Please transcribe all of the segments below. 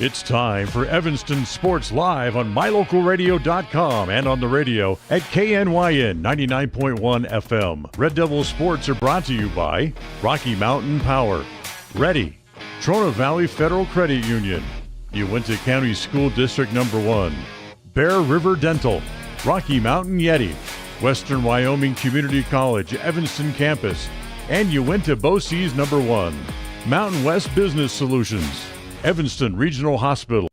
It's time for Evanston Sports Live on MyLocalRadio.com and on the radio at KNYN 99.1 FM. Red Devil Sports are brought to you by Rocky Mountain Power, Ready, Trona Valley Federal Credit Union, Uinta County School District No. 1, Bear River Dental, Rocky Mountain Yeti, Western Wyoming Community College Evanston Campus, and Uinta BOCES No. 1, Mountain West Business Solutions, Evanston Regional Hospital,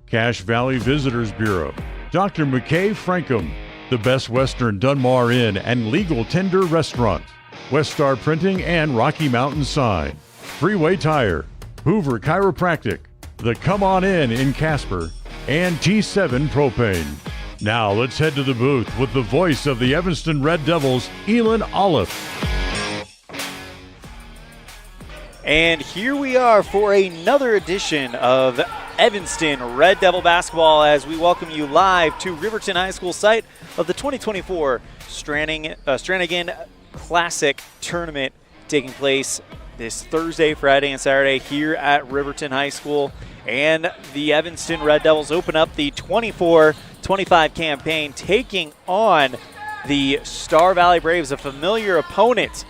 Cache Valley Visitors Bureau, Dr. McKay Frankham, the Best Western Dunmar Inn and Legal Tender Restaurant, Westar Printing and Rocky Mountain Sign, Freeway Tire, Hoover Chiropractic, the Come On in Casper, and T7 Propane. Now let's head to the booth with the voice of the Evanston Red Devils, Elan Olliff. And here we are for another edition of Evanston Red Devil basketball as we welcome you live to Riverton High School site of the 2024 Stranagan Classic Tournament taking place this Thursday, Friday, and Saturday here at Riverton High School. And the Evanston Red Devils open up the 24-25 campaign taking on the Star Valley Braves, a familiar opponent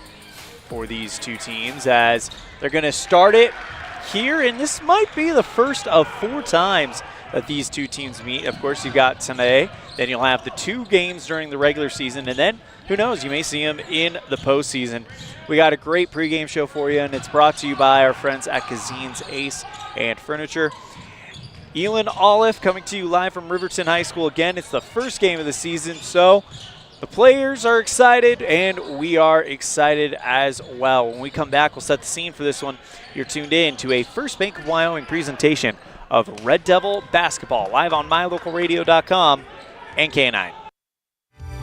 for these two teams, as they're going to start it here, and this might be the first of 4 times that these two teams meet. Of course, you've got today, then you'll have the 2 games during the regular season, and then, who knows, you may see them in the postseason. We got a great pregame show for you, and it's brought to you by our friends at Cazin's Ace and Furniture. Elan Olliff coming to you live from Riverton High School. Again, it's the first game of the season, so the players are excited, and we are excited as well. When we come back, we'll set the scene for this one. You're tuned in to a First Bank of Wyoming presentation of Red Devil basketball, live on MyLocalRadio.com and K9.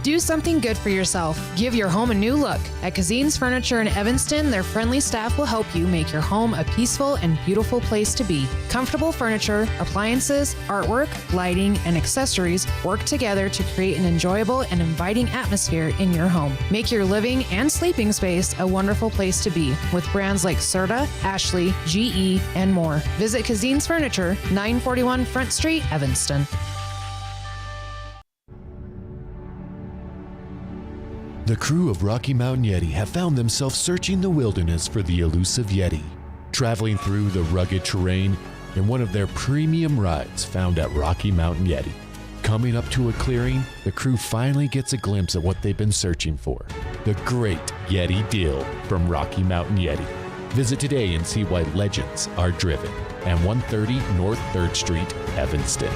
Do something good for yourself. Give your home a new look. At Cazin's Furniture in Evanston, their friendly staff will help you make your home a peaceful and beautiful place to be. Comfortable furniture, appliances, artwork, lighting, and accessories work together to create an enjoyable and inviting atmosphere in your home. Make your living and sleeping space a wonderful place to be with brands like Serta, Ashley, GE, and more. Visit Cazin's Furniture, 941 Front Street, Evanston. The crew of Rocky Mountain Yeti have found themselves searching the wilderness for the elusive Yeti, traveling through the rugged terrain in one of their premium rides found at Rocky Mountain Yeti. Coming up to a clearing, the crew finally gets a glimpse of what they've been searching for, the great Yeti deal from Rocky Mountain Yeti. Visit today and see why legends are driven at 130 North 3rd Street, Evanston.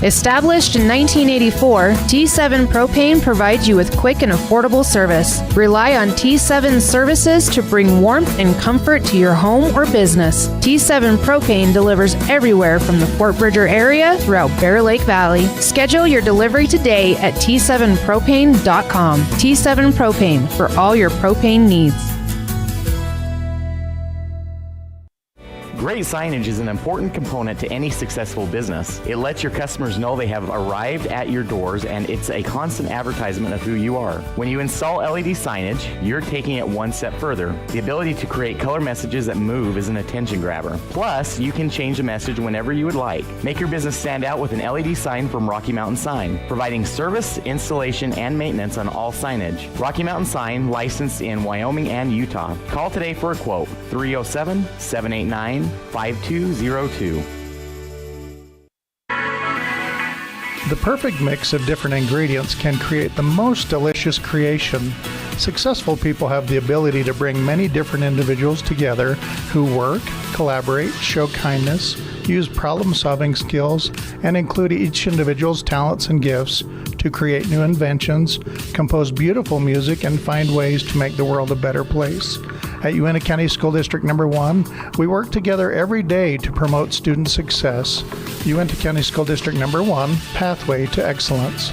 Established in 1984, T7 Propane provides you with quick and affordable service. Rely on T7 services to bring warmth and comfort to your home or business. T7 Propane delivers everywhere from the Fort Bridger area throughout Bear Lake Valley. Schedule your delivery today at T7propane.com. T7 Propane for all your propane needs. Great signage is an important component to any successful business. It lets your customers know they have arrived at your doors, and it's a constant advertisement of who you are. When you install LED signage, you're taking it one step further. The ability to create color messages that move is an attention grabber. Plus, you can change the message whenever you would like. Make your business stand out with an LED sign from Rocky Mountain Sign, providing service, installation, and maintenance on all signage. Rocky Mountain Sign, licensed in Wyoming and Utah. Call today for a quote, 307-789-5202. The perfect mix of different ingredients can create the most delicious creation. Successful people have the ability to bring many different individuals together who work, collaborate, show kindness, use problem-solving skills, and include each individual's talents and gifts to create new inventions, compose beautiful music, and find ways to make the world a better place. At Uinta County School District No. 1, we work together every day to promote student success. Uinta County School District No. 1, Pathway to Excellence.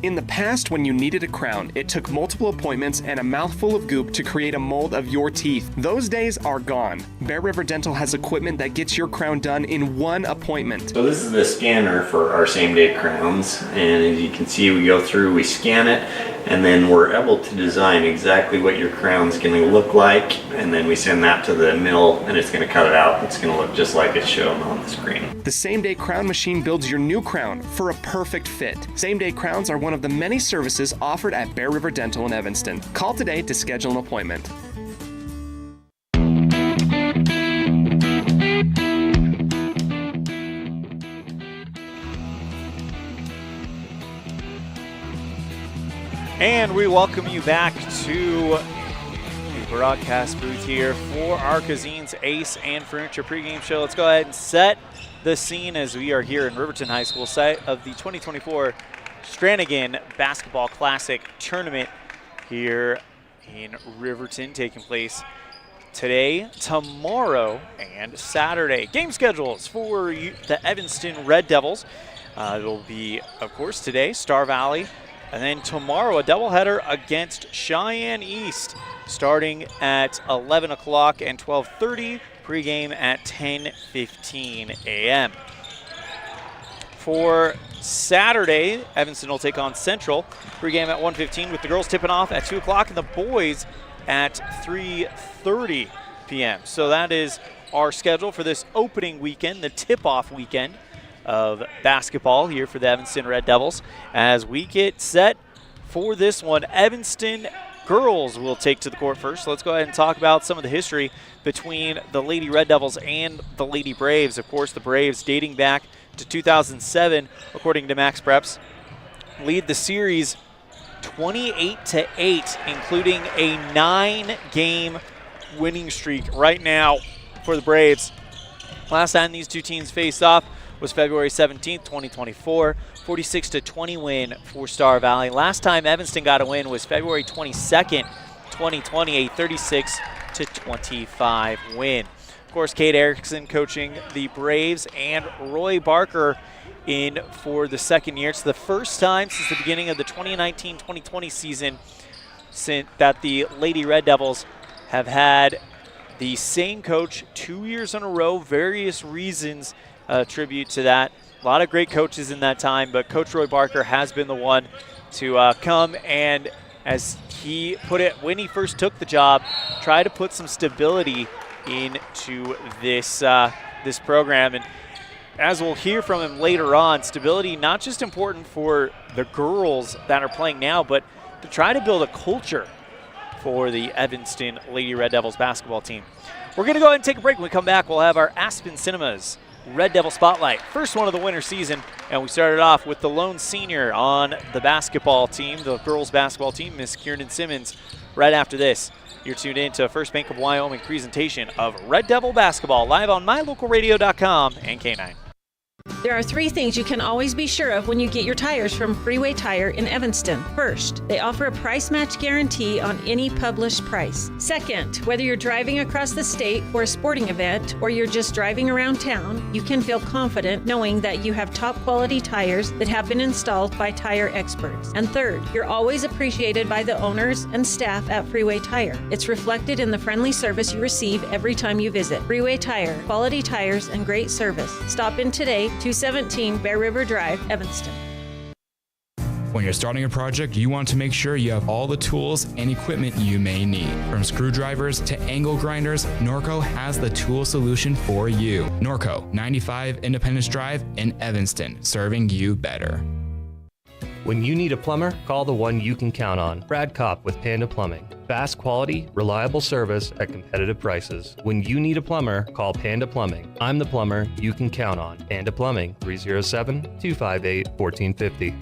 In the past, when you needed a crown, it took multiple appointments and a mouthful of goop to create a mold of your teeth. Those days are gone. Bear River Dental has equipment that gets your crown done in one appointment. So this is the scanner for our same-day crowns, and as you can see, we go through, we scan it, and then we're able to design exactly what your crown's going to look like, and then we send that to the mill, and it's going to cut it out. It's going to look just like it's shown on the screen. The same-day crown machine builds your new crown for a perfect fit. Same-day crowns are one of the many services offered at Bear River Dental in Evanston. Call today to schedule an appointment. And we welcome you back to the broadcast booth here for our Cazin's Ace and Furniture pregame show. Let's go ahead and set the scene as we are here in Riverton High School, site of the 2024 Stranagan Basketball Classic Tournament here in Riverton, taking place today, tomorrow, and Saturday. Game schedules for the Evanston Red Devils. It will be, of course, today, Star Valley, and then tomorrow a doubleheader against Cheyenne East, starting at 11 o'clock and 12:30, pregame at 10:15 a.m. For Saturday, Evanston will take on Central, pregame at 1:15, with the girls tipping off at 2 o'clock and the boys at 3:30 p.m. So that is our schedule for this opening weekend, the tip-off weekend of basketball here for the Evanston Red Devils. As we get set for this one, Evanston girls will take to the court first. So let's go ahead and talk about some of the history between the Lady Red Devils and the Lady Braves. Of course, the Braves, dating back to 2007, according to Max Preps, lead the series 28-8, including a 9-game winning streak right now for the Braves. Last time these two teams faced off was February 17th, 2024, 46-20 win for Star Valley. Last time Evanston got a win was February 22nd, 2020, a 36-25 win. Of course, Kate Erickson coaching the Braves and Roy Barker in for the second year. It's the first time since the beginning of the 2019-2020 season that the Lady Red Devils have had the same coach 2 years in a row. Various reasons attribute to that. A lot of great coaches in that time, but Coach Roy Barker has been the one to come and, as he put it when he first took the job, try to put some stability into this this program. And as we'll hear from him later on, stability not just important for the girls that are playing now, but to try to build a culture for the Evanston Lady Red Devils basketball team. We're going to go ahead and take a break. When we come back, we'll have our Aspen Cinemas Red Devil Spotlight, first one of the winter season, and we started off with the lone senior on the basketball team, the girls basketball team, Miss Kiernan Simmons. Right after this, you're tuned in to First Bank of Wyoming presentation of Red Devil basketball, live on mylocalradio.com and K9. There are 3 things you can always be sure of when you get your tires from Freeway Tire in Evanston. First, they offer a price match guarantee on any published price. Second, whether you're driving across the state for a sporting event or you're just driving around town, you can feel confident knowing that you have top quality tires that have been installed by tire experts. And third, you're always appreciated by the owners and staff at Freeway Tire. It's reflected in the friendly service you receive every time you visit. Freeway Tire, quality tires and great service. Stop in today, 217 Bear River Drive, Evanston. When you're starting a project, you want to make sure you have all the tools and equipment you may need. From screwdrivers to angle grinders, Norco has the tool solution for you. Norco, 95 Independence Drive in Evanston, serving you better. When you need a plumber, call the one you can count on. Brad Kopp with Panda Plumbing. Fast quality, reliable service at competitive prices. When you need a plumber, call Panda Plumbing. I'm the plumber you can count on. Panda Plumbing, 307-258-1450.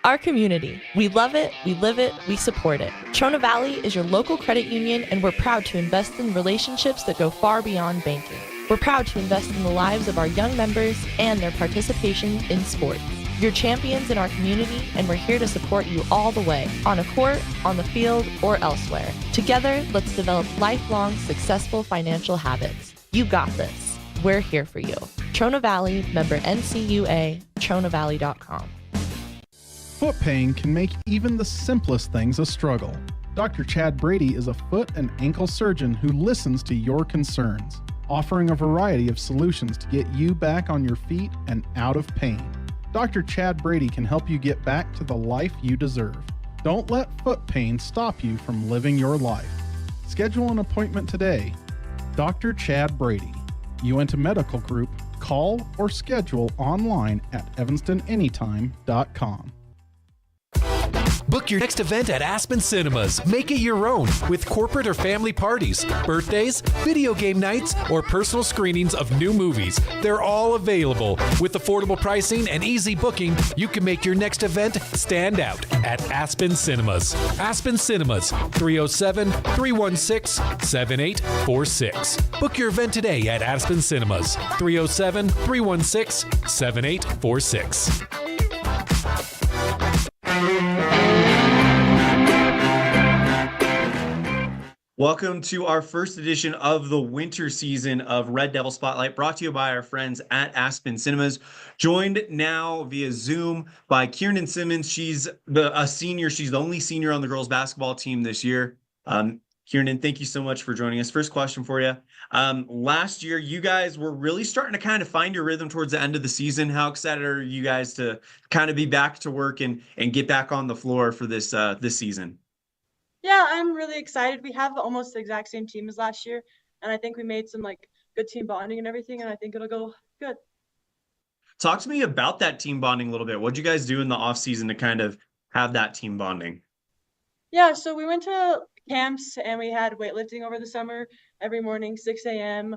Our community. We love it, we live it, we support it. Trona Valley is your local credit union, and we're proud to invest in relationships that go far beyond banking. We're proud to invest in the lives of our young members and their participation in sports. You're champions in our community, and we're here to support you all the way, on a court, on the field, or elsewhere. Together, let's develop lifelong, successful financial habits. You got this. We're here for you. Trona Valley, member NCUA, TronaValley.com. Foot pain can make even the simplest things a struggle. Dr. Chad Brady is a foot and ankle surgeon who listens to your concerns, offering a variety of solutions to get you back on your feet and out of pain. Dr. Chad Brady can help you get back to the life you deserve. Don't let foot pain stop you from living your life. Schedule an appointment today. Dr. Chad Brady, Uinta Medical Group. Call or schedule online at evanstonanytime.com. Book your next event at Aspen Cinemas. Make it your own with corporate or family parties, birthdays, video game nights, or personal screenings of new movies. They're all available. With affordable pricing and easy booking, you can make your next event stand out at Aspen Cinemas. Aspen Cinemas, 307-316-7846. Book your event today at Aspen Cinemas, 307-316-7846. Welcome to our first edition of the winter season of Red Devil Spotlight, brought to you by our friends at Aspen Cinemas. Joined now via Zoom by Kiernan Simmons. She's a senior. She's the only senior on the girls basketball team this year. Kiernan, thank you so much for joining us. First question for you. Last year, you guys were really starting to kind of find your rhythm towards the end of the season. How excited are you guys to kind of be back to work and get back on the floor for this season? Yeah, I'm really excited. We have almost the exact same team as last year, and I think we made some good team bonding and everything, and I think it'll go good. Talk to me about that team bonding a little bit. What'd you guys do in the off season to kind of have that team bonding? Yeah, so we went to camps and we had weightlifting over the summer every morning, 6 a.m.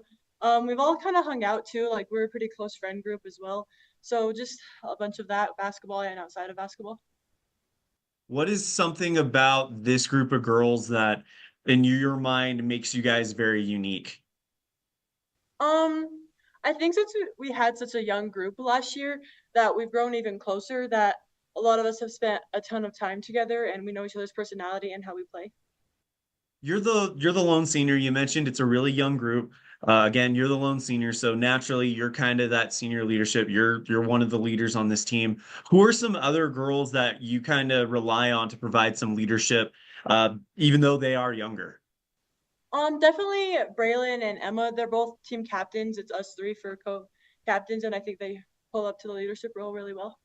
We've all kind of hung out too. We're a pretty close friend group as well. So just a bunch of that, basketball and outside of basketball. What is something about this group of girls that, in your mind, makes you guys very unique? I think since we had such a young group last year that we've grown even closer, that a lot of us have spent a ton of time together and we know each other's personality and how we play. You're the lone senior. You mentioned it's a really young group. Again, you're the lone senior, so naturally you're kind of that senior leadership. You're one of the leaders on this team. Who are some other girls that you kind of rely on to provide some leadership, even though they are younger? Definitely Braylon and Emma. They're both team captains. It's us three for co-captains, and I think they pull up to the leadership role really well.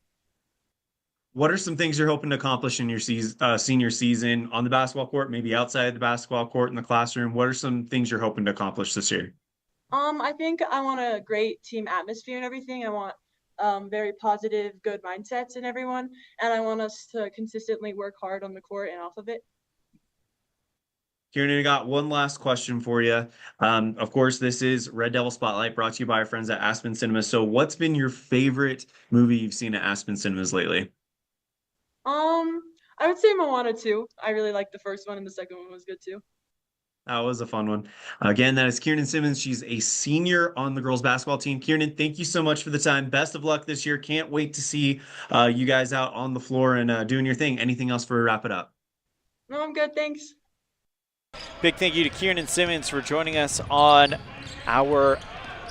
What are some things you're hoping to accomplish in your senior season on the basketball court, maybe outside the basketball court in the classroom? What are some things you're hoping to accomplish this year? I think I want a great team atmosphere and everything. I want very positive, good mindsets in everyone, and I want us to consistently work hard on the court and off of it. Kiernan, I got one last question for you. Of course, this is Red Devil Spotlight, brought to you by our friends at Aspen Cinemas. So what's been your favorite movie you've seen at Aspen Cinemas lately? I would say Moana 2. I really liked the first one, and the second one was good too. That was a fun one. Again, that is Kiernan Simmons. She's a senior on the girls basketball team. Kiernan, thank you so much for the time. Best of luck this year. Can't wait to see you guys out on the floor and doing your thing. Anything else for a wrap it up? No, I'm good. Thanks. Big thank you to Kiernan Simmons for joining us on our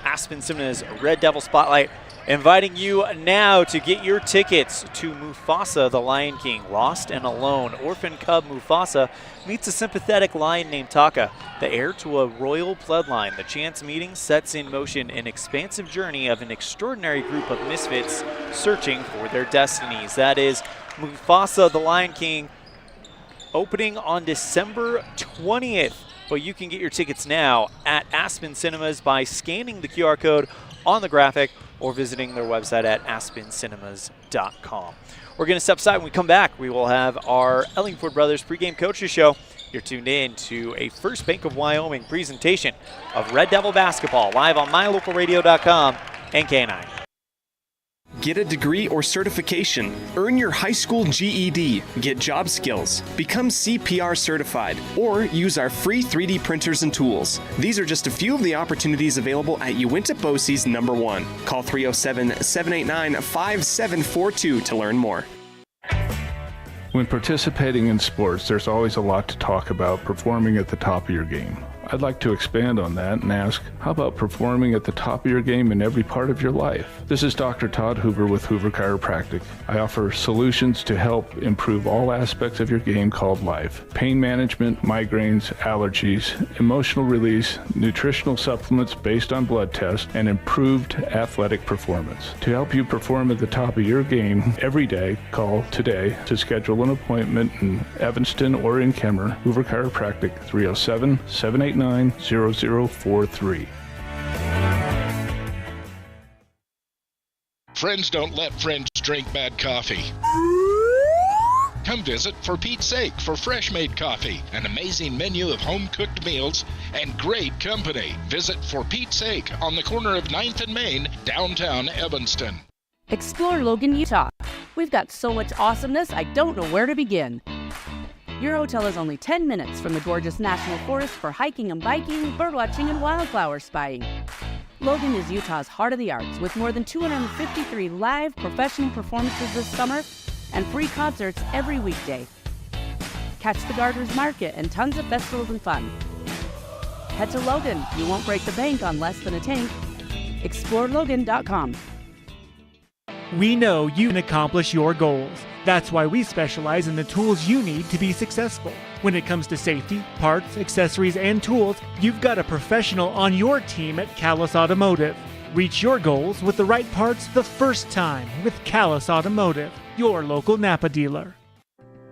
Aspen Cinemas Red Devil Spotlight. Inviting you now to get your tickets to Mufasa the Lion King. Lost and alone, orphan cub Mufasa meets a sympathetic lion named Taka, the heir to a royal bloodline. The chance meeting sets in motion an expansive journey of an extraordinary group of misfits searching for their destinies. That is Mufasa the Lion King, opening on December 20th. But you can get your tickets now at Aspen Cinemas by scanning the QR code on the graphic or visiting their website at aspencinemas.com. We're going to step aside. When we come back, we will have our Ellingford Brothers pregame coaches show. You're tuned in to a First Bank of Wyoming presentation of Red Devil basketball live on mylocalradio.com and K9. Get a degree or certification, earn your high school GED, get job skills, become CPR certified, or use our free 3D printers and tools. These are just a few of the opportunities available at Uinta BOCES number 1. Call 307-789-5742 to learn more. When participating in sports, there's always a lot to talk about performing at the top of your game. I'd like to expand on that and ask, how about performing at the top of your game in every part of your life? This is Dr. Todd Hoover with Hoover Chiropractic. I offer solutions to help improve all aspects of your game called life. Pain management, migraines, allergies, emotional release, nutritional supplements based on blood tests, and improved athletic performance. To help you perform at the top of your game every day, call today to schedule an appointment in Evanston or in Kemmer. Hoover Chiropractic, 307-789-0043. Friends don't let friends drink bad coffee. Come visit For Pete's Sake for fresh-made coffee, an amazing menu of home-cooked meals, and great company. Visit For Pete's Sake on the corner of 9th and Main, downtown Evanston. Explore Logan, Utah. We've got so much awesomeness, I don't know where to begin. Your hotel is only 10 minutes from the gorgeous National Forest for hiking and biking, birdwatching, and wildflower spying. Logan is Utah's heart of the arts, with more than 253 live professional performances this summer and free concerts every weekday. Catch the Garters Market and tons of festivals and fun. Head to Logan. You won't break the bank on less than a tank. ExploreLogan.com. We know you can accomplish your goals. That's why we specialize in the tools you need to be successful. When it comes to safety, parts, accessories, and tools, you've got a professional on your team at Callus Automotive. Reach your goals with the right parts the first time with Callus Automotive, your local Napa dealer.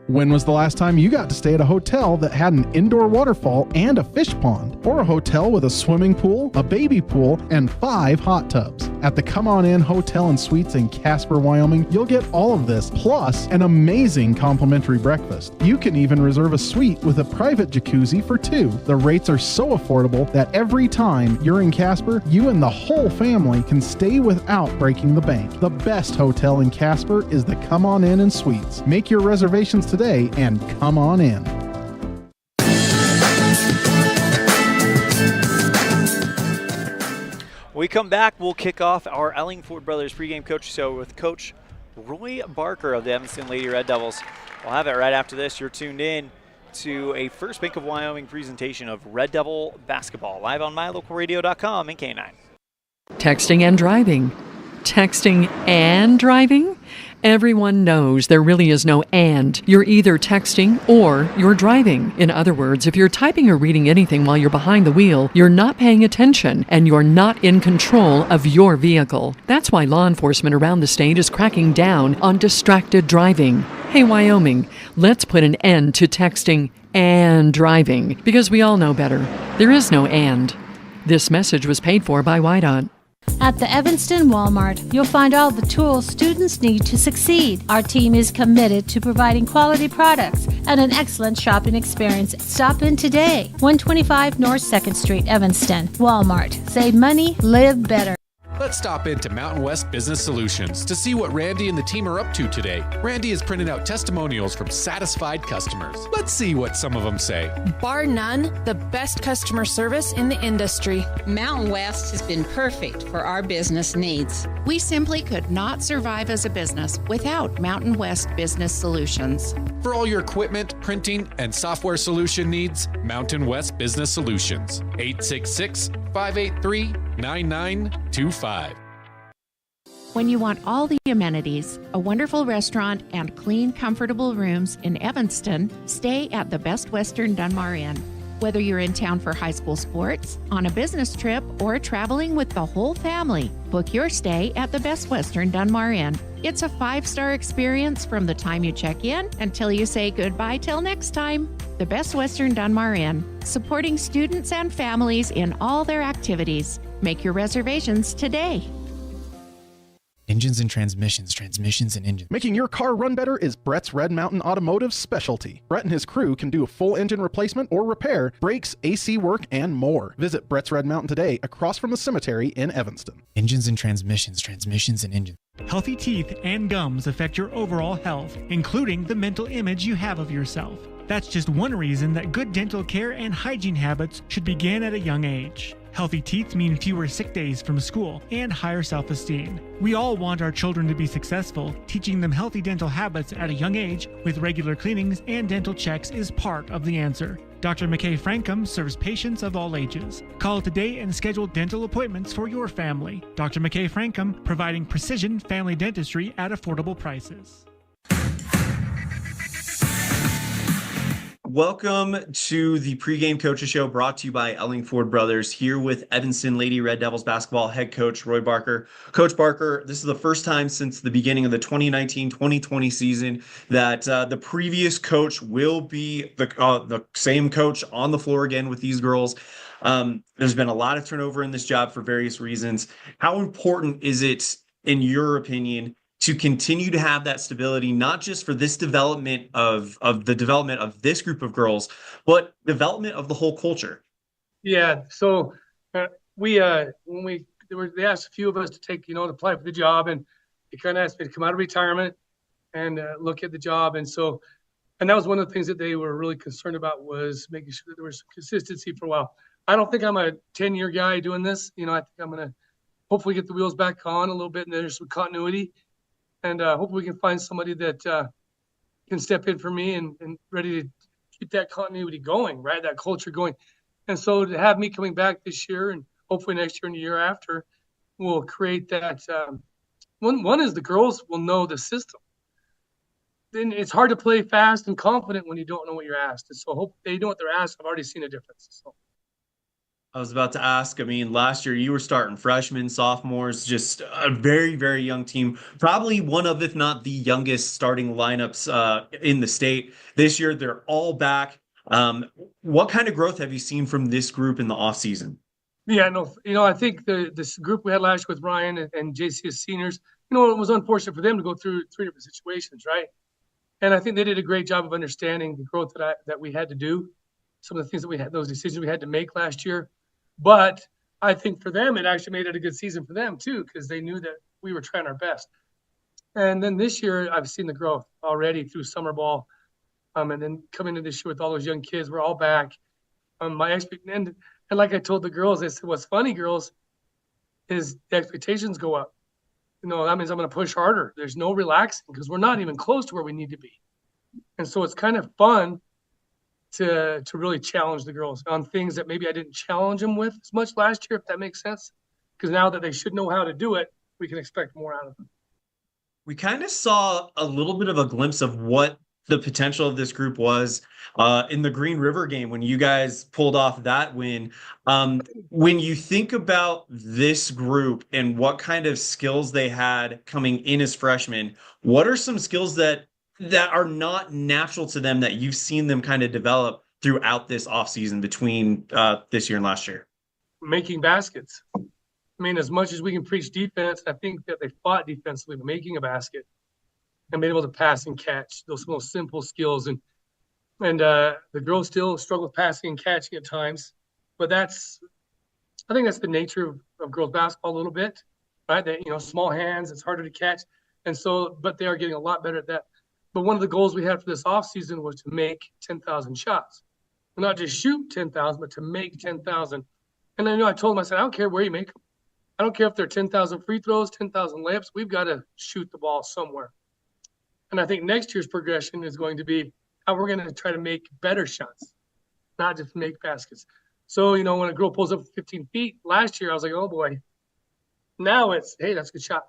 When was the last time you got to stay at a hotel that had an indoor waterfall and a fish pond? Or a hotel with a swimming pool, a baby pool, and 5 hot tubs? At the Come On In Hotel and Suites in Casper, Wyoming, you'll get all of this, plus an amazing complimentary breakfast. You can even reserve a suite with a private jacuzzi for 2. The rates are so affordable that every time you're in Casper, you and the whole family can stay without breaking the bank. The best hotel in Casper is the Come On In and Suites. Make your reservations today and come on in. When we come back, we'll kick off our Ellingford Brothers pregame coach show with Coach Roy Barker of the Evanston Lady Red Devils. We'll have it right after this. You're tuned in to a First Bank of Wyoming presentation of Red Devil basketball, live on mylocalradio.com and K9. Texting and driving. Texting and driving? Everyone knows there really is no and. You're either texting or you're driving. In other words, if you're typing or reading anything while you're behind the wheel, you're not paying attention and you're not in control of your vehicle. That's why law enforcement around the state is cracking down on distracted driving. Hey, Wyoming, let's put an end to texting and driving because we all know better. There is no and. This message was paid for by WYDOT. At the Evanston Walmart, you'll find all the tools students need to succeed. Our team is committed to providing quality products and an excellent shopping experience. Stop in today. 125 North 2nd Street, Evanston. Walmart. Save money, live better. Let's stop into Mountain West Business Solutions to see what Randy and the team are up to today. Randy is printing out testimonials from satisfied customers. Let's see what some of them say. Bar none, the best customer service in the industry. Mountain West has been perfect for our business needs. We simply could not survive as a business without Mountain West Business Solutions. For all your equipment, printing, and software solution needs, Mountain West Business Solutions. 866-583-9925. When you want all the amenities, a wonderful restaurant, and clean, comfortable rooms in Evanston, stay at the Best Western Dunmar Inn. Whether you're in town for high school sports, on a business trip, or traveling with the whole family, book your stay at the Best Western Dunmar Inn. It's a 5-star experience from the time you check in until you say goodbye till next time. The Best Western Dunmar Inn, supporting students and families in all their activities. Make your reservations today. Engines and transmissions, transmissions and engines. Making your car run better is Brett's Red Mountain Automotive's specialty. Brett and his crew can do a full engine replacement or repair, brakes, AC work, and more. Visit Brett's Red Mountain today across from the cemetery in Evanston. Engines and transmissions, transmissions and engines. Healthy teeth and gums affect your overall health, including the mental image you have of yourself. That's just one reason that good dental care and hygiene habits should begin at a young age. Healthy teeth mean fewer sick days from school and higher self-esteem. We all want our children to be successful. Teaching them healthy dental habits at a young age with regular cleanings and dental checks is part of the answer. Dr. McKay Frankum serves patients of all ages. Call today and schedule dental appointments for your family. Dr. McKay Frankum, providing precision family dentistry at affordable prices. Welcome to the pregame coaches show brought to you by Ellingford Brothers, here with Evanston Lady Red Devils basketball head coach Roy Barker. Coach Barker, this is the first time since the beginning of the 2019-2020 season that the previous coach will be the same coach on the floor again with these girls. There's been a lot of turnover in this job for various reasons. How important is it, in your opinion, to continue to have that stability, not just for this development of the development of this group of girls, but development of the whole culture? Yeah. So they asked a few of us to take, to apply for the job, and they kind of asked me to come out of retirement and look at the job. And that was one of the things that they were really concerned about, was making sure that there was some consistency for a while. I don't think I'm a 10-year guy doing this. I think I'm going to hopefully get the wheels back on a little bit, and there's some continuity. And hopefully we can find somebody that can step in for me and ready to keep that continuity going, right? That culture going. And so to have me coming back this year and hopefully next year and the year after will create that. One is the girls will know the system. Then it's hard to play fast and confident when you don't know what you're asked. And so hope they know what they're asked. I've already seen a difference. So. I was about to ask, last year you were starting freshmen, sophomores, just a very, very young team. Probably one of, if not the youngest starting lineups in the state. This year, they're all back. What kind of growth have you seen from this group in the offseason? Yeah, I think this group we had last year with Ryan and JC as seniors, it was unfortunate for them to go through three different situations, right? And I think they did a great job of understanding the growth that we had to do, some of the things that we had, those decisions we had to make last year. But I think for them, it actually made it a good season for them too, because they knew that we were trying our best. And then this year, I've seen the growth already through summer ball. And then coming into this year with all those young kids, we're all back. And like I told the girls, I said, what's funny, girls, is the expectations go up. That means I'm going to push harder. There's no relaxing because we're not even close to where we need to be. And so it's kind of fun to really challenge the girls on things that maybe I didn't challenge them with as much last year, if that makes sense. Because now that they should know how to do it, we can expect more out of them. We kind of saw a little bit of a glimpse of what the potential of this group was in the Green River game when you guys pulled off that win. When you think about this group and what kind of skills they had coming in as freshmen, what are some skills that are not natural to them that you've seen them kind of develop throughout this offseason between this year and last year? Making baskets. As much as we can preach defense, I think that they fought defensively, but making a basket and being able to pass and catch, those most simple skills. And the girls still struggle with passing and catching at times, but I think that's the nature of girls basketball a little bit, right? They, small hands, it's harder to catch. And so, but they are getting a lot better at that. But one of the goals we had for this offseason was to make 10,000 shots. Not just shoot 10,000, but to make 10,000. And I told them, I said, I don't care where you make them. I don't care if they're 10,000 free throws, 10,000 layups. We've got to shoot the ball somewhere. And I think next year's progression is going to be how we're going to try to make better shots, not just make baskets. So, when a girl pulls up 15 feet, last year I was like, oh boy. Now it's, hey, that's a good shot.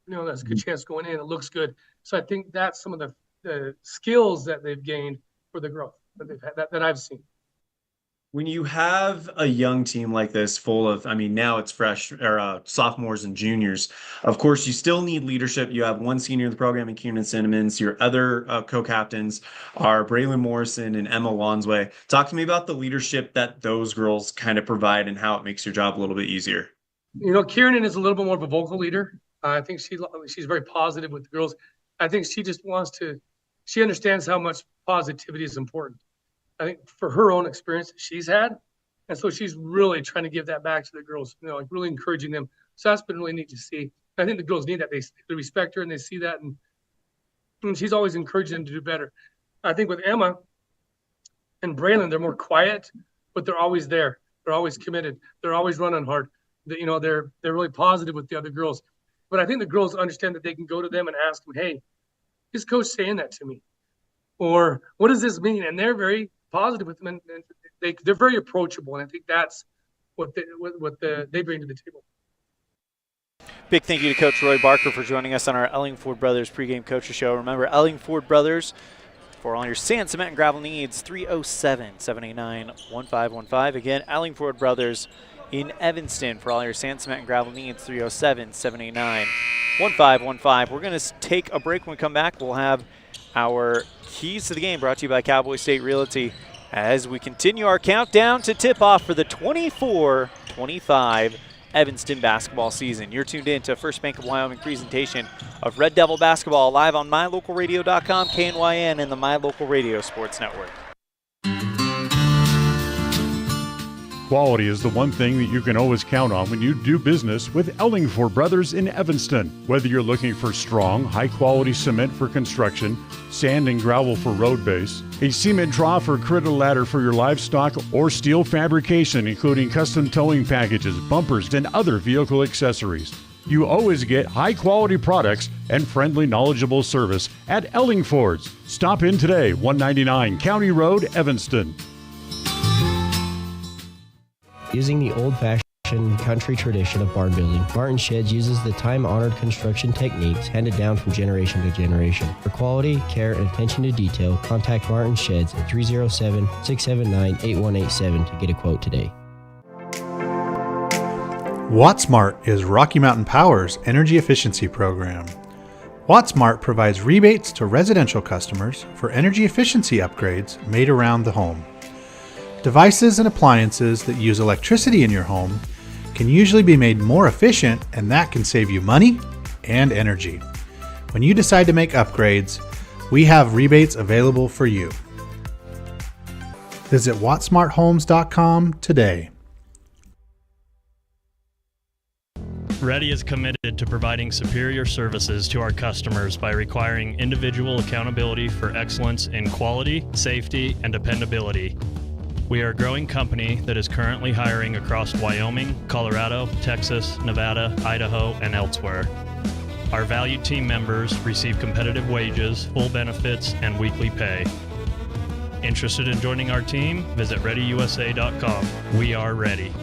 That's a good chance going in. It looks good. So I think that's some of the skills that they've gained for the growth that they've had, that I've seen. When you have a young team like this full of, now it's fresh or sophomores and juniors, of course, you still need leadership. You have one senior in the program in Kieran Cinnamons. Your other co-captains are Braylon Morrison and Emma Wansway. Talk to me about the leadership that those girls kind of provide and how it makes your job a little bit easier. Kieran is a little bit more of a vocal leader. I think she's very positive with the girls. I think she just she understands how much positivity is important. I think for her own experience that she's had. And so she's really trying to give that back to the girls, really encouraging them. So that's been really neat to see. I think the girls need that. They respect her and they see that. And she's always encouraging them to do better. I think with Emma and Braylon, they're more quiet, but they're always there. They're always committed. They're always running hard. They're really positive with the other girls. But I think the girls understand that they can go to them and ask them, hey, is coach saying that to me? Or what does this mean? And they're very positive with them, and they're very approachable. And I think that's what they bring to the table. Big thank you to Coach Roy Barker for joining us on our Ellingford Brothers pregame coaches show. Remember, Ellingford Brothers, for all your sand, cement, and gravel needs, 307-789-1515. Again, Ellingford Brothers in Evanston, for all your sand, cement, and gravel needs, 307-789-1515. We're going to take a break. When we come back, we'll have our keys to the game brought to you by Cowboy State Realty as we continue our countdown to tip-off for the 24-25 Evanston basketball season. You're tuned in to First Bank of Wyoming presentation of Red Devil basketball live on MyLocalRadio.com, KNYN, and the My Local Radio Sports Network. Quality is the one thing that you can always count on when you do business with Ellingford Brothers in Evanston. Whether you're looking for strong, high-quality cement for construction, sand and gravel for road base, a cement trough or critter ladder for your livestock, or steel fabrication, including custom towing packages, bumpers, and other vehicle accessories, you always get high-quality products and friendly, knowledgeable service at Ellingford's. Stop in today, 199 County Road, Evanston. Using the old-fashioned country tradition of barn building, Martin Sheds uses the time-honored construction techniques handed down from generation to generation. For quality, care, and attention to detail, contact Martin Sheds at 307-679-8187 to get a quote today. WattSmart is Rocky Mountain Power's energy efficiency program. WattSmart provides rebates to residential customers for energy efficiency upgrades made around the home. Devices and appliances that use electricity in your home can usually be made more efficient, and that can save you money and energy. When you decide to make upgrades, we have rebates available for you. Visit wattsmarthomes.com today. Ready is committed to providing superior services to our customers by requiring individual accountability for excellence in quality, safety, and dependability. We are a growing company that is currently hiring across Wyoming, Colorado, Texas, Nevada, Idaho, and elsewhere. Our valued team members receive competitive wages, full benefits, and weekly pay. Interested in joining our team? Visit ReadyUSA.com. We are ready.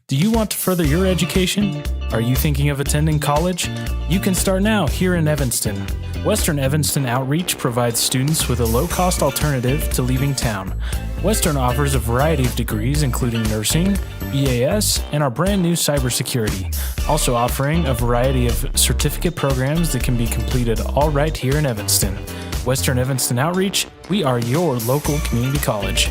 Do you want to further your education? Are you thinking of attending college? You can start now here in Evanston. Western Evanston Outreach provides students with a low-cost alternative to leaving town. Western offers a variety of degrees including nursing, EAS, and our brand new cybersecurity, also offering a variety of certificate programs that can be completed all right here in Evanston. Western Evanston Outreach, we are your local community college.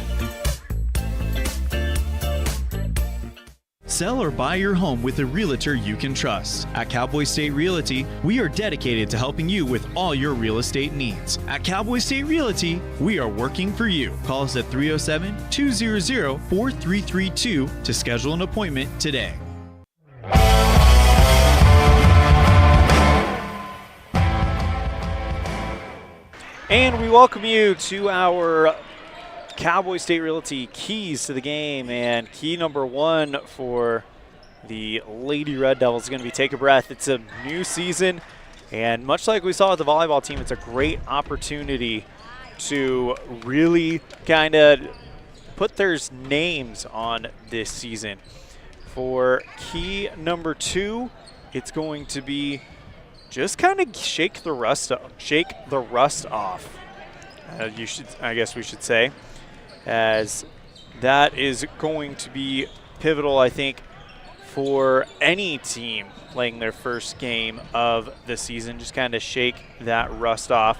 Sell or buy your home with a realtor you can trust. At Cowboy State Realty, we are dedicated to helping you with all your real estate needs. At Cowboy State Realty, we are working for you. Call us at 307-200-4332 to schedule an appointment today. And we welcome you to our Cowboy State Realty keys to the game, and key number one for the Lady Red Devils is going to be take a breath. It's a new season, and much like we saw with the volleyball team, it's a great opportunity to really kind of put their names on this season. For key number two, it's going to be just kind of shake the rust off. I guess we should say, as that is going to be pivotal, I think, for any team playing their first game of the season. Just kind of shake that rust off,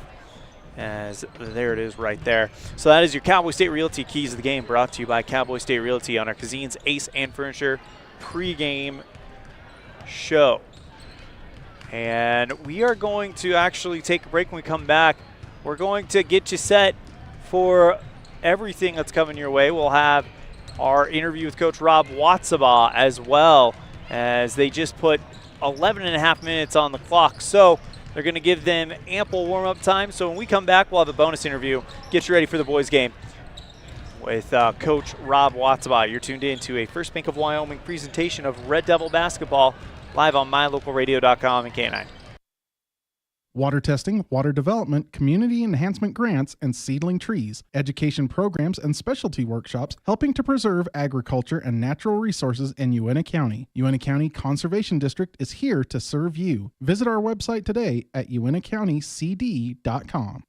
as there it is right there. So that is your Cowboy State Realty keys of the game, brought to you by Cowboy State Realty on our Cazin's Ace and Furniture pregame show. And we are going to actually take a break. When we come back, we're going to get you set for everything that's coming your way. We'll have our interview with Coach Rob Watsabaugh, as well, as they just put 11 and a half minutes on the clock. So they're going to give them ample warm-up time. So when we come back, we'll have a bonus interview. Get you ready for the boys' game. with Coach Rob Watsabaugh. You're tuned in to a First Bank of Wyoming presentation of Red Devil basketball live on mylocalradio.com and K9. Water testing, water development, community enhancement grants, and seedling trees, education programs, and specialty workshops helping to preserve agriculture and natural resources in Uintah County. Uintah County Conservation District is here to serve you. Visit our website today at uintahcountycd.com.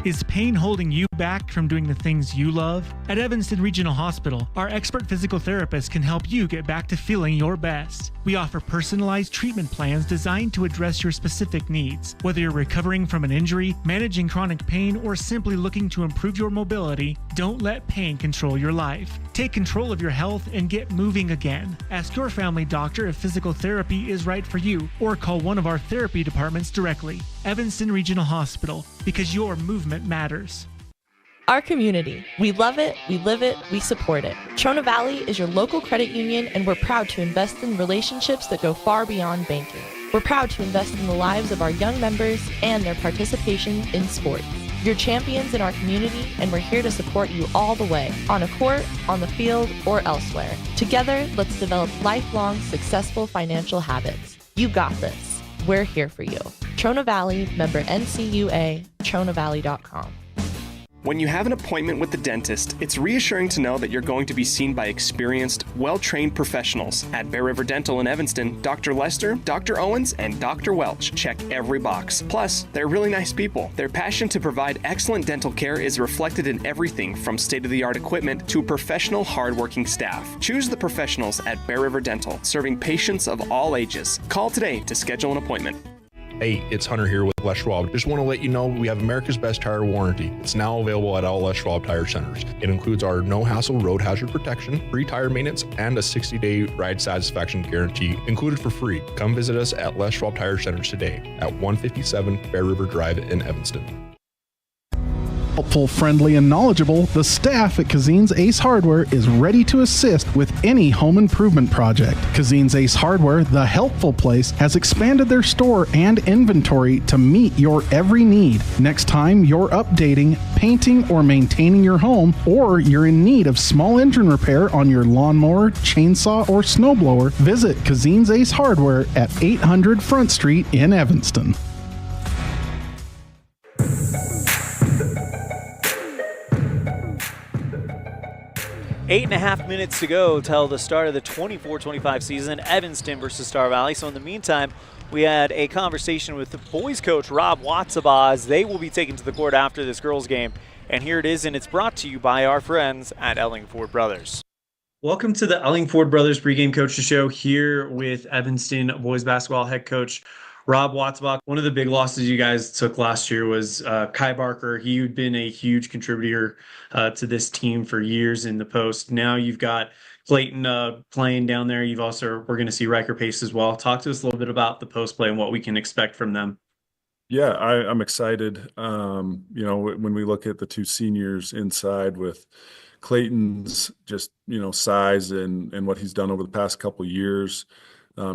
Is pain holding you back from doing the things you love? At Evanston Regional Hospital, our expert physical therapist can help you get back to feeling your best. We offer personalized treatment plans designed to address your specific needs. Whether you're recovering from an injury, managing chronic pain, or simply looking to improve your mobility, don't let pain control your life. Take control of your health and get moving again. Ask your family doctor if physical therapy is right for you, or call one of our therapy departments directly. Evanston Regional Hospital, because your movement matters. Our community. We love it, we live it, we support it. Trona Valley is your local credit union, and we're proud to invest in relationships that go far beyond banking. We're proud to invest in the lives of our young members and their participation in sports. You're champions in our community, and we're here to support you all the way, on a court, on the field, or elsewhere. Together, let's develop lifelong, successful financial habits. You got this. We're here for you. Trona Valley, member NCUA, tronavalley.com. When you have an appointment with the dentist, it's reassuring to know that you're going to be seen by experienced, well-trained professionals. At Bear River Dental in Evanston, Dr. Lester, Dr. Owens, and Dr. Welch check every box. Plus, they're really nice people. Their passion to provide excellent dental care is reflected in everything from state-of-the-art equipment to professional, hardworking staff. Choose the professionals at Bear River Dental, serving patients of all ages. Call today to schedule an appointment. Hey, it's Hunter here with Les Schwab. Just want to let you know we have America's Best Tire Warranty. It's now available at all Les Schwab Tire Centers. It includes our no-hassle road hazard protection, free tire maintenance, and a 60-day ride satisfaction guarantee included for free. Come visit us at Les Schwab Tire Centers today at 157 Bear River Drive in Evanston. Helpful, friendly, and knowledgeable, the staff at Cazin's Ace Hardware is ready to assist with any home improvement project. Cazin's Ace Hardware, the helpful place, has expanded their store and inventory to meet your every need. Next time you're updating, painting, or maintaining your home, or you're in need of small engine repair on your lawnmower, chainsaw, or snowblower, visit Cazin's Ace Hardware at 800 Front Street in Evanston. 8.5 minutes to go till the start of the 24-25 season, Evanston versus Star Valley. So in the meantime, we had a conversation with the boys coach, Rob Watsabaugh, as they will be taken to the court after this girls game. And here it is, and it's brought to you by our friends at Ellingford Brothers. Welcome to the Ellingford Brothers pregame coaches show here with Evanston boys basketball head coach Rob Watsabaugh. One of the big losses you guys took last year was Kai Barker. He had been a huge contributor to this team for years in the post. Now you've got Clayton playing down there. We're going to see Riker Pace as well. Talk to us a little bit about the post play and what we can expect from them. Yeah, I'm excited. When we look at the two seniors inside with Clayton's just, size and what he's done over the past couple of years,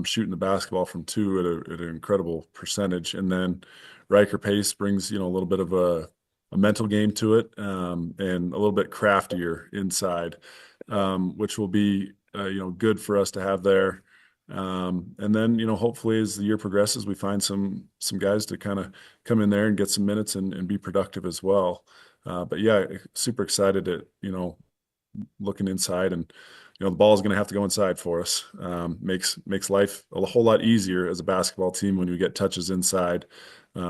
shooting the basketball from two at an incredible percentage. And then Riker Pace brings, a little bit of a mental game to it, and a little bit craftier inside, which will be, good for us to have there. And then, hopefully as the year progresses, we find some guys to kind of come in there and get some minutes and be productive as well. But yeah, super excited at, looking inside, and, the ball is going to have to go inside for us. Makes life a whole lot easier as a basketball team when we get touches inside.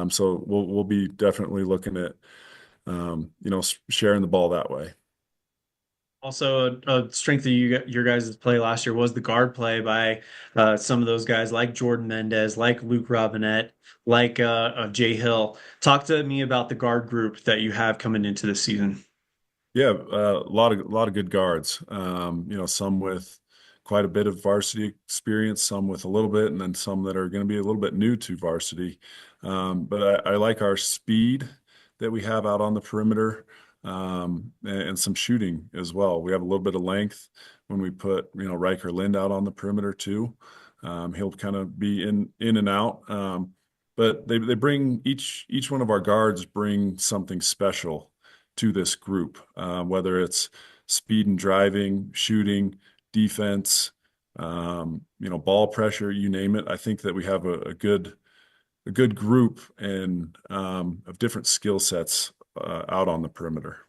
So we'll be definitely looking at, sharing the ball that way. Also, a strength of your guys' play last year was the guard play by some of those guys like Jordan Mendez, like Luke Robinette, like Jay Hill. Talk to me about the guard group that you have coming into this season. Yeah, a lot of good guards. Some with quite a bit of varsity experience, some with a little bit, and then some that are going to be a little bit new to varsity. But I like our speed that we have out on the perimeter, and some shooting as well. We have a little bit of length when we put Riker Lind out on the perimeter too. He'll kind of be in and out. But they bring each one of our guards bring something special. to this group, whether it's speed and driving, shooting, defense, ball pressure, you name it. I think that we have a good group and of different skill sets out on the perimeter.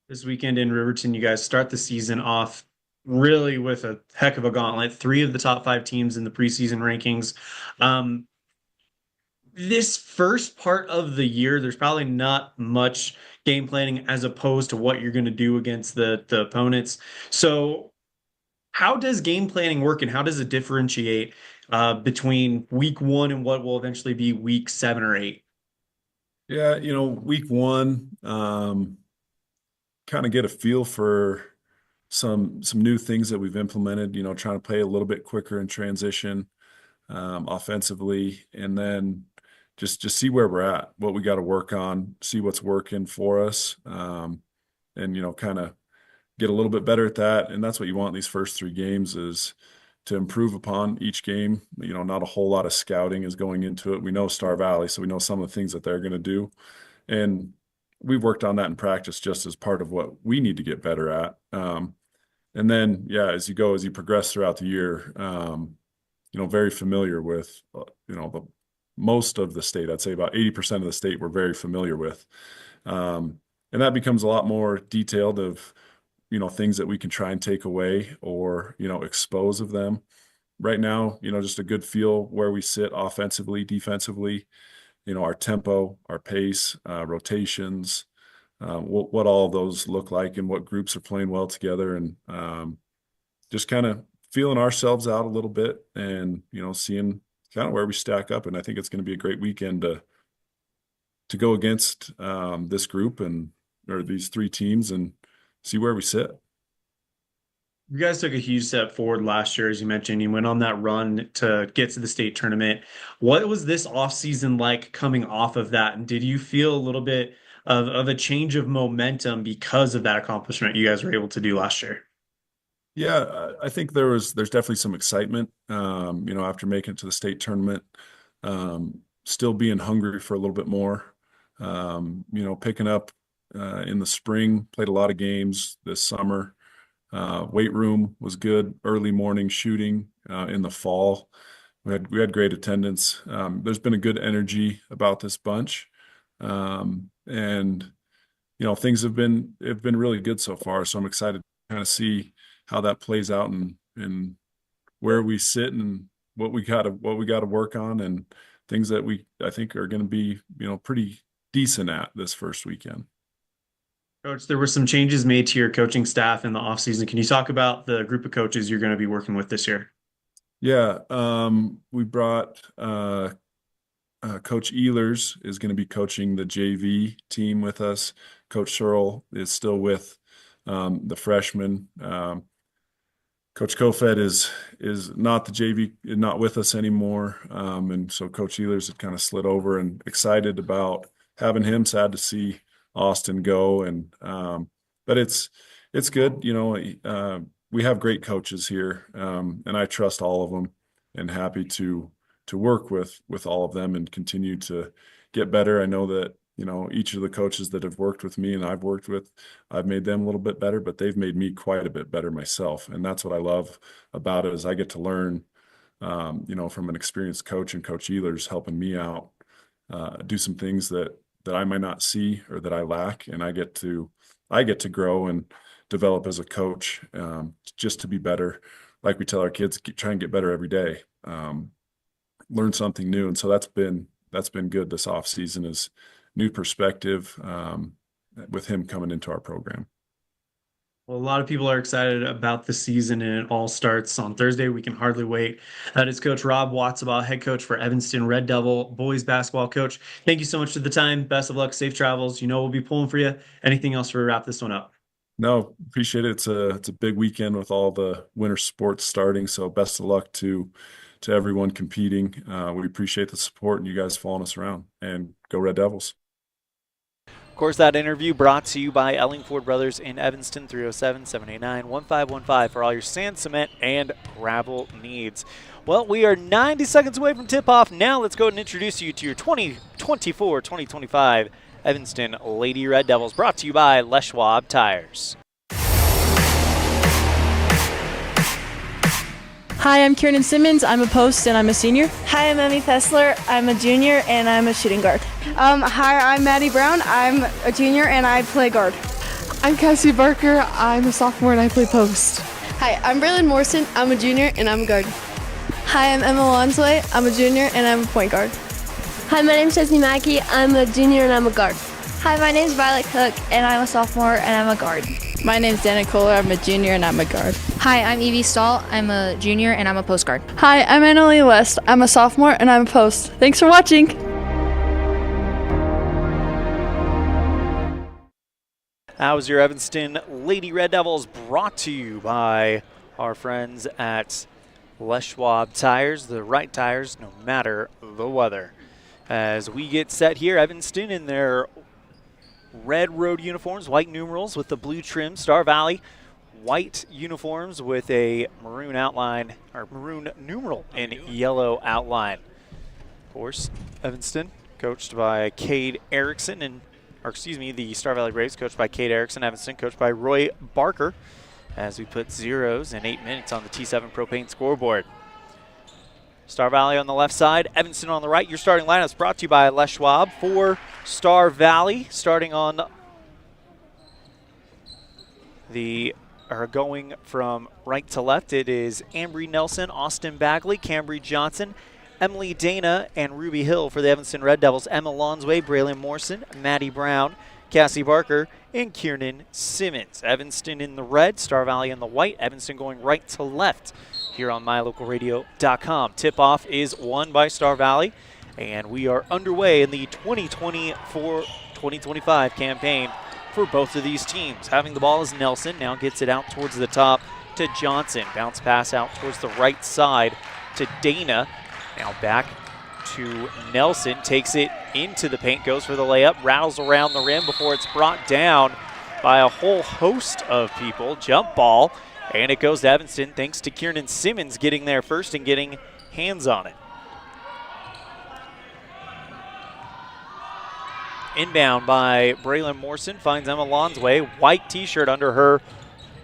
This weekend in Riverton, you guys start the season off really with a heck of a gauntlet. 3 of the top 5 teams in the preseason rankings. This first part of the year, there's probably not much game planning as opposed to what you're going to do against the opponents. So how does game planning work, and how does it differentiate between week 1 and what will eventually be week 7 or 8? Yeah, week 1, kind of get a feel for some new things that we've implemented, trying to play a little bit quicker in transition offensively, and then just see where we're at, what we got to work on, see what's working for us, and kind of get a little bit better at that. And that's what you want in these first 3 games, is to improve upon each game. Not a whole lot of scouting is going into it. We know Star Valley, so we know some of the things that they're going to do, and we've worked on that in practice just as part of what we need to get better at. And then, as you progress throughout the year, very familiar with, the most of the state. I'd say about 80% of the state we're very familiar with. And that becomes a lot more detailed of, things that we can try and take away or, expose of them. Right now, just a good feel where we sit offensively, defensively, our tempo, our pace, rotations, what all of those look like and what groups are playing well together, and just kind of feeling ourselves out a little bit and, seeing kind of where we stack up. And I think it's going to be a great weekend to go against this group or these 3 teams and see where we sit. You guys took a huge step forward last year, as you mentioned. You went on that run to get to the state tournament. What was this offseason like coming off of that? And did you feel a little bit of a change of momentum because of that accomplishment you guys were able to do last year? Yeah, I think there's definitely some excitement, after making it to the state tournament, still being hungry for a little bit more, picking up in the spring, played a lot of games this summer. Weight room was good, early morning shooting in the fall. We had great attendance. There's been a good energy about this bunch. And, things have been really good so far. So I'm excited to kind of see how that plays out and where we sit and what we got to work on, and things that I think are going to be, pretty decent at this first weekend. Coach, there were some changes made to your coaching staff in the offseason. Can you talk about the group of coaches you're going to be working with this year? Yeah, we brought Coach Ehlers is going to be coaching the JV team with us. Coach Searle is still with the freshmen. Coach Kofed is not the JV, not with us anymore. And so Coach Ehlers had kind of slid over, and excited about having him. Sad to see Austin go. And but it's good. We have great coaches here, and I trust all of them, and happy to work with all of them and continue to get better. I know that, each of the coaches that have worked with me and I've worked with, I've made them a little bit better, but they've made me quite a bit better myself. And that's what I love about it, is I get to learn, from an experienced coach, and Coach Ehlers helping me out, do some things that I might not see or that I lack. And I get to grow and develop as a coach, just to be better. Like we tell our kids, try and get better every day, learn something new. And so that's been good this off season, is new perspective with him coming into our program. Well, a lot of people are excited about the season, and it all starts on Thursday. We can hardly wait. That is Coach Rob Watsabaugh, head coach for Evanston Red Devil boys basketball. Coach, thank you so much for the time. Best of luck, safe travels. We'll be pulling for you. Anything else to wrap this one up? No, appreciate it. It's a big weekend with all the winter sports starting. So best of luck to everyone competing. We appreciate the support and you guys following us around, and go Red Devils. Of course, that interview brought to you by Ellingford Brothers in Evanston, 307-789-1515 for all your sand, cement, and gravel needs. Well, we are 90 seconds away from tip-off. Now let's go ahead and introduce you to your 2024-2025 Evanston Lady Red Devils, brought to you by Les Schwab Tires. Hi, I'm Kieran Simmons. I'm a post and I'm a senior. Hi, I'm Emmy Fessler. I'm a junior and I'm a shooting guard. Hi, I'm Maddie Brown. I'm a junior and I play guard. I'm Cassie Barker. I'm a sophomore and I play post. Hi, I'm Braylon Morrison. I'm a junior and I'm a guard. Hi, I'm Emma Lonsway. I'm a junior and I'm a point guard. Hi, my name's Chesney Mackey. I'm a junior and I'm a guard. Hi, my name's Violet Cook and I'm a sophomore and I'm a guard. My name's Dana Kohler. I'm a junior and I'm a guard. Hi, I'm Evie Stahl. I'm a junior and I'm a post guard. Hi, I'm Annalie West. I'm a sophomore and I'm a post. Thanks for watching. That was your Evanston Lady Red Devils, brought to you by our friends at Les Schwab Tires, the right tires no matter the weather. As we get set here, Evanston in their red road uniforms, white numerals with the blue trim. Star Valley, white uniforms with a maroon outline, or maroon numeral in yellow outline. Of course, Evanston, coached by Cade Erickson, the Star Valley Braves, coached by Cade Erickson. Evanston, coached by Roy Barker, as we put zeros in 8 minutes on the T7 Propane scoreboard. Star Valley on the left side, Evanston on the right. Your starting lineup is brought to you by Les Schwab. For Star Valley, starting on going from right to left, it is Ambry Nelson, Austin Bagley, Cambry Johnson, Emily Dana, and Ruby Hill. For the Evanston Red Devils, Emma Lonsway, Braylon Morrison, Maddie Brown, Cassie Barker, and Kieran Simmons. Evanston in the red, Star Valley in the white. Evanston going right to left here on mylocalradio.com. Tip-off is won by Star Valley, and we are underway in the 2024-2025 campaign for both of these teams. Having the ball is Nelson, now gets it out towards the top to Johnson. Bounce pass out towards the right side to Dana. Now back to Nelson, takes it into the paint, goes for the layup, rattles around the rim before it's brought down by a whole host of people. Jump ball. And it goes to Evanston thanks to Kieran Simmons getting there first and getting hands on it. Inbound by Braylon Morrison, finds Emma Lonsway. White t-shirt under her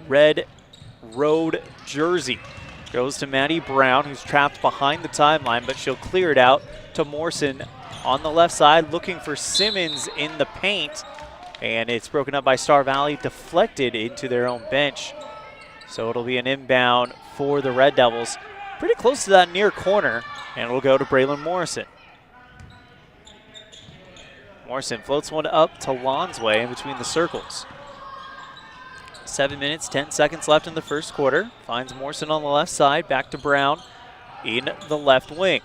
red road jersey. Goes to Maddie Brown, who's trapped behind the timeline, but she'll clear it out to Morrison on the left side, looking for Simmons in the paint. And it's broken up by Star Valley, deflected into their own bench. So it'll be an inbound for the Red Devils, pretty close to that near corner, and it'll go to Braylon Morrison. Morrison floats one up to Lonsway in between the circles. 7 minutes, 10 seconds left in the first quarter. Finds Morrison on the left side, back to Brown in the left wing.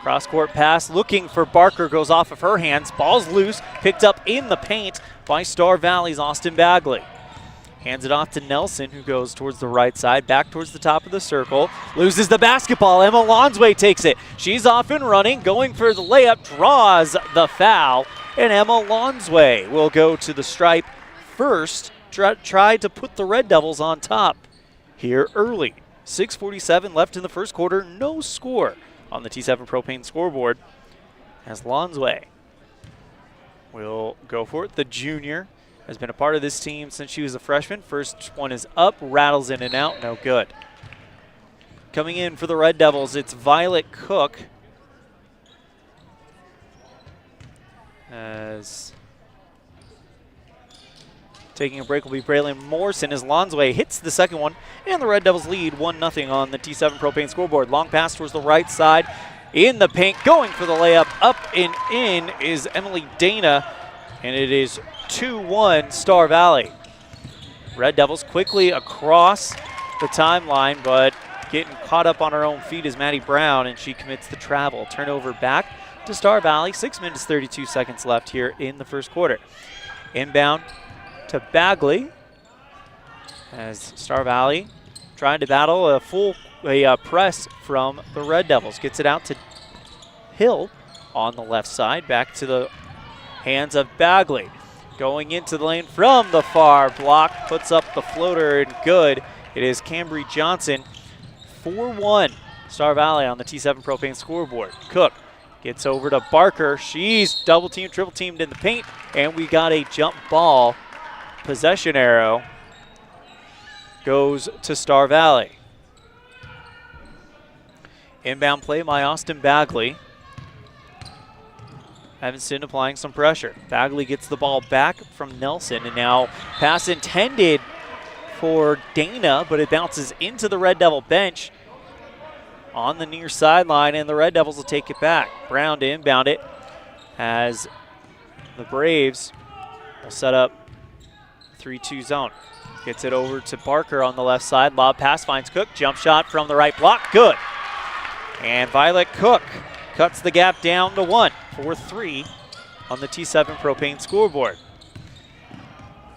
Cross-court pass, looking for Barker, goes off of her hands. Ball's loose, picked up in the paint by Star Valley's Austin Bagley. Hands it off to Nelson, who goes towards the right side, back towards the top of the circle. Loses the basketball. Emma Lonsway takes it. She's off and running, going for the layup, draws the foul, and Emma Lonsway will go to the stripe first. Tried to put the Red Devils on top here early. 6:47 left in the first quarter. No score on the T7 Propane scoreboard as Lonsway will go for it. The junior has been a part of this team since she was a freshman. First one is up, rattles in and out, no good. Coming in for the Red Devils, it's Violet Cook. As taking a break will be Braylon Morrison as Lonsway hits the second one, and the Red Devils lead 1-0 on the T7 Propane scoreboard. Long pass towards the right side, in the paint, going for the layup, up and in is Emily Dana, and it is 2-1 Star Valley. Red Devils quickly across the timeline, but getting caught up on her own feet is Maddie Brown, and she commits the travel. Turnover back to Star Valley. 6 minutes, 32 seconds left here in the first quarter. Inbound to Bagley as Star Valley trying to battle a full press from the Red Devils. Gets it out to Hill on the left side. Back to the hands of Bagley. Going into the lane from the far block, puts up the floater and good. It is Cambry Johnson. 4-1 Star Valley on the T7 Propane scoreboard. Cook Gets over to Barker. She's double teamed, triple teamed in the paint, and we got a jump ball. Possession arrow goes to Star Valley. Inbound play by Austin Bagley. Evanston applying some pressure. Bagley gets the ball back from Nelson, and now pass intended for Dana, but it bounces into the Red Devil bench on the near sideline, and the Red Devils will take it back. Brown to inbound it as the Braves will set up 3-2 zone. Gets it over to Barker on the left side. Lob pass finds Cook. Jump shot from the right block. Good. And Violet Cook cuts the gap down to 1 for 3 on the T7 Propane scoreboard.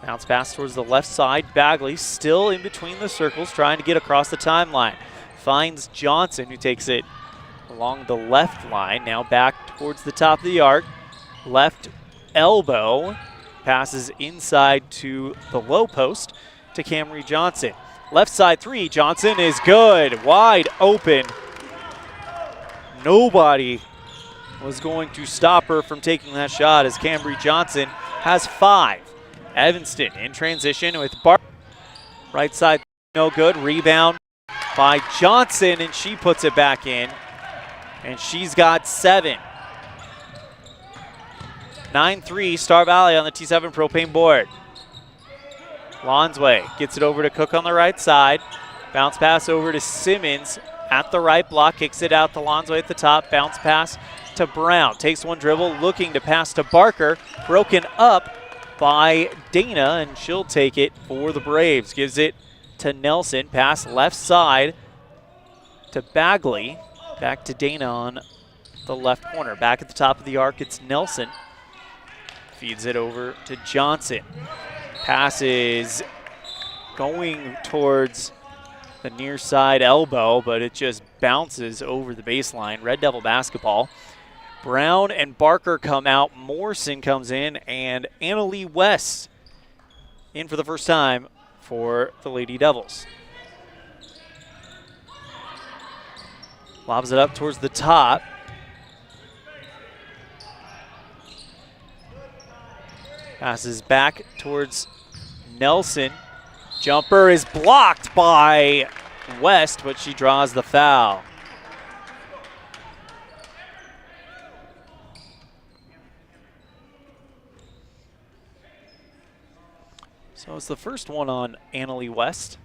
Bounce pass towards the left side. Bagley still in between the circles trying to get across the timeline. Finds Johnson, who takes it along the left line. Now back towards the top of the arc. Left elbow. Passes inside to the low post to Camry Johnson. Left side 3. Johnson is good. Wide open. Nobody was going to stop her from taking that shot as Camry Johnson has 5. Evanston in transition with Barker. Right side no good. Rebound by Johnson, and she puts it back in. And she's got 7. 9-3 Star Valley on the T7 Propane board. Lonsway gets it over to Cook on the right side. Bounce pass over to Simmons at the right block. Kicks it out to Lonsway at the top. Bounce pass to Brown. Takes one dribble, looking to pass to Barker. Broken up by Dana, and she'll take it for the Braves. Gives it to Nelson. Pass left side to Bagley. Back to Dana on the left corner. Back at the top of the arc, it's Nelson. Feeds it over to Johnson. Passes going towards the near side elbow, but it just bounces over the baseline. Red Devil basketball. Brown and Barker come out. Morrison comes in, and Anna Lee West in for the first time for the Lady Devils. Lobs it up towards the top. Passes back towards Nelson. Jumper is blocked by West, but she draws the foul. So it's the first one on Annalie West.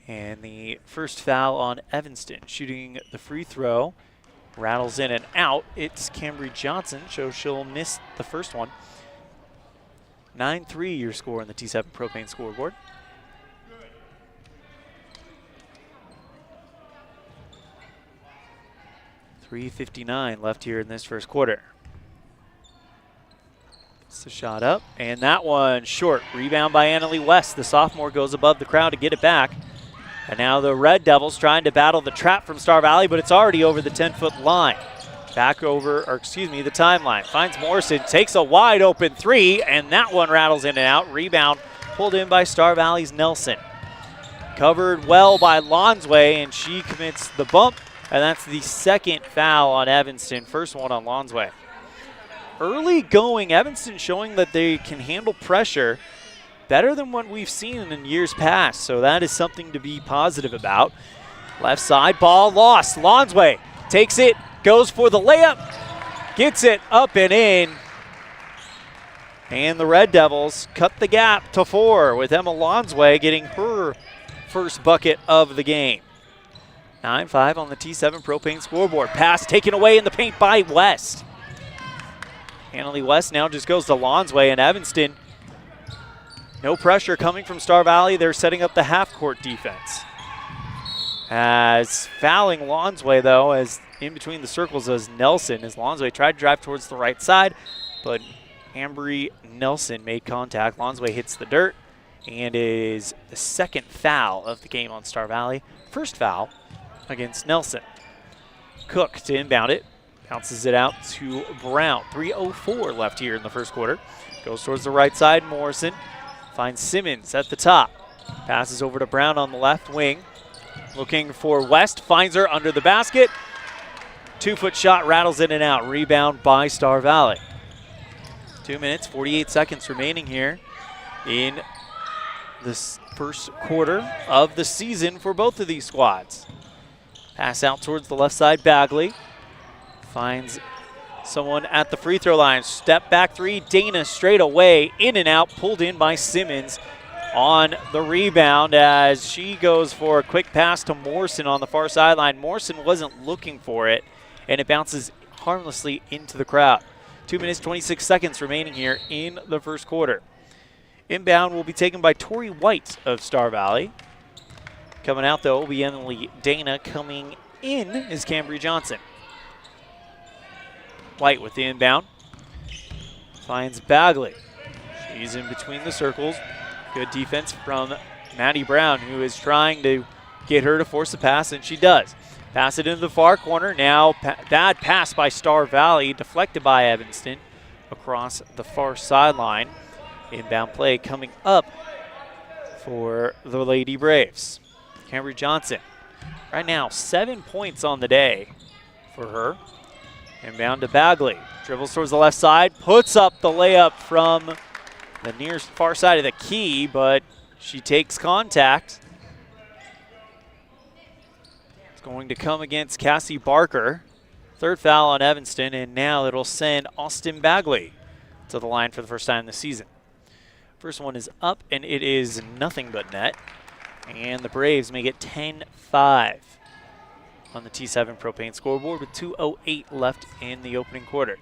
And the first foul on Evanston. Shooting the free throw. Rattles in and out. It's Camry Johnson, so she'll miss the first one. 9-3 your score on the T7 Propane scoreboard. .359 left here in this first quarter. It's the shot up, and that one short. Rebound by Annalie West. The sophomore goes above the crowd to get it back. And now the Red Devils trying to battle the trap from Star Valley, but it's already over the 10-foot line. Back over, or excuse me, the timeline. Finds Morrison, takes a wide open 3, and that one rattles in and out. Rebound pulled in by Star Valley's Nelson. Covered well by Lonsway, and she commits the bump, and that's the second foul on Evanston. First one on Lonsway. Early going, Evanston showing that they can handle pressure better than what we've seen in years past, so that is something to be positive about. Left side, ball lost. Lonsway takes it, goes for the layup, gets it up and in. And the Red Devils cut the gap to 4 with Emma Lonsway getting her first bucket of the game. 9-5 on the T7 Propane scoreboard. Pass taken away in the paint by West. Annalie West now just goes to Lonsway, and Evanston, no pressure coming from Star Valley. They're setting up the half-court defense. As fouling Lonsway, though, as in between the circles as Nelson, as Lonsway tried to drive towards the right side, but Ambry Nelson made contact. Lonsway hits the dirt, and is the second foul of the game on Star Valley. First foul against Nelson. Cook to inbound it. Bounces it out to Brown. 3:04 left here in the first quarter. Goes towards the right side. Morrison finds Simmons at the top. Passes over to Brown on the left wing. Looking for West. Finds her under the basket. 2-foot shot rattles in and out. Rebound by Star Valley. 2 minutes, 48 seconds remaining here in this first quarter of the season for both of these squads. Pass out towards the left side. Bagley finds someone at the free throw line. Step back three. Dana straight away. In and out. Pulled in by Simmons on the rebound as she goes for a quick pass to Morrison on the far sideline. Morrison wasn't looking for it, and it bounces harmlessly into the crowd. 2 minutes, 26 seconds remaining here in the first quarter. Inbound will be taken by Tori White of Star Valley. Coming out, though, will be Emily Dana. Coming in is Cambry Johnson. White with the inbound. Finds Bagley. She's in between the circles. Good defense from Maddie Brown, who is trying to get her to force the pass, and she does. Pass it into the far corner. Now bad pass by Star Valley, deflected by Evanston across the far sideline. Inbound play coming up for the Lady Braves. Cambry Johnson, right now 7 points on the day for her. Inbound to Bagley. Dribbles towards the left side, puts up the layup from the near far side of the key, but she takes contact. It's going to come against Cassie Barker. Third foul on Evanston, and now it'll send Austin Bagley to the line for the first time this season. First one is up, and it is nothing but net. And the Braves make it 10-5 on the T7 Propane scoreboard with 2:08 left in the opening quarter.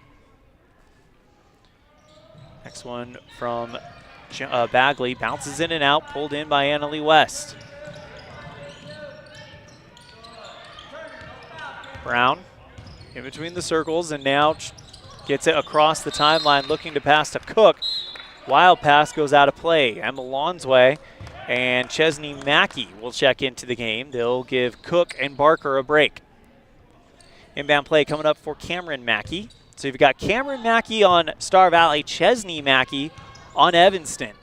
Next one from Bagley, bounces in and out, pulled in by Annalie West. Brown in between the circles and now gets it across the timeline, looking to pass to Cook. Wild pass goes out of play. Emma Lonsway and Chesney Mackey will check into the game. They'll give Cook and Barker a break. Inbound play coming up for Cameron Mackey. So you've got Cameron Mackey on Star Valley, Chesney Mackey on Evanston.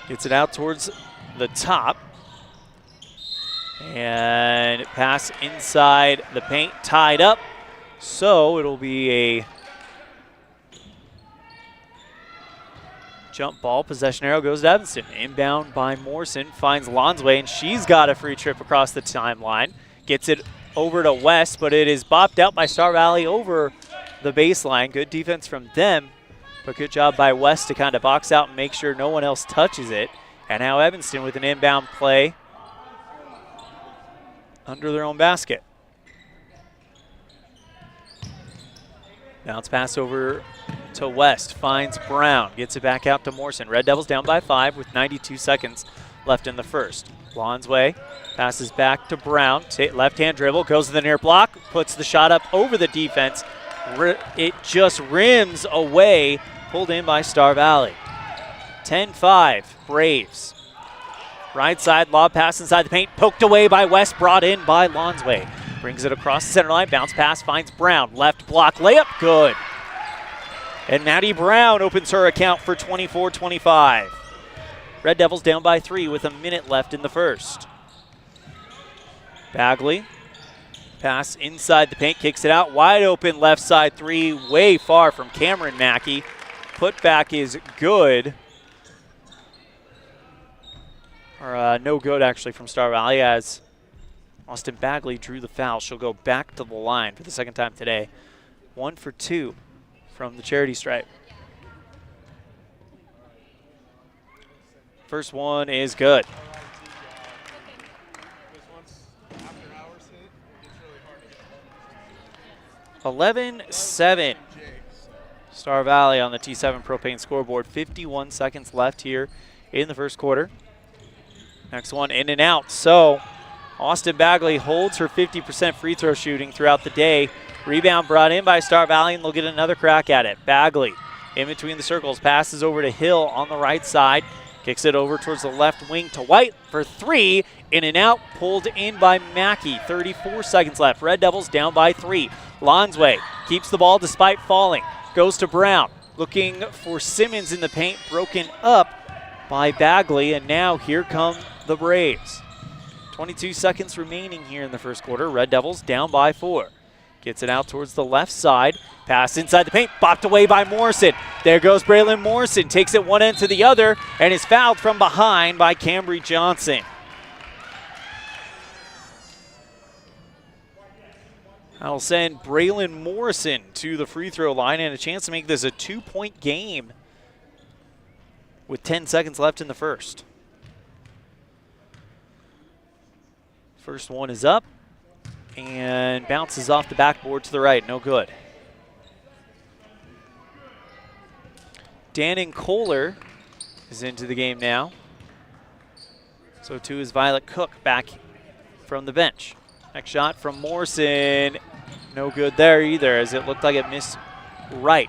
Gets it out towards the top. And pass inside the paint, tied up. So it'll be a jump ball. Possession arrow goes to Evanston. Inbound by Morrison, finds Lonsway, and she's got a free trip across the timeline. Gets it over to West, but it is bopped out by Star Valley over the baseline. Good defense from them, but good job by West to kind of box out and make sure no one else touches it. And now Evanston with an inbound play under their own basket. Now it's passed over to West, finds Brown, gets it back out to Morrison. Red Devils down by 5 with 92 seconds left in the first. Lonsway passes back to Brown, left-hand dribble, goes to the near block, puts the shot up over the defense. It just rims away, pulled in by Star Valley. 10-5, Braves. Right side, lob pass inside the paint, poked away by West, brought in by Lonsway. Brings it across the center line, bounce pass, finds Brown. Left block, layup, good. And Maddie Brown opens her account for 24-25. Red Devils down by 3 with a minute left in the first. Bagley, pass inside the paint, kicks it out. Wide open left side three, way far from Cameron Mackey. Putback is good. Or no good, actually, from Star Valley as Austin Bagley drew the foul. She'll go back to the line for the second time today. 1 for 2 from the charity stripe. First one is good. Eleven 7. Star Valley on the T7 Propane scoreboard. 51 seconds left here in the first quarter. Next one in and out. So Austin Bagley holds her 50% free throw shooting throughout the day. Rebound brought in by Star Valley, and they'll get another crack at it. Bagley in between the circles, passes over to Hill on the right side. Kicks it over towards the left wing to White for 3. In and out, pulled in by Mackey. 34 seconds left. Red Devils down by 3. Lonsway keeps the ball despite falling. Goes to Brown. Looking for Simmons in the paint. Broken up by Bagley, and now here come the Braves. 22 seconds remaining here in the first quarter. Red Devils down by 4. Gets it out towards the left side. Pass inside the paint, bopped away by Morrison. There goes Braylon Morrison, takes it one end to the other, and is fouled from behind by Cambry Johnson. That'll send Braylon Morrison to the free throw line and a chance to make this a 2-point game with 10 seconds left in the first. First one is up and bounces off the backboard to the right. No good. Dannon Kohler is into the game now. So too is Violet Cook back from the bench. Next shot from Morrison. No good there either, as it looked like it missed right.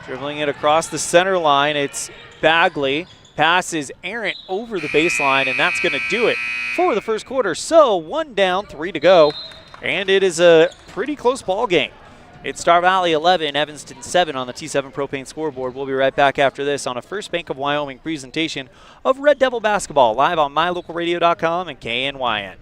Dribbling it across the center line, it's Bagley. Passes errant over the baseline, and that's going to do it for the first quarter. So 1 down, 3 to go, and it is a pretty close ball game. It's Star Valley 11, Evanston 7 on the T7 Propane scoreboard. We'll be right back after this on a First Bank of Wyoming presentation of Red Devil basketball live on mylocalradio.com and KNYN.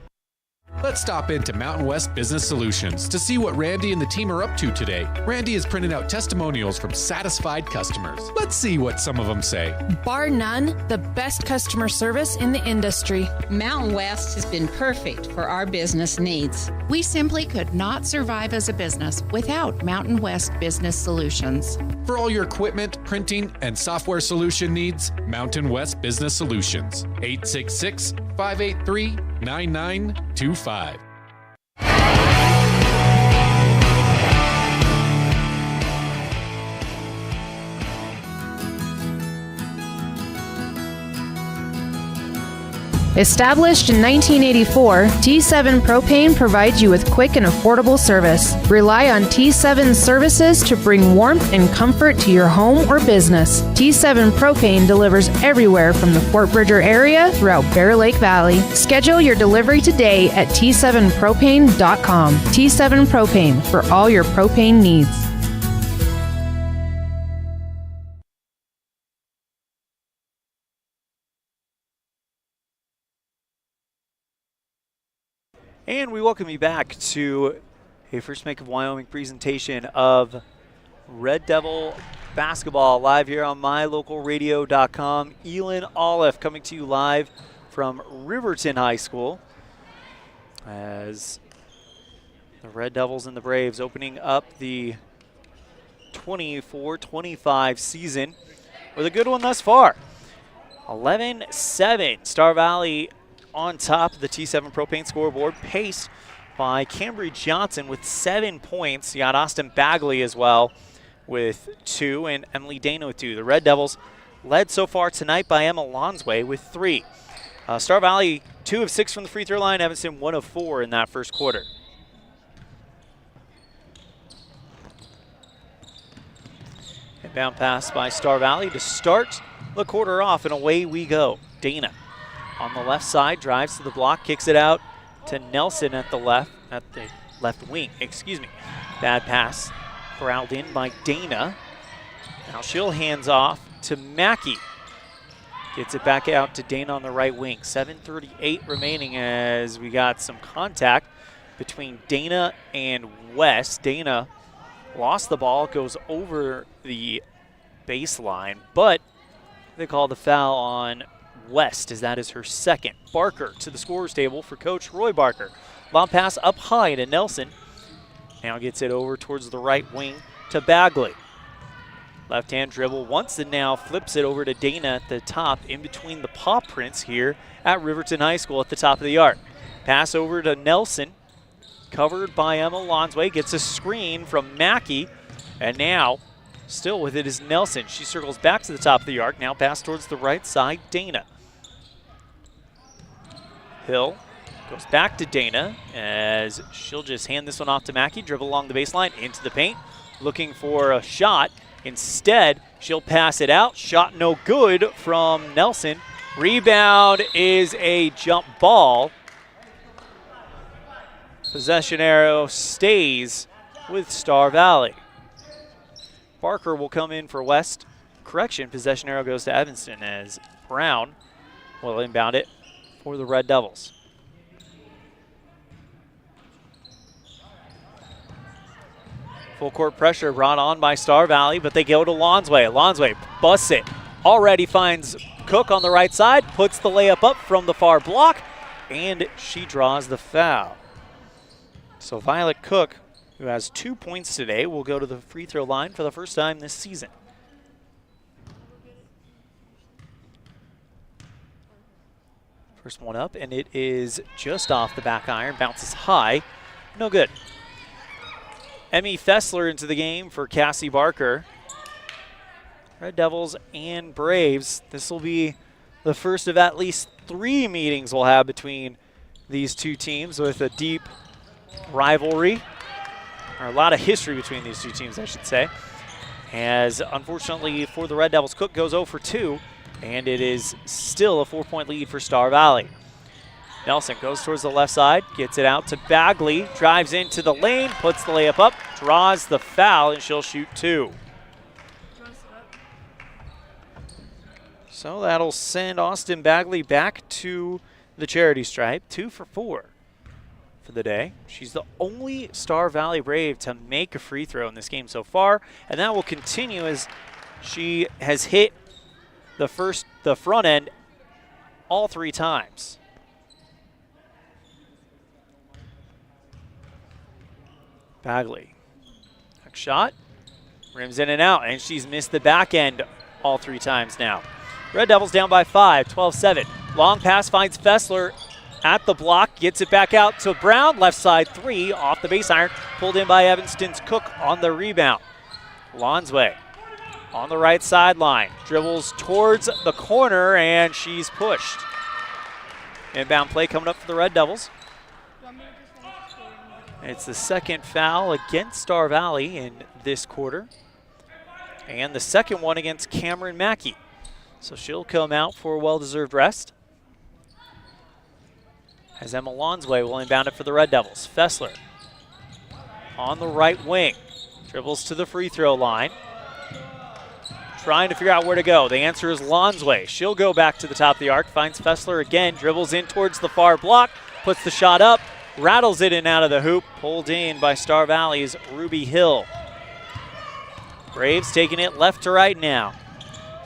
Let's stop into Mountain West Business Solutions to see what Randy and the team are up to today. Randy is printing out testimonials from satisfied customers. Let's see what some of them say. Bar none, the best customer service in the industry. Mountain West has been perfect for our business needs. We simply could not survive as a business without Mountain West Business Solutions. For all your equipment, printing, and software solution needs, Mountain West Business Solutions. 866-583-9925. Established in 1984, T7 Propane provides you with quick and affordable service. Rely on T7 services to bring warmth and comfort to your home or business. T7 Propane delivers everywhere from the Fort Bridger area throughout Bear Lake Valley. Schedule your delivery today at t7propane.com. T7 Propane, for all your propane needs. And we welcome you back to a First Bank of Wyoming presentation of Red Devil basketball live here on mylocalradio.com. Elan Olliff coming to you live from Riverton High School as the Red Devils and the Braves opening up the 24-25 season with a good one thus far. 11-7, Star Valley on top of the T7 Propane scoreboard, paced by Cambry Johnson with 7 points. You got Austin Bagley as well with 2 and Emily Dano with 2. The Red Devils led so far tonight by Emma Lonsway with 3. Star Valley 2 of 6 from the free throw line. Evanston 1 of 4 in that first quarter. Inbound pass by Star Valley to start the quarter off, and away we go. Dana on the left side, drives to the block, kicks it out to Nelson at the left wing, excuse me. Bad pass, corralled in by Dana. Now she'll hands off to Mackey. Gets it back out to Dana on the right wing. 7:38 remaining as we got some contact between Dana and West. Dana lost the ball, goes over the baseline, but they call the foul on West, as that is her second. Barker to the scorer's table for Coach Roy Barker. Long pass up high to Nelson. Now gets it over towards the right wing to Bagley. Left-hand dribble once and now flips it over to Dana at the top, in between the paw prints here at Riverton High School at the top of the arc. Pass over to Nelson, covered by Emma Lonsway, gets a screen from Mackey, and now still with it is Nelson. She circles back to the top of the arc, now pass towards the right side, Dana. Hill goes back to Dana as she'll just hand this one off to Mackey, dribble along the baseline, into the paint, looking for a shot. Instead, she'll pass it out. Shot no good from Nelson. Rebound is a jump ball. Possession arrow stays with Star Valley. Barker will come in for West. Correction, possession arrow goes to Evanston as Brown will inbound it for the Red Devils. Full court pressure brought on by Star Valley, but they go to Lonsway. Lonsway busts it. Already finds Cook on the right side, puts the layup up from the far block, and she draws the foul. So Violet Cook, who has 2 points today, will go to the free throw line for the first time this season. First one up, and it is just off the back iron, bounces high, no good. Emmy Fessler into the game for Cassie Barker. Red Devils and Braves. This will be the first of at least 3 meetings we'll have between these two teams with a deep rivalry, or a lot of history between these two teams, I should say. As unfortunately for the Red Devils, Cook goes 0 for 2, and it is still a 4-point lead for Star Valley. Nelson goes towards the left side, gets it out to Bagley, drives into the lane, puts the layup up, draws the foul, and she'll shoot 2. So that'll send Austin Bagley back to the charity stripe, 2 for 4 for the day. She's the only Star Valley Brave to make a free throw in this game so far, and that will continue as she has hit the front end all 3 times. Bagley, next shot, rims in and out, and she's missed the back end all 3 times now. Red Devils down by 5, 12-7. Long pass finds Fessler at the block, gets it back out to Brown, left side 3, off the base iron, pulled in by Evanston's Cook on the rebound. Lonsway on the right sideline, dribbles towards the corner, and she's pushed. Inbound play coming up for the Red Devils. It's the second foul against Star Valley in this quarter, and the second one against Cameron Mackey. So she'll come out for a well-deserved rest. As Emma Lonsway will inbound it for the Red Devils. Fessler on the right wing, dribbles to the free throw line, trying to figure out where to go. The answer is Lonsway. She'll go back to the top of the arc, finds Fessler again, dribbles in towards the far block, puts the shot up, rattles it in and out of the hoop, pulled in by Star Valley's Ruby Hill. Braves taking it left to right now.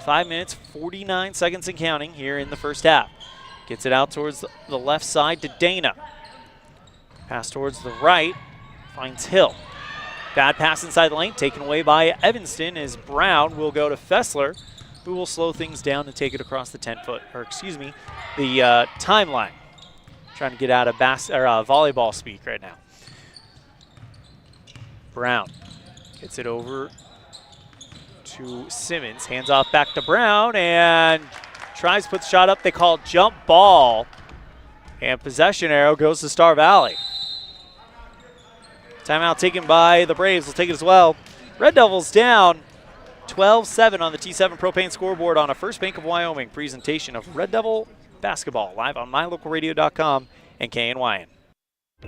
5 minutes, 49 seconds and counting here in the first half. Gets it out towards the left side to Dana. Pass towards the right, finds Hill. Bad pass inside the lane, taken away by Evanston as Brown will go to Fessler, who will slow things down and take it across the 10-foot, or excuse me, the timeline. Trying to get out of volleyball speak right now. Brown gets it over to Simmons, hands off back to Brown, and tries to put the shot up. They call jump ball, and possession arrow goes to Star Valley. Timeout taken by the Braves. Will take it as well. Red Devils down 12-7 on the T7 Propane scoreboard on a First Bank of Wyoming presentation of Red Devil basketball live on mylocalradio.com and KNYN.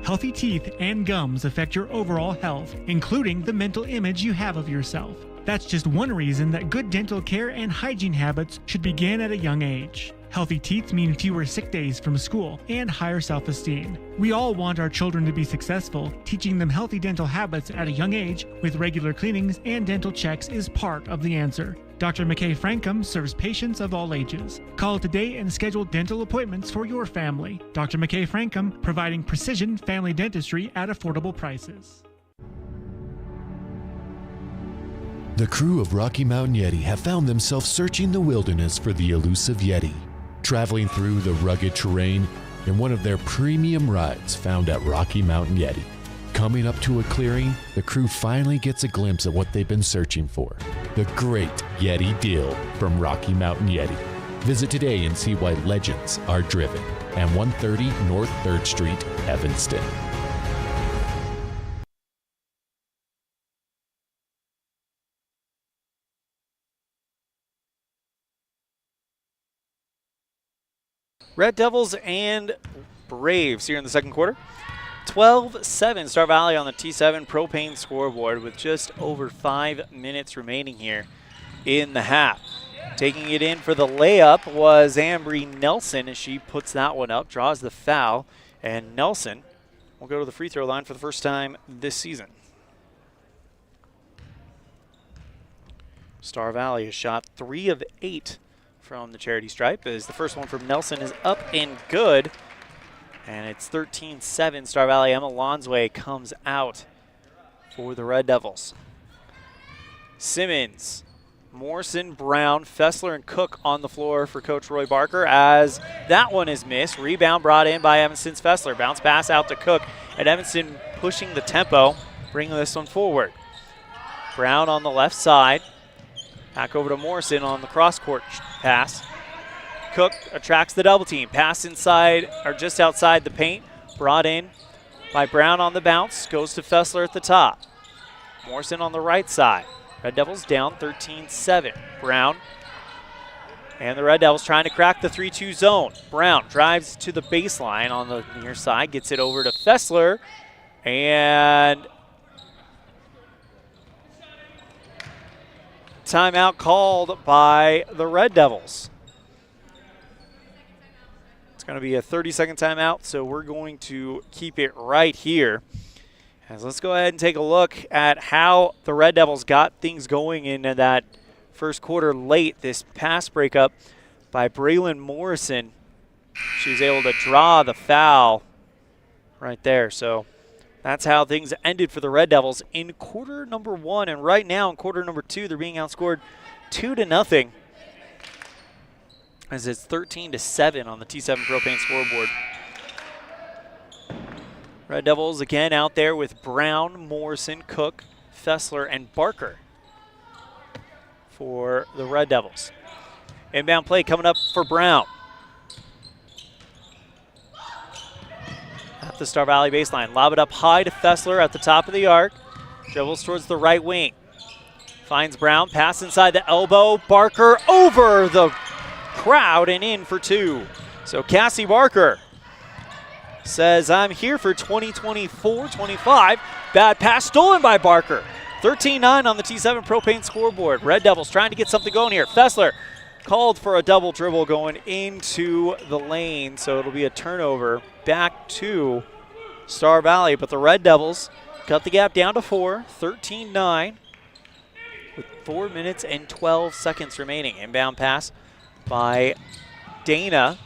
Healthy teeth and gums affect your overall health, including the mental image you have of yourself. That's just one reason that good dental care and hygiene habits should begin at a young age. Healthy teeth mean fewer sick days from school and higher self-esteem. We all want our children to be successful. Teaching them healthy dental habits at a young age with regular cleanings and dental checks is part of the answer. Dr. McKay Frankum serves patients of all ages. Call today and schedule dental appointments for your family. Dr. McKay Frankum, providing precision family dentistry at affordable prices. The crew of Rocky Mountain Yeti have found themselves searching the wilderness for the elusive Yeti, traveling through the rugged terrain in one of their premium rides found at Rocky Mountain Yeti. Coming up to a clearing, the crew finally gets a glimpse of what they've been searching for, the great Yeti deal from Rocky Mountain Yeti. Visit today and see why legends are driven at 130 North 3rd Street, Evanston. Red Devils and Braves here in the second quarter. 12-7 Star Valley on the T7 Propane scoreboard with just over 5 minutes remaining here in the half. Taking it in for the layup was Ambry Nelson as she puts that one up, draws the foul, and Nelson will go to the free throw line for the first time this season. Star Valley has shot 3 of 8 from the charity stripe as the first one from Nelson is up and good. And it's 13-7. Star Valley. Emma Lonsway comes out for the Red Devils. Simmons, Morrison, Brown, Fessler, and Cook on the floor for Coach Roy Barker as that one is missed. Rebound brought in by Evanston's Fessler. Bounce pass out to Cook, and Evanston pushing the tempo, bringing this one forward. Brown on the left side. Back over to Morrison on the cross-court pass. Cook attracts the double team. Pass inside, or just outside the paint. Brought in by Brown on the bounce. Goes to Fessler at the top. Morrison on the right side. Red Devils down 13-7. Brown and the Red Devils trying to crack the 3-2 zone. Brown drives to the baseline on the near side. Gets it over to Fessler. And timeout called by the Red Devils. It's going to be a 30-second timeout, so we're going to keep it right here. As let's go ahead and take a look at how the Red Devils got things going in that first quarter late. This pass breakup by Braylon Morrison. She was able to draw the foul right there. So that's how things ended for the Red Devils in quarter number 1. And right now in quarter number 2, they're being outscored 2-0 as it's 13-7 on the T7 Propane scoreboard. Red Devils again out there with Brown, Morrison, Cook, Fessler, and Barker for the Red Devils. Inbound play coming up for Brown. At the Star Valley baseline. Lob it up high to Fessler at the top of the arc. Dribbles towards the right wing. Finds Brown. Pass inside the elbow. Barker over the crowd and in for 2. So Cassie Barker says, I'm here for 2024-25. Bad pass stolen by Barker. 13-9 on the T7 Propane scoreboard. Red Devils trying to get something going here. Fessler called for a double dribble going into the lane, so it'll be a turnover back to Star Valley. But the Red Devils cut the gap down to 4, 13-9 with 4 minutes and 12 seconds remaining. Inbound pass by Dana.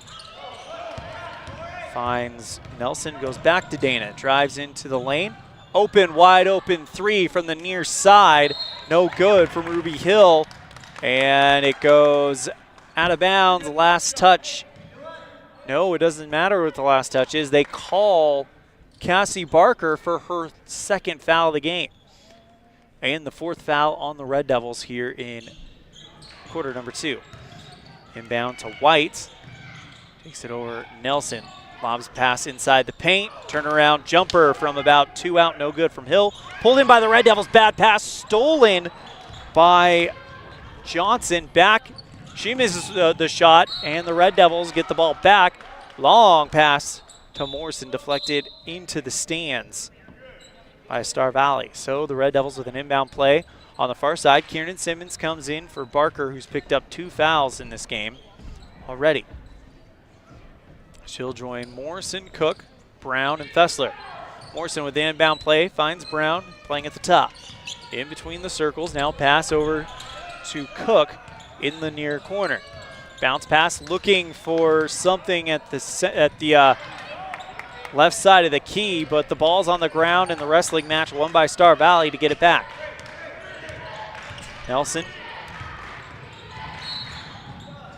Finds Nelson, goes back to Dana, drives into the lane. Open, wide open 3 from the near side. No good from Ruby Hill. And it goes out of bounds. Last touch. No, it doesn't matter what the last touch is. They call Cassie Barker for her second foul of the game. And the 4th foul on the Red Devils here in quarter number 2. Inbound to White. Takes it over Nelson. Lobs pass inside the paint. Turnaround jumper from about 2 out. No good from Hill. Pulled in by the Red Devils. Bad pass stolen by Johnson. Back. She misses the shot, and the Red Devils get the ball back. Long pass to Morrison, deflected into the stands by Star Valley. So the Red Devils with an inbound play on the far side. Kieran Simmons comes in for Barker, who's picked up 2 fouls in this game already. She'll join Morrison, Cook, Brown, and Fessler. Morrison with the inbound play finds Brown playing at the top. In between the circles, now pass over to Cook in the near corner. Bounce pass looking for something at the left side of the key, but the ball's on the ground in the wrestling match won by Star Valley to get it back. Nelson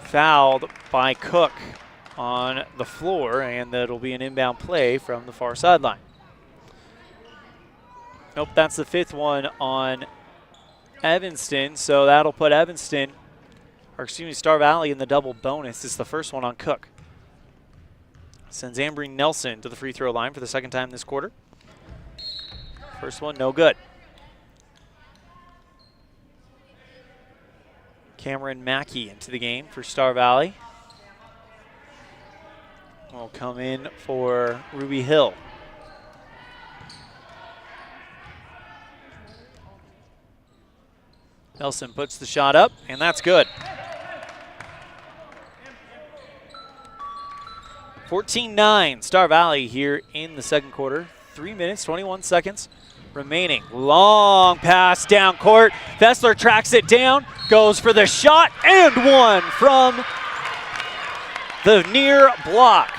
fouled by Cook on the floor, and that'll be an inbound play from the far sideline. Nope, that's the 5th one on Evanston, so that'll put Star Valley in the double bonus. This is the first one on Cook. Sends Ambry Nelson to the free throw line for the 2nd time this quarter. First one, no good. Cameron Mackey into the game for Star Valley. Will come in for Ruby Hill. Nelson puts the shot up, and that's good. 14-9, Star Valley here in the second quarter. 3 minutes, 21 seconds remaining. Long pass down court. Fessler tracks it down, goes for the shot, and one from the near block.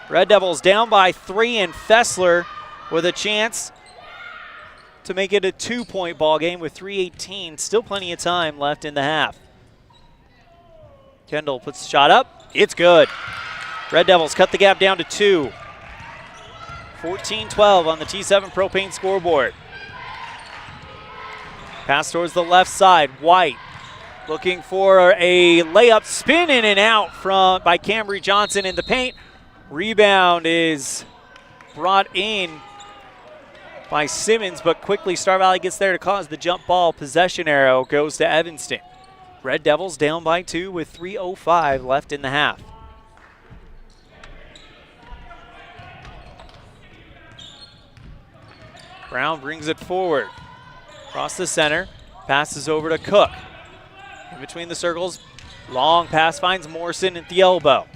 Red Devils down by 3, and Fessler with a chance to make it a 2-point ball game with 3:18. Still plenty of time left in the half. Kendall puts the shot up. It's good. Red Devils cut the gap down to 2. 14-12 on the T7 Propane scoreboard. Pass towards the left side. White looking for a layup, spin in and out by Cambry Johnson in the paint. Rebound is brought in by Simmons, but quickly Star Valley gets there to cause the jump ball. Possession arrow goes to Evanston. Red Devils down by 2 with 3:05 left in the half. Brown brings it forward. Across the center, passes over to Cook. In between the circles, long pass finds Morrison at the elbow.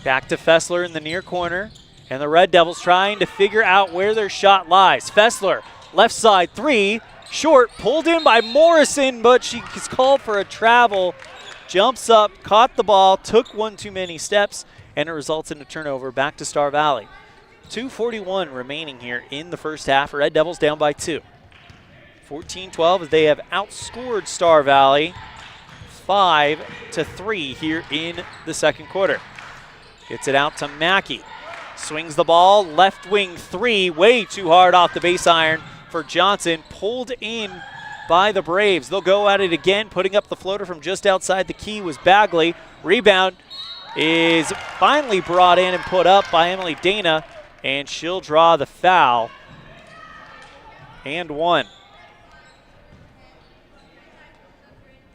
Back to Fessler in the near corner, and the Red Devils trying to figure out where their shot lies. Fessler, left side 3, short, pulled in by Morrison, but she is called for a travel. Jumps up, caught the ball, took one too many steps, and it results in a turnover back to Star Valley. 2:41 remaining here in the first half. Red Devils down by 2. 14-12 as they have outscored Star Valley 5-3 here in the second quarter. Gets it out to Mackey. Swings the ball, left wing 3, way too hard off the base iron for Johnson. Pulled in by the Braves. They'll go at it again. Putting up the floater from just outside the key was Bagley. Rebound is finally brought in and put up by Emily Dana, and she'll draw the foul. And one.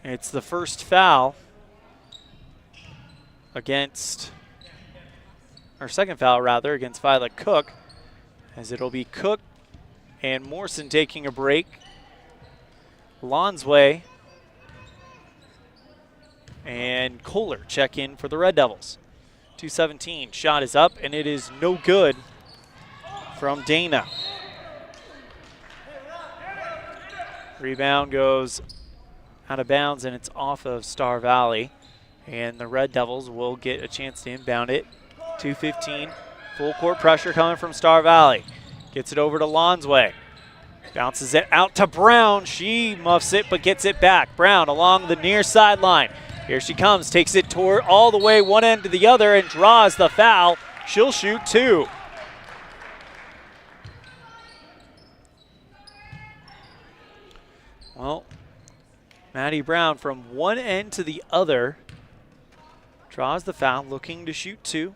It's the first foul against, or second foul rather, against Violet Cook, as it'll be Cook and Morrison taking a break. Lonsway and Kohler check in for the Red Devils. 2:17, shot is up, and it is no good from Dana. Rebound goes out of bounds, and it's off of Star Valley, and the Red Devils will get a chance to inbound it. 2:15, full court pressure coming from Star Valley. Gets it over to Lonsway. Bounces it out to Brown. She muffs it but gets it back. Brown along the near sideline. Here she comes, takes it toward all the way one end to the other and draws the foul. She'll shoot 2. Well, Maddie Brown from one end to the other draws the foul, looking to shoot 2.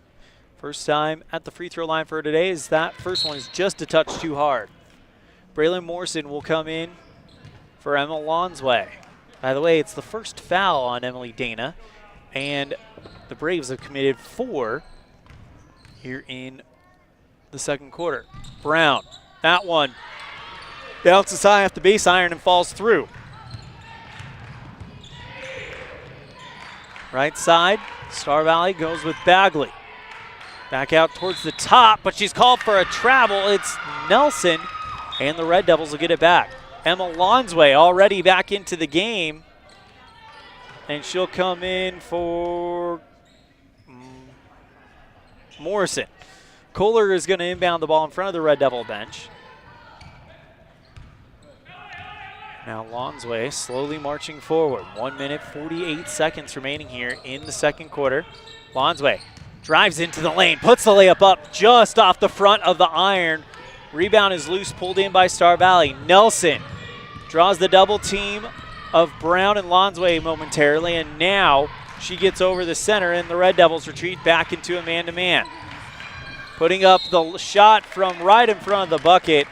First time at the free throw line for her today, as that first one is just a touch too hard. Braylon Morrison will come in for Emma Lonsway. By the way, it's the first foul on Emily Dana, and the Braves have committed 4 here in the second quarter. Brown, that one bounces high off the base iron and falls through. Right side, Star Valley goes with Bagley. Back out towards the top, but she's called for a travel. It's Nelson, and the Red Devils will get it back. Emma Lonsway already back into the game, and she'll come in for Morrison. Kohler is going to inbound the ball in front of the Red Devil bench. Now Lonsway slowly marching forward. 1 minute, 48 seconds remaining here in the second quarter. Lonsway drives into the lane, puts the layup up just off the front of the iron. Rebound is loose, pulled in by Star Valley. Nelson draws the double team of Brown and Lonsway momentarily, and now she gets over the center, and the Red Devils retreat back into a man-to-man. Putting up the shot from right in front of the bucket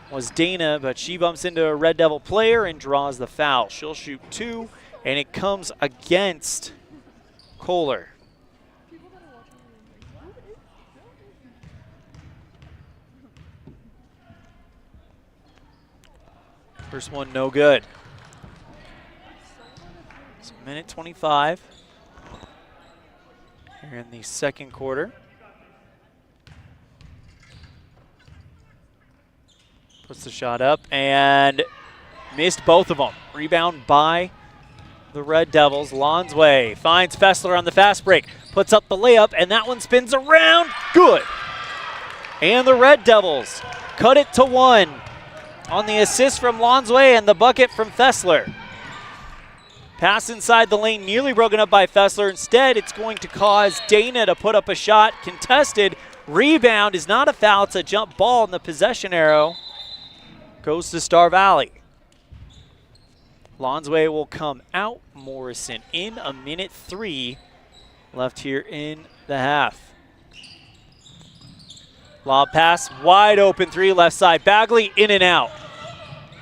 was Dana, but she bumps into a Red Devil player and draws the foul. She'll shoot 2, and it comes against Kohler. First one no good. So Minute 25 here in the second quarter. Puts the shot up and missed both of them. Rebound by the Red Devils. Lonsway finds Fessler on the fast break. Puts up the layup, and that one spins around. Good. And the Red Devils cut it to 1 on the assist from Lonsway and the bucket from Fessler. Pass inside the lane, nearly broken up by Fessler. Instead, it's going to cause Dana to put up a shot. Contested. Rebound is not a foul. It's a jump ball, and the possession arrow goes to Star Valley. Lonsway will come out. Morrison in. A minute 3 left here in the half. Lob pass, wide open 3 left side. Bagley in and out.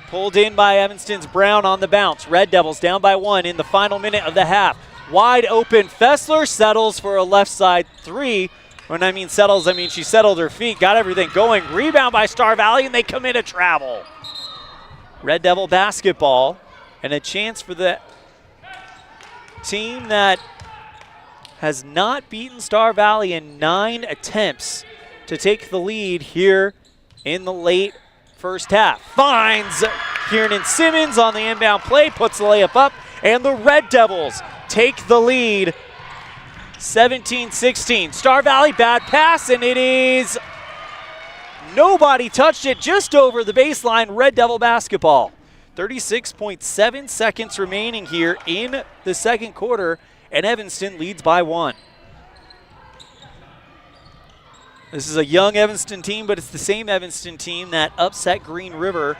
Pulled in by Evanston's Brown on the bounce. Red Devils down by 1 in the final minute of the half. Wide open. Fessler settles for a left side 3. When I mean settles, I mean she settled her feet, got everything going. Rebound by Star Valley, and they commit a travel. Red Devil basketball, and a chance for the team that has not beaten Star Valley in 9 attempts to take the lead here in the late first half. Finds Kieran Simmons on the inbound play, puts the layup up, and the Red Devils take the lead 17-16. Star Valley, bad pass, and it is nobody touched it, just over the baseline. Red Devil basketball. 36.7 seconds remaining here in the second quarter, and Evanston leads by 1. This is a young Evanston team, but it's the same Evanston team that upset Green River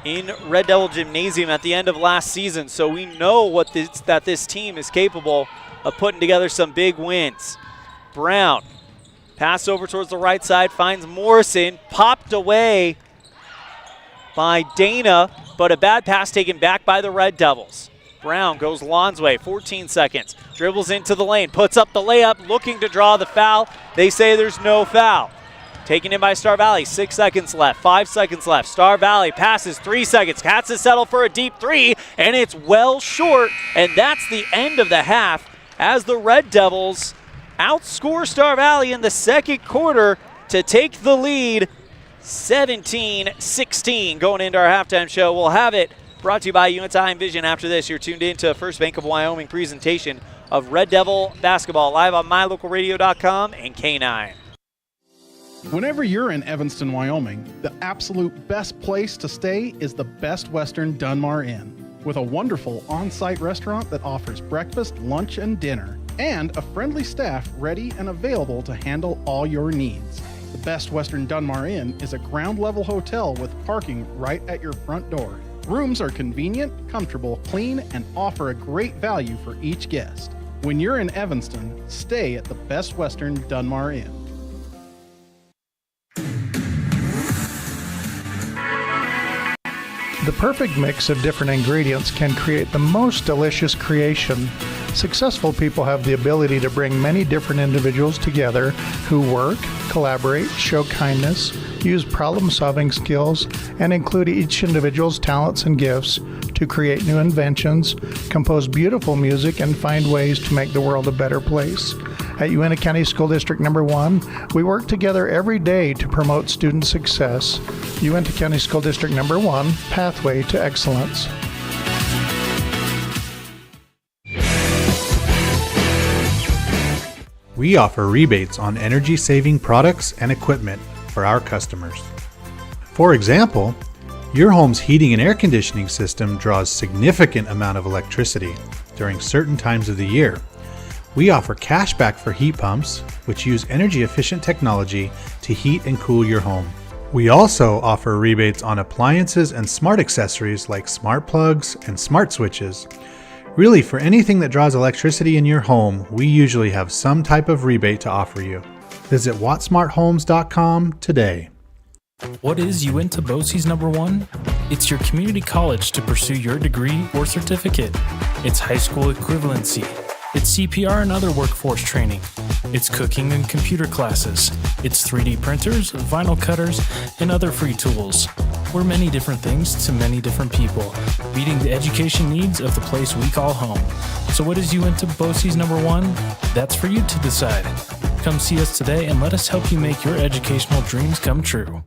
in Red Devil Gymnasium at the end of last season. So we know that this team is capable of putting together some big wins. Brown, pass over towards the right side, finds Morrison, popped away by Dana, but a bad pass taken back by the Red Devils. Brown goes Lonsway, 14 seconds, dribbles into the lane, puts up the layup, looking to draw the foul. They say there's no foul. Taken in by Star Valley, 6 seconds left, 5 seconds left. Star Valley passes, 3 seconds, has to settle for a deep 3, and it's well short, and that's the end of the half as the Red Devils outscore Star Valley in the second quarter to take the lead 17-16. Going into our halftime show, we'll have it brought to you by Unity and Vision. After this, you're tuned in to First Bank of Wyoming presentation of Red Devil basketball live on mylocalradio.com and K9. Whenever you're in Evanston, Wyoming, the absolute best place to stay is the Best Western Dunmar Inn, with a wonderful on-site restaurant that offers breakfast, lunch, and dinner, and a friendly staff ready and available to handle all your needs. The Best Western Dunmar Inn is a ground-level hotel with parking right at your front door. Rooms are convenient, comfortable, clean, and offer a great value for each guest. When you're in Evanston, stay at the Best Western Dunmar Inn. The perfect mix of different ingredients can create the most delicious creation. Successful people have the ability to bring many different individuals together who work, collaborate, show kindness, use problem-solving skills, and include each individual's talents and gifts to create new inventions, compose beautiful music, and find ways to make the world a better place. At Uintah County School District Number 1, we work together every day to promote student success. Uintah County School District Number 1, Pathway to Excellence. We offer rebates on energy-saving products and equipment for our customers. For example, your home's heating and air conditioning system draws significant amount of electricity during certain times of the year. We offer cash back for heat pumps, which use energy-efficient technology to heat and cool your home. We also offer rebates on appliances and smart accessories like smart plugs and smart switches. Really, for anything that draws electricity in your home, we usually have some type of rebate to offer you. Visit wattsmarthomes.com today. What is Uintah BOCES Number 1? It's your community college to pursue your degree or certificate. It's high school equivalency. It's CPR and other workforce training. It's cooking and computer classes. It's 3D printers, vinyl cutters, and other free tools. We're many different things to many different people, meeting the education needs of the place we call home. So what is UNT BOCES #1? That's for you to decide. Come see us today and let us help you make your educational dreams come true.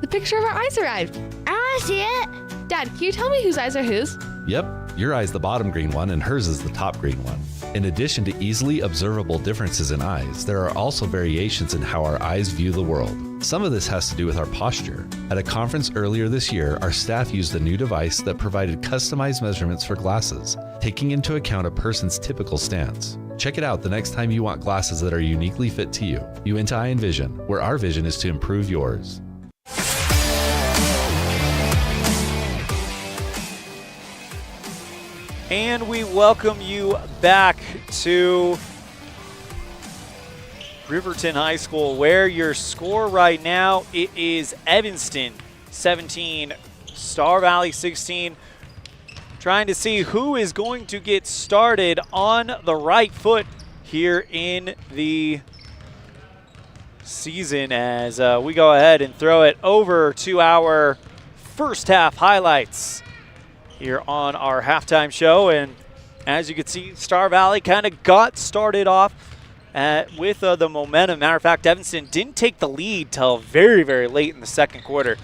The picture of our eyes arrived. I want to see it. Dad, can you tell me whose eyes are whose? Yep, your eye's the bottom green one and hers is the top green one. In addition to easily observable differences in eyes, there are also variations in how our eyes view the world. Some of this has to do with our posture. At a conference earlier this year, our staff used a new device that provided customized measurements for glasses, taking into account a person's typical stance. Check it out the next time you want glasses that are uniquely fit to you. UNT Eye and Vision, where our vision is to improve yours. And we welcome you back to Riverton High School, where your score right now, it is Evanston 17, Star Valley 16. Trying to see who is going to get started on the right foot here in the season as we go ahead and throw it over to our first half highlights here on our halftime show. And as you can see, Star Valley kind of got started off with the momentum. Matter of fact, Evanston didn't take the lead till very, very late in the second quarter.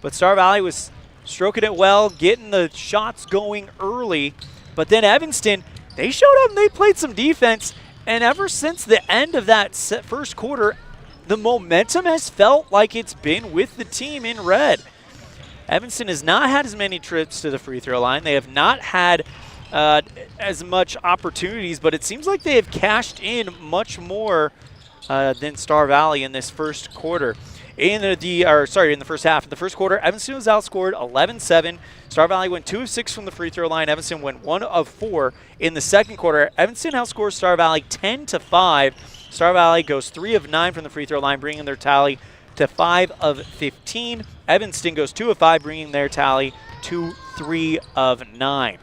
But Star Valley was stroking it well, getting the shots going early. But then Evanston, they showed up and they played some defense. And ever since the end of that first quarter, the momentum has felt like it's been with the team in red. Evanston has not had as many trips to the free throw line. They have not had as much opportunities, but it seems like they have cashed in much more than Star Valley in this first quarter. In the first half. In the first quarter, Evanston was outscored 11-7. Star Valley went 2 of 6 from the free throw line. Evanston went 1 of 4 in the second quarter. Evanston outscores Star Valley 10-5. Star Valley goes 3 of 9 from the free throw line, bringing their tally to 5 of 15. Evanston goes 2 of 5, bringing their tally to 3 of 9.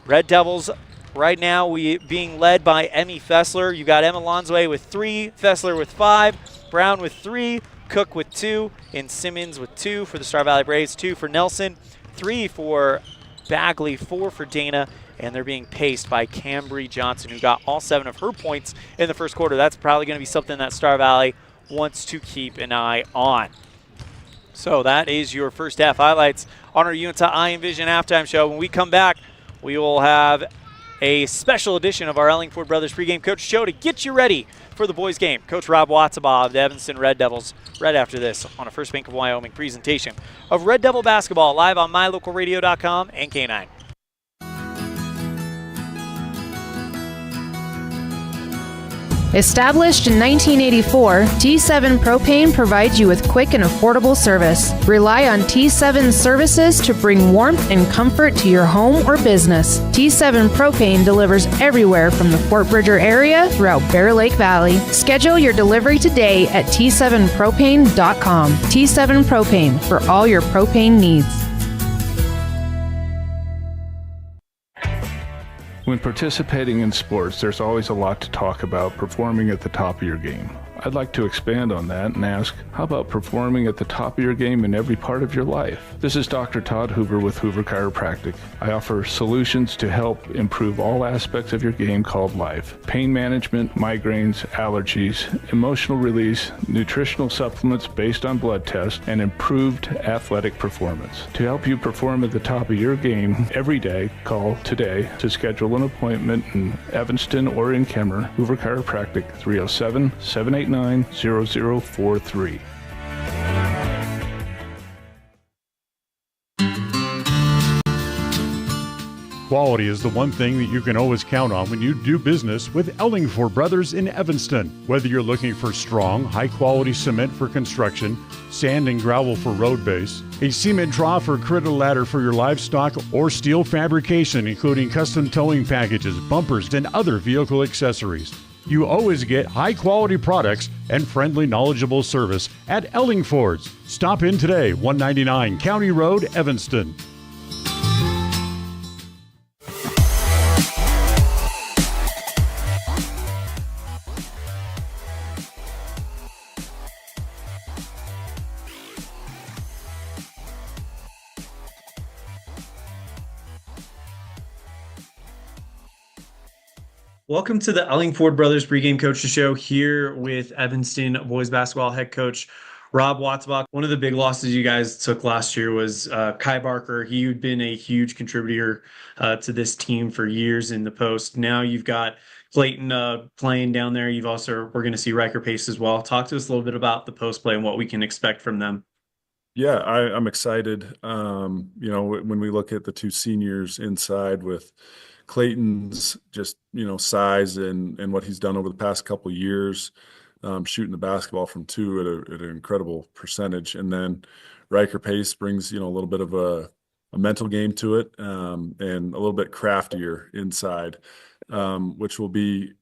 Red Devils right now being led by Emmy Fessler. You got Emma Lonsway with 3, Fessler with 5, Brown with 3, Cook with 2, and Simmons with 2 for the Star Valley Braves, 2 for Nelson, 3 for Bagley, 4 for Dana, and they're being paced by Cambry Johnson, who got all 7 of her points in the first quarter. That's probably going to be something that Star Valley wants to keep an eye on. So that is your first half highlights on our UNT Eye and Vision halftime show. When we come back, we will have a special edition of our Ellingford Brothers pregame coach show to get you ready for the boys game. Coach Rob Watsabaugh of the Evanston Red Devils right after this on a First Bank of Wyoming presentation of Red Devil basketball live on mylocalradio.com and K9. Established in 1984, T7 Propane provides you with quick and affordable service. Rely on T7 services to bring warmth and comfort to your home or business. T7 Propane delivers everywhere from the Fort Bridger area throughout Bear Lake Valley. Schedule your delivery today at T7propane.com. T7 Propane for all your propane needs. When participating in sports, there's always a lot to talk about performing at the top of your game. I'd like to expand on that and ask, how about performing at the top of your game in every part of your life? This is Dr. Todd Hoover with Hoover Chiropractic. I offer solutions to help improve all aspects of your game called life. Pain management, migraines, allergies, emotional release, nutritional supplements based on blood tests, and improved athletic performance. To help you perform at the top of your game every day, call today to schedule an appointment in Evanston or in Kemmer. Hoover Chiropractic, 307-789-0043. Quality is the one thing that you can always count on when you do business with Ellingford Brothers in Evanston. Whether you're looking for strong, high-quality cement for construction, sand and gravel for road base, a cement trough or critter ladder for your livestock, or steel fabrication including custom towing packages, bumpers, and other vehicle accessories, you always get high-quality products and friendly, knowledgeable service at Ellingford's. Stop in today, 199 County Road, Evanston. Welcome to the Ellingford Brothers Pregame Coaches Show here with Evanston boys basketball head coach Rob Watzbach. One of the big losses you guys took last year was Kai Barker. He'd been a huge contributor to this team for years in the post. Now you've got Clayton playing down there. We're going to see Riker Pace as well. Talk to us a little bit about the post play and what we can expect from them. Yeah, I'm excited. When we look at the two seniors inside with Clayton's just, size and what he's done over the past couple of years, shooting the basketball from two at an incredible percentage. And then Riker Pace brings, a little bit of a mental game to it, and a little bit craftier inside, which will be,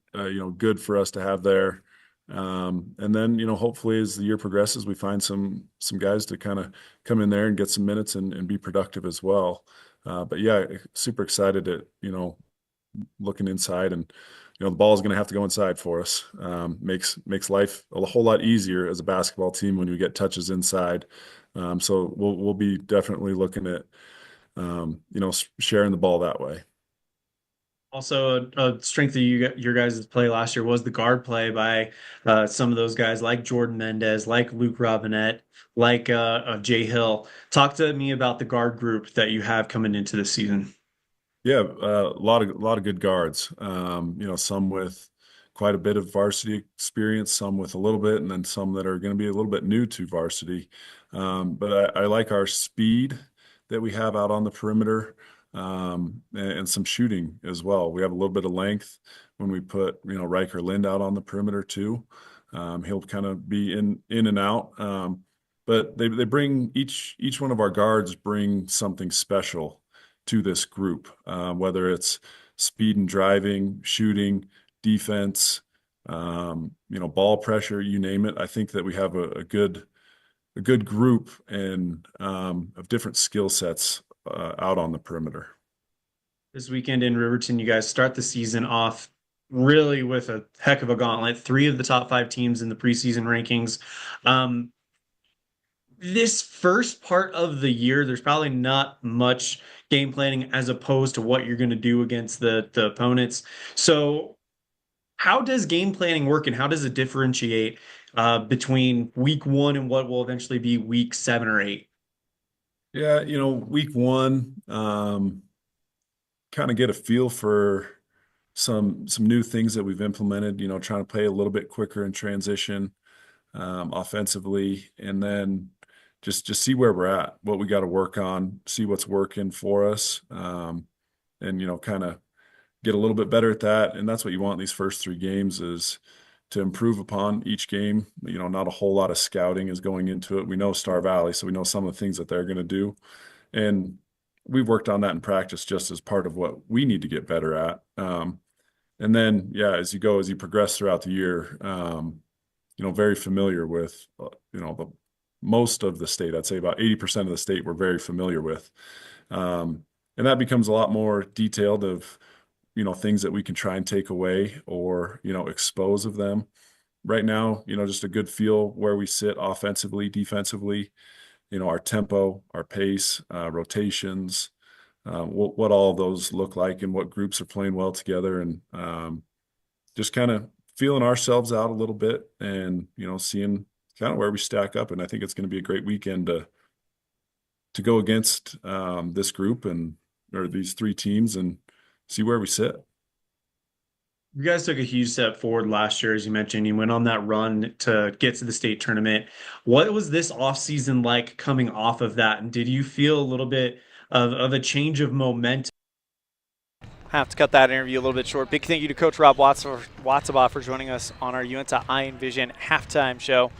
good for us to have there. And then, hopefully as the year progresses, we find some guys to kind of come in there and get some minutes and be productive as well. But yeah, super excited at, looking inside, and, the ball is going to have to go inside for us. Makes life a whole lot easier as a basketball team when we get touches inside. So we'll be definitely looking at, sharing the ball that way. Also, a strength of your guys' play last year was the guard play by some of those guys like Jordan Mendez, like Luke Robinette, like Jay Hill. Talk to me about the guard group that you have coming into this season. Yeah, a lot of good guards. Some with quite a bit of varsity experience, some with a little bit, and then some that are going to be a little bit new to varsity. But I like our speed that we have out on the perimeter, and some shooting as well. We have a little bit of length when we put, Riker Lind out on the perimeter too. He'll kind of be in and out. But they bring each one of our guards bring something special to this group, whether it's speed and driving, shooting, defense, ball pressure, you name it. I think that we have a good group and of different skill sets out on the perimeter. This weekend in Riverton, you guys start the season off really with a heck of a gauntlet. 3 of the top 5 teams in the preseason rankings. This first part of the year, there's probably not much game planning as opposed to what you're going to do against the opponents. So how does game planning work, and how does it differentiate between week 1 and what will eventually be week 7 or 8? Yeah, week 1, kind of get a feel for some new things that we've implemented, trying to play a little bit quicker in transition, offensively, and then just see where we're at, what we got to work on, see what's working for us, and, kind of get a little bit better at that. And that's what you want in these first 3 games, is to improve upon each game. Not a whole lot of scouting is going into it. We know Star Valley, so we know some of the things that they're going to do. And we've worked on that in practice just as part of what we need to get better at. And then, yeah, as you progress throughout the year, very familiar with, the most of the state. I'd say about 80% of the state we're very familiar with. And that becomes a lot more detailed of, things that we can try and take away or, expose of them. Right now, just a good feel where we sit offensively, defensively, our tempo, our pace, rotations, what all of those look like and what groups are playing well together, and just kind of feeling ourselves out a little bit and, seeing kind of where we stack up. And I think it's going to be a great weekend to go against this group or these 3 teams and see where we sit. You guys took a huge step forward last year, as you mentioned. You went on that run to get to the state tournament. What was this offseason like coming off of that? And did you feel a little bit of a change of momentum? Have to cut that interview a little bit short. Big thank you to Coach Rob Watzbach for joining us on our Uinta Iron Vision halftime show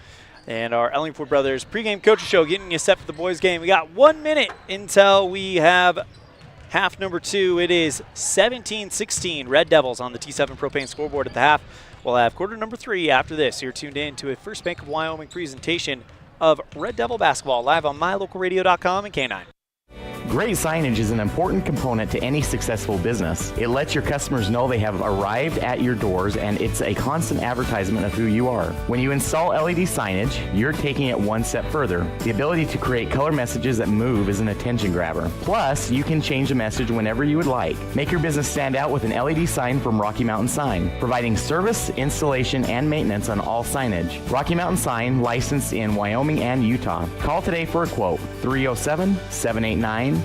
and our Ellingford Brothers pregame coaches show, getting you set for the boys game. We got 1 minute until we have half number 2. It is 17-16 Red Devils on the T7 Propane scoreboard at the half. We'll have quarter number 3 after this. You're tuned in to a First Bank of Wyoming presentation of Red Devil basketball live on mylocalradio.com and K9. Great signage is an important component to any successful business. It lets your customers know they have arrived at your doors, and it's a constant advertisement of who you are. When you install LED signage, you're taking it one step further. The ability to create color messages that move is an attention grabber. Plus, you can change the message whenever you would like. Make your business stand out with an LED sign from Rocky Mountain Sign, providing service, installation, and maintenance on all signage. Rocky Mountain Sign, licensed in Wyoming and Utah. Call today for a quote, 307-789-5202.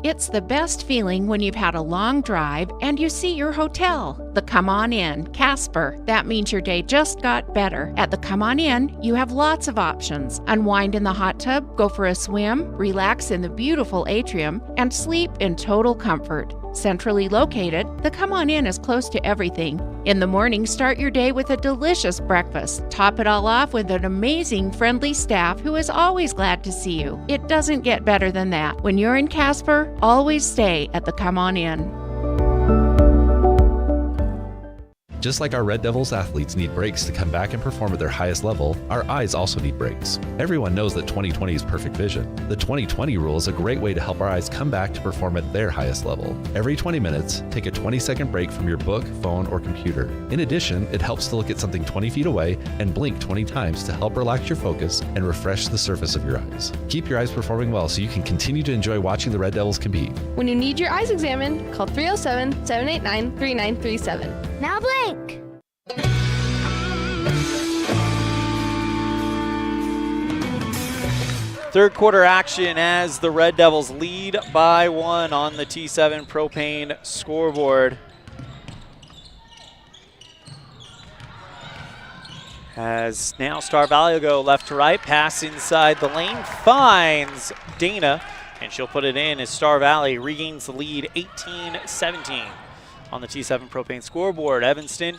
It's the best feeling when you've had a long drive and you see your hotel, the Come On Inn, Casper. That means your day just got better. At the Come On Inn, you have lots of options. Unwind in the hot tub, go for a swim, relax in the beautiful atrium, and sleep in total comfort. Centrally located, the Come On Inn is close to everything. In the morning, start your day with a delicious breakfast. Top it all off with an amazing, friendly staff who is always glad to see you. It doesn't get better than that. When you're in Casper, always stay at the Come On Inn. Just like our Red Devils athletes need breaks to come back and perform at their highest level, our eyes also need breaks. Everyone knows that 20/20 is perfect vision. The 20/20 rule is a great way to help our eyes come back to perform at their highest level. Every 20 minutes, take a 20-second break from your book, phone, or computer. In addition, it helps to look at something 20 feet away and blink 20 times to help relax your focus and refresh the surface of your eyes. Keep your eyes performing well so you can continue to enjoy watching the Red Devils compete. When you need your eyes examined, call 307-789-3937. Now blink! Third quarter action as the Red Devils lead by 1 on the T7 Propane scoreboard. As now Star Valley will go left to right, pass inside the lane, finds Dana, and she'll put it in as Star Valley regains the lead 18-17 on the T7 Propane scoreboard. Evanston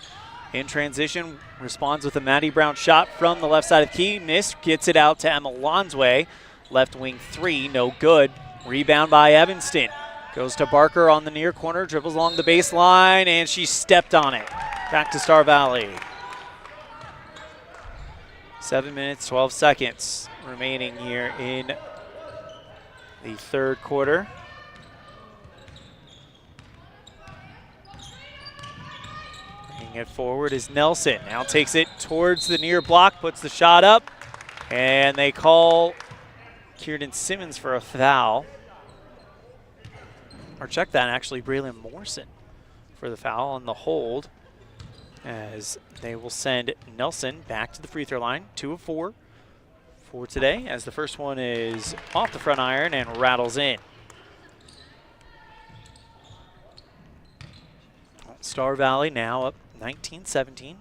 in transition responds with a Maddie Brown shot from the left side of the key. Missed, gets it out to Emma Lonsway. Left wing 3, no good. Rebound by Evanston. Goes to Barker on the near corner, dribbles along the baseline, and she stepped on it. Back to Star Valley. 7 minutes, 12 seconds remaining here in the third quarter. Bringing it forward is Nelson. Now takes it towards the near block, puts the shot up, and they call Kieran Simmons for a foul. Or check that, actually, Braylon Morrison for the foul on the hold, as they will send Nelson back to the free throw line. 2 of 4 for today, as the first one is off the front iron and rattles in. Star Valley now up 19-17.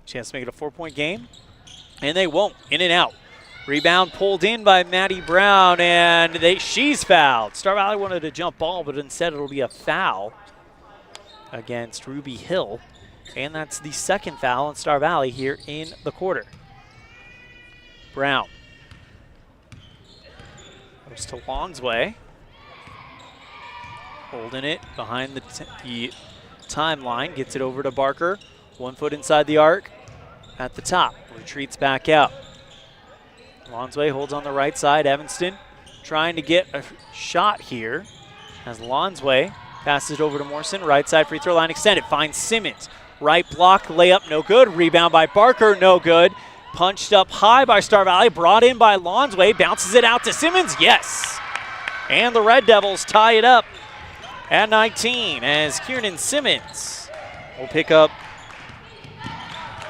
Chance to make it a 4-point game, and they won't. In and out. Rebound pulled in by Maddie Brown, and she's fouled. Star Valley wanted a jump ball, but instead it'll be a foul against Ruby Hill. And that's the second foul on Star Valley here in the quarter. Brown goes to Lonsway. Holding it behind the timeline. Gets it over to Barker. 1 foot inside the arc at the top. Retreats back out. Lonsway holds on the right side. Evanston trying to get a shot here as Lonsway passes it over to Morrison. Right side free throw line extended. Finds Simmons. Right block, layup, no good. Rebound by Barker, no good. Punched up high by Star Valley. Brought in by Lonsway. Bounces it out to Simmons. Yes. And the Red Devils tie it up at 19 as Kieran Simmons will pick up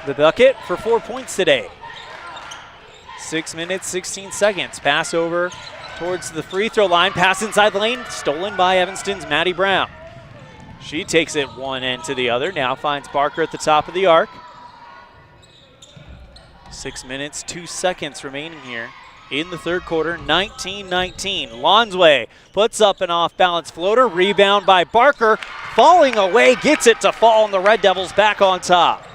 the bucket for 4 points today. 6 minutes, 16 seconds. Pass over towards the free throw line. Pass inside the lane. Stolen by Evanston's Maddie Brown. She takes it one end to the other. Now finds Barker at the top of the arc. 6 minutes, 2 seconds remaining here in the third quarter. 19-19. Lonsway puts up an off-balance floater. Rebound by Barker. Falling away. Gets it to fall, and the Red Devils back on top.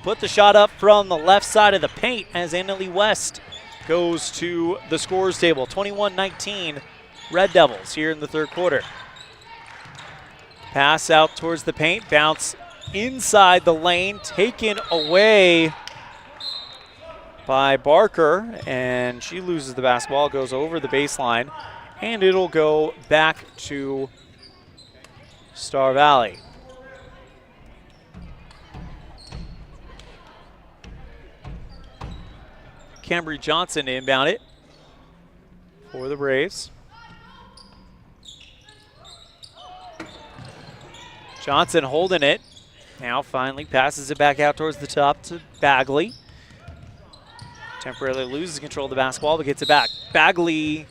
Put the shot up from the left side of the paint as Annalie West goes to the scorers table. 21-19 Red Devils here in the third quarter. Pass out towards the paint, bounce inside the lane, taken away by Barker, and she loses the basketball, goes over the baseline, and it'll go back to Star Valley. Cambry Johnson to inbound it for the Braves. Johnson holding it. Now finally passes it back out towards the top to Bagley. Temporarily loses control of the basketball, but gets it back. Bagley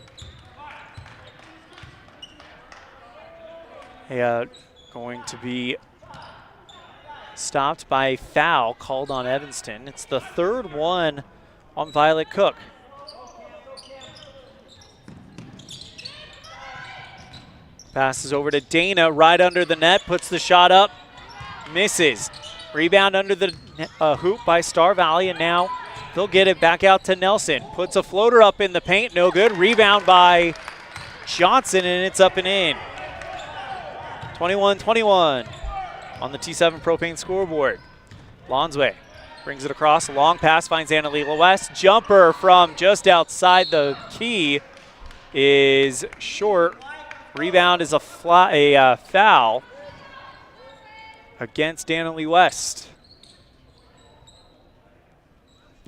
going to be stopped by a foul called on Evanston. It's the third one on Violet Cook. Passes over to Dana, right under the net, puts the shot up, misses. Rebound under the hoop by Star Valley, and now they'll get it back out to Nelson. Puts a floater up in the paint, no good. Rebound by Johnson, and it's up and in. 21-21 on the T7 Propane scoreboard. Lonsway brings it across, long pass, finds Annalila West. Jumper from just outside the key is short. Rebound is a foul against Annalila West.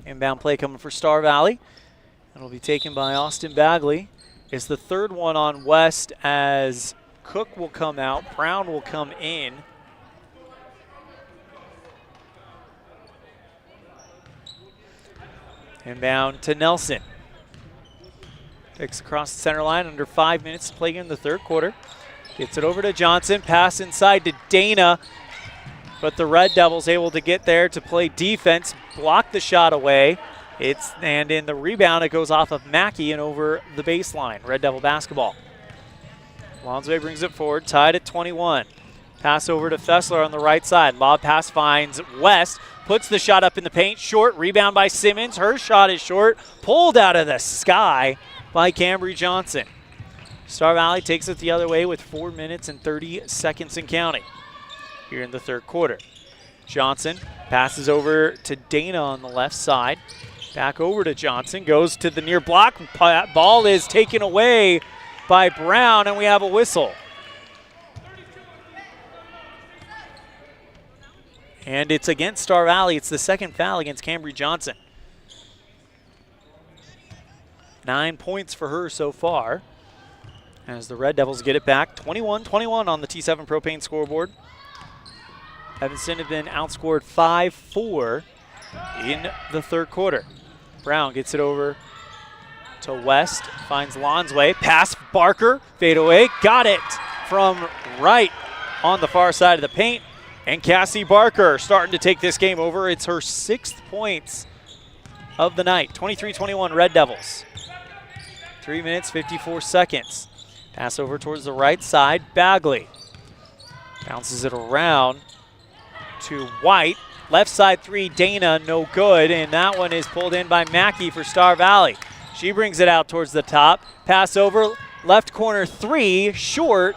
Inbound play coming for Star Valley. It'll be taken by Austin Bagley. It's the third one on West as Cook will come out, Brown will come in. Inbound to Nelson. Takes across the center line, under 5 minutes to play in the third quarter. Gets it over to Johnson, pass inside to Dana, but the Red Devils able to get there to play defense, block the shot away. And in the rebound, it goes off of Mackey and over the baseline. Red Devil basketball. Lonsway brings it forward, tied at 21. Pass over to Fessler on the right side. Lob pass finds West. Puts the shot up in the paint. Short. Rebound by Simmons. Her shot is short. Pulled out of the sky by Cambry Johnson. Star Valley takes it the other way with 4 minutes and 30 seconds and counting here in the third quarter. Johnson passes over to Dana on the left side. Back over to Johnson. Goes to the near block. Ball is taken away by Brown, and we have a whistle. And it's against Star Valley. It's the second foul against Cambry Johnson. 9 points for her so far as the Red Devils get it back. 21-21 on the T7 Propane scoreboard. Evanston have been outscored 5-4 in the third quarter. Brown gets it over to West, finds Lonsway, pass Barker, fade away, got it from right on the far side of the paint. And Cassie Barker starting to take this game over. It's her 6th points of the night. 23-21 Red Devils. 3 minutes, 54 seconds. Pass over towards the right side. Bagley bounces it around to White. Left side three, Dana, no good. And that one is pulled in by Mackey for Star Valley. She brings it out towards the top. Pass over, left corner three, short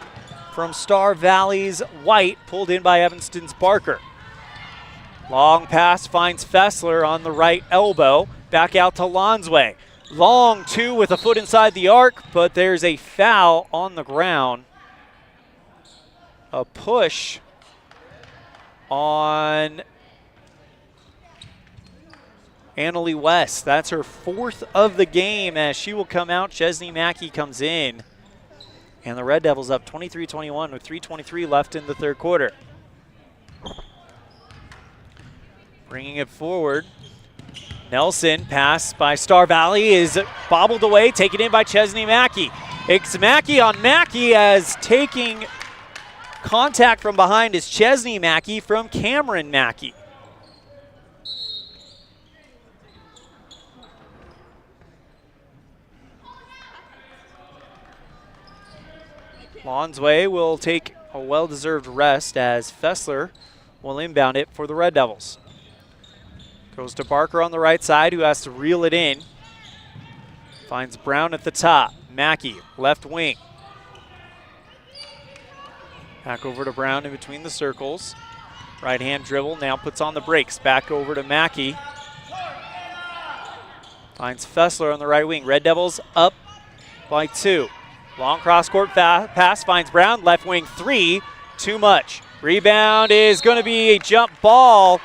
from Star Valley's White, pulled in by Evanston's Barker. Long pass finds Fessler on the right elbow. Back out to Lonsway. Long two with a foot inside the arc, but there's a foul on the ground. A push on Annalila West. That's her 4th of the game as she will come out. Chesney Mackey comes in. And the Red Devils up 23-21 with 3:23 left in the third quarter. Bringing it forward. Nelson, pass by Star Valley, is bobbled away, taken in by Chesney Mackey. It's Mackey on Mackey as taking contact from behind is Chesney Mackey from Cameron Mackey. Lonsway will take a well-deserved rest as Fessler will inbound it for the Red Devils. Goes to Barker on the right side, who has to reel it in. Finds Brown at the top. Mackey, left wing. Back over to Brown in between the circles. Right hand dribble, now puts on the brakes. Back over to Mackey. Finds Fessler on the right wing. Red Devils up by 2. Long cross-court pass finds Brown. Left wing 3. Too much. Rebound is going to be a jump ball.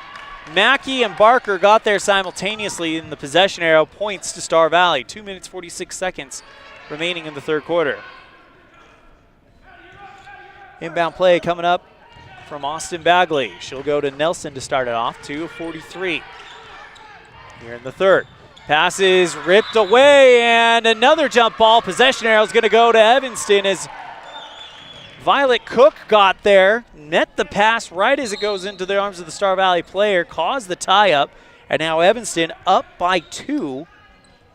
Mackey and Barker got there simultaneously in the possession arrow. Points to Star Valley. 2 minutes, 46 seconds remaining in the third quarter. Inbound play coming up from Austin Bagley. She'll go to Nelson to start it off. 2:43 here in the third. Pass is ripped away, and another jump ball. Possession arrow is going to go to Evanston as Violet Cook got there, met the pass right as it goes into the arms of the Star Valley player, caused the tie-up, and now Evanston up by 2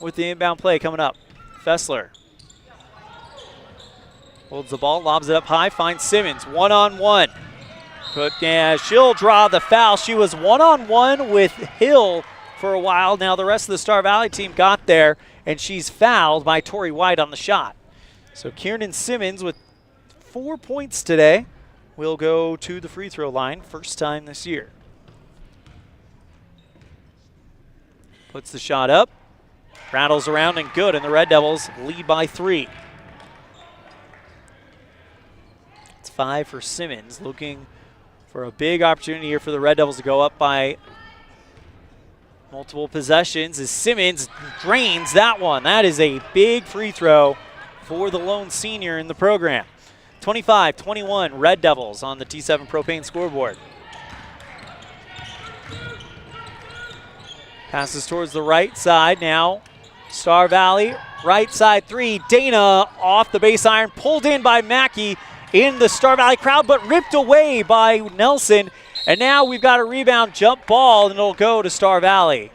with the inbound play coming up. Fessler holds the ball, lobs it up high, finds Simmons, one-on-one. Cook, yeah, she'll draw the foul. She was one-on-one with Hill for a while. Now the rest of the Star Valley team got there, and she's fouled by Tori White on the shot. So Kiernan Simmons with 4 points today will go to the free throw line, first time this year. Puts the shot up, rattles around and good, and the Red Devils lead by 3. It's 5 for Simmons, looking for a big opportunity here for the Red Devils to go up by multiple possessions as Simmons drains that one. That is a big free throw for the lone senior in the program. 25-21 Red Devils on the T7 Propane scoreboard. Passes towards the right side now. Star Valley, right side 3. Dana off the base iron, pulled in by Mackey in the Star Valley crowd, but ripped away by Nelson. And now we've got a rebound jump ball, and it'll go to Star Valley.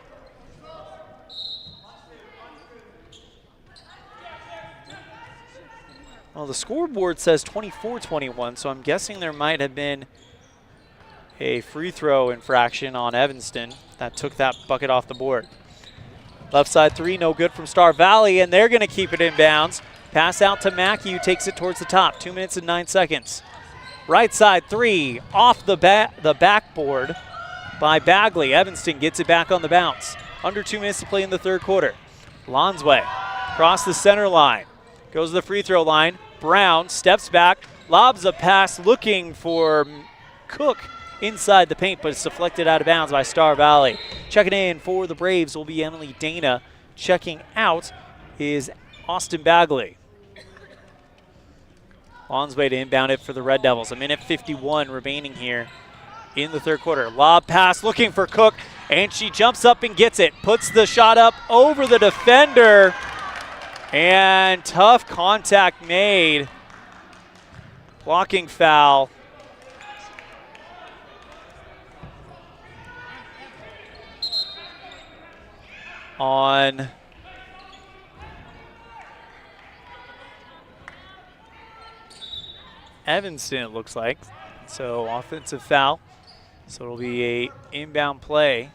Well, the scoreboard says 24-21, so I'm guessing there might have been a free throw infraction on Evanston that took that bucket off the board. Left side 3, no good from Star Valley, and they're going to keep it in bounds. Pass out to Mackey, who takes it towards the top. 2 minutes and 9 seconds. Right side 3, off the backboard by Bagley. Evanston gets it back on the bounce. Under 2 minutes to play in the third quarter. Lonsway across the center line. Goes to the free throw line. Brown steps back, lobs a pass looking for Cook inside the paint, but it's deflected out of bounds by Star Valley. Checking in for the Braves will be Emily Dana. Checking out is Austin Bagley. Lonsway to inbound it for the Red Devils. 1:51 remaining here in the third quarter. Lob pass looking for Cook, and she jumps up and gets it. Puts the shot up over the defender, and tough contact made. Blocking foul. On Evanston, it looks like. So offensive foul. So it'll be a inbound play,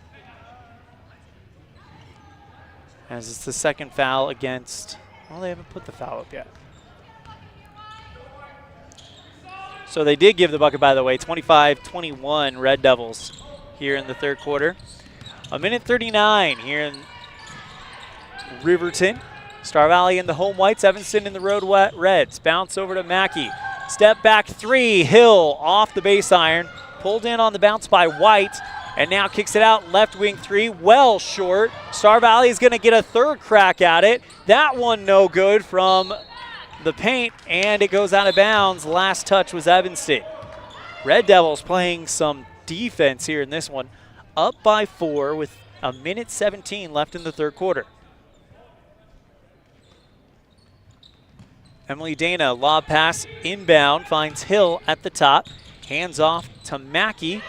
as it's the second foul against, well, they haven't put the foul up yet. So they did give the bucket, by the way. 25-21 Red Devils here in the third quarter. 1:39 here in Riverton. Star Valley in the home whites, Evanston in the road reds. Bounce over to Mackey. Step back 3, Hill off the base iron. Pulled in on the bounce by White, and now kicks it out left wing 3, well short. Star Valley is going to get a third crack at it. That one no good from the paint, and it goes out of bounds. Last touch was Evanston. Red Devils playing some defense here in this one. Up by 4 with 1:17 left in the third quarter. Emily Dana, lob pass inbound, finds Hill at the top. Hands off to Mackey.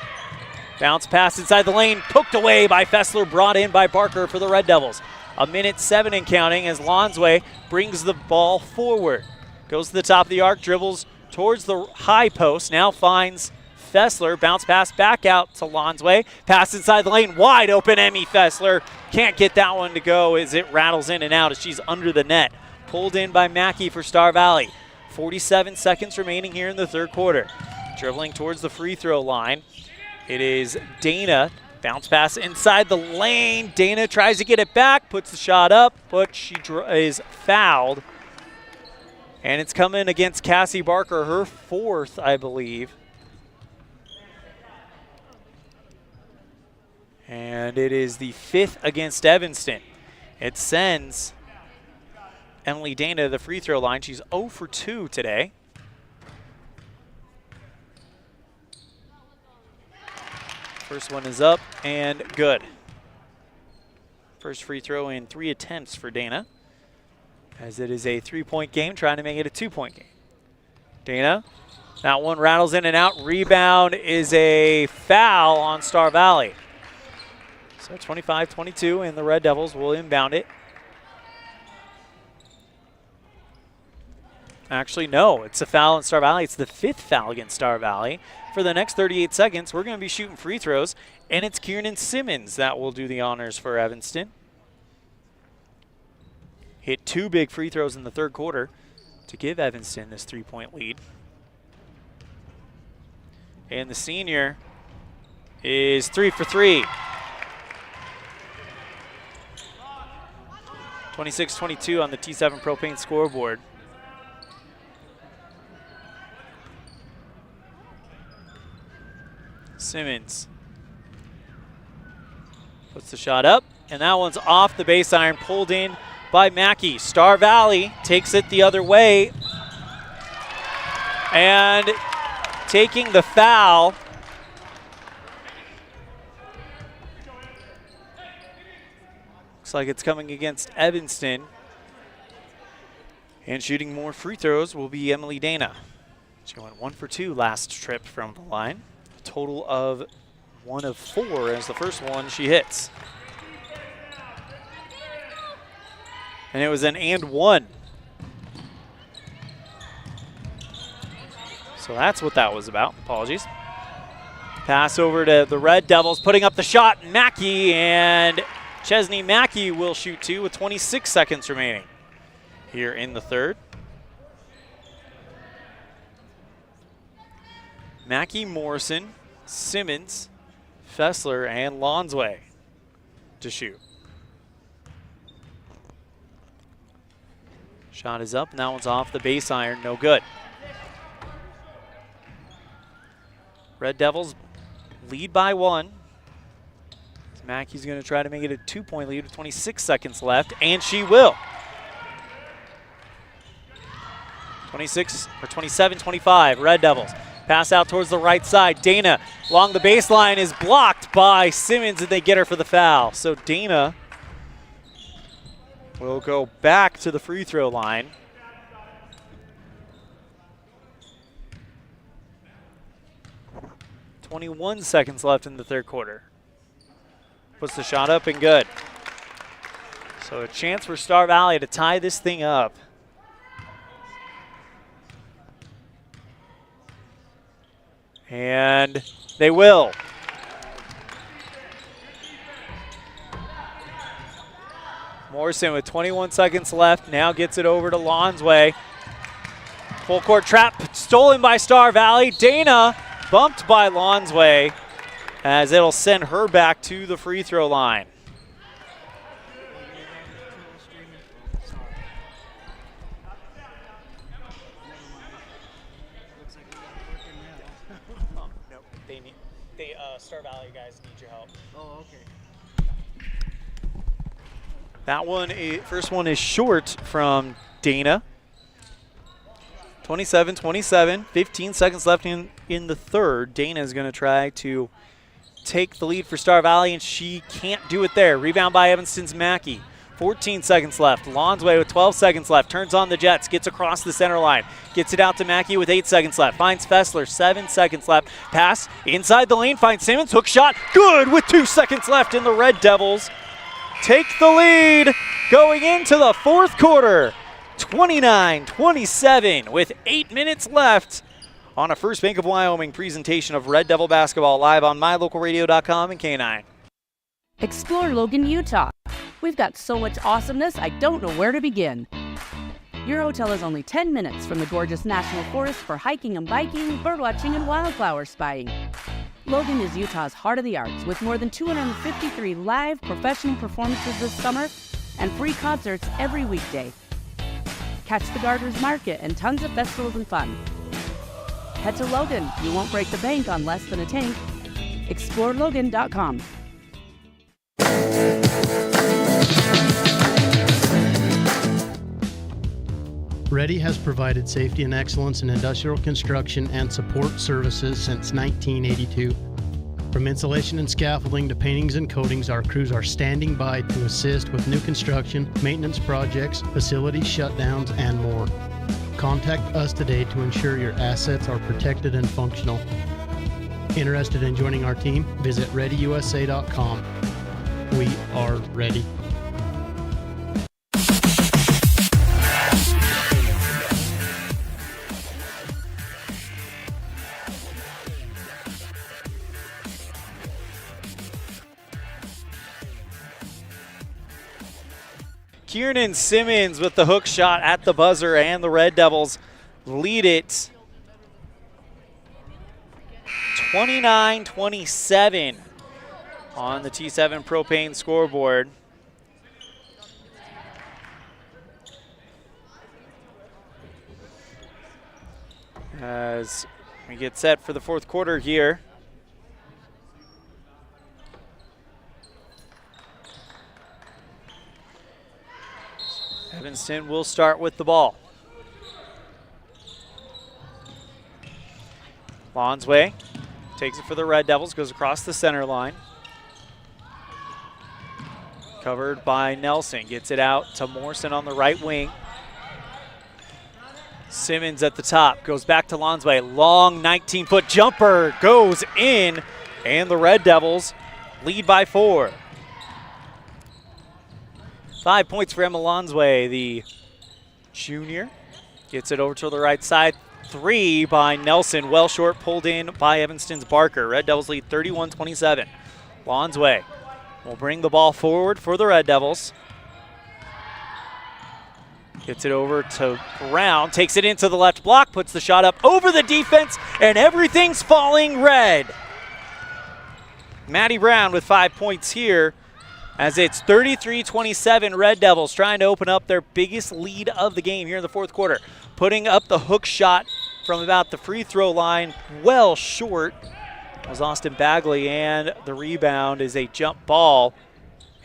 Bounce pass inside the lane, poked away by Fessler, brought in by Barker for the Red Devils. 1:07 and counting as Lonsway brings the ball forward. Goes to the top of the arc, dribbles towards the high post, now finds Fessler. Bounce pass back out to Lonsway. Pass inside the lane, wide open Emmy Fessler. Can't get that one to go as it rattles in and out as she's under the net. Pulled in by Mackey for Star Valley. 47 seconds remaining here in the third quarter. Dribbling towards the free throw line. It is Dana Bounce pass inside the lane. Dana tries to get it back, puts the shot up, but she is fouled. And it's coming against Cassie Barker, her 4th, I believe. And it is the 5th against Evanston. It sends Emily Dana to the free throw line. She's 0 for 2 today. First one is up and good. First free throw in 3 attempts for Dana, as it is a 3-point game, trying to make it a 2-point game. Dana, that one rattles in and out. Rebound is a foul on Star Valley. So 25-22, and the Red Devils will inbound it. Actually, no, it's a foul on Star Valley. It's the 5th foul against Star Valley. For the next 38 seconds, we're going to be shooting free throws, and it's Kieran Simmons that will do the honors for Evanston. Hit 2 big free throws in the 3rd quarter to give Evanston this 3-point lead. And the senior is 3 for 3. 26-22 on the T7 Propane scoreboard. Simmons puts the shot up, and that one's off the base iron, pulled in by Mackey. Star Valley takes it the other way, and taking the foul. Looks like it's coming against Evanston. And shooting more free throws will be Emily Dana. She went 1 for 2 last trip from the line. Total of 1 of 4 as the first one she hits. And it was an and 1. So that's what that was about. Apologies. Pass over to the Red Devils, putting up the shot. Mackey, and Chesney Mackey will shoot 2 with 26 seconds remaining here in the 3rd. Mackey, Morrison, Simmons, Fessler, and Lonsway to shoot. Shot is up, and that one's off the base iron, no good. Red Devils lead by 1. Mackey's going to try to make it a 2-point lead with 26 seconds left, and she will. 27-25, Red Devils. Pass out towards the right side. Dana along the baseline is blocked by Simmons, and they get her for the foul. So Dana will go back to the free throw line. .21 seconds left in the 3rd quarter. Puts the shot up and good. So a chance for Star Valley to tie this thing up. And they will. Morrison with 21 seconds left now gets it over to Lonsway. Full court trap stolen by Star Valley. Dana bumped by Lonsway as it'll send her back to the free throw line. Star Valley guys need your help. Oh, okay. That one, first one is short from Dana. 27-27, 15 seconds left in the 3rd. Dana is going to try to take the lead for Star Valley, and she can't do it there. Rebound by Evanston's Mackey. 14 seconds left. Lonsway with 12 seconds left. Turns on the Jets. Gets across the center line. Gets it out to Mackey with 8 seconds left. Finds Fessler. 7 seconds left. Pass inside the lane. Finds Simmons. Hook shot. Good with 2 seconds left. And the Red Devils take the lead going into the 4th quarter. 29-27 with 8 minutes left on a First Bank of Wyoming presentation of Red Devil basketball live on mylocalradio.com and K9. Explore Logan, Utah. We've got so much awesomeness, I don't know where to begin. Your hotel is only 10 minutes from the gorgeous National Forest for hiking and biking, birdwatching, and wildflower spotting. Logan is Utah's heart of the arts with more than 253 live professional performances this summer and free concerts every weekday. Catch the Garters Market and tons of festivals and fun. Head to Logan. You won't break the bank on less than a tank. ExploreLogan.com. Ready has provided safety and excellence in industrial construction and support services since 1982. From insulation and scaffolding to paintings and coatings, our crews are standing by to assist with new construction, maintenance projects, facility shutdowns, and more. Contact us today to ensure your assets are protected and functional. Interested in joining our team? Visit ReadyUSA.com. We are ready. Kieran Simmons with the hook shot at the buzzer, and the Red Devils lead it 29-27 on the T7 Propane scoreboard. As we get set for the fourth quarter here. Evanston will start with the ball. Lonsway takes it for the Red Devils, goes across the center line. Covered by Nelson, gets it out to Morrison on the right wing. Simmons at the top, goes back to Lonsway. Long 19-foot jumper goes in, and the Red Devils lead by 4. 5 points for Emma Lonsway, the junior. Gets it over to the right side. 3 by Nelson, well short, pulled in by Evanston's Barker. Red Devils lead 31-27. Lonsway will bring the ball forward for the Red Devils. Gets it over to Brown, takes it into the left block, puts the shot up over the defense, and everything's falling red. Maddie Brown with 5 points here, as it's 33-27, Red Devils trying to open up their biggest lead of the game here in the fourth quarter. Putting up the hook shot from about the free throw line, well short, was Austin Bagley, and the rebound is a jump ball,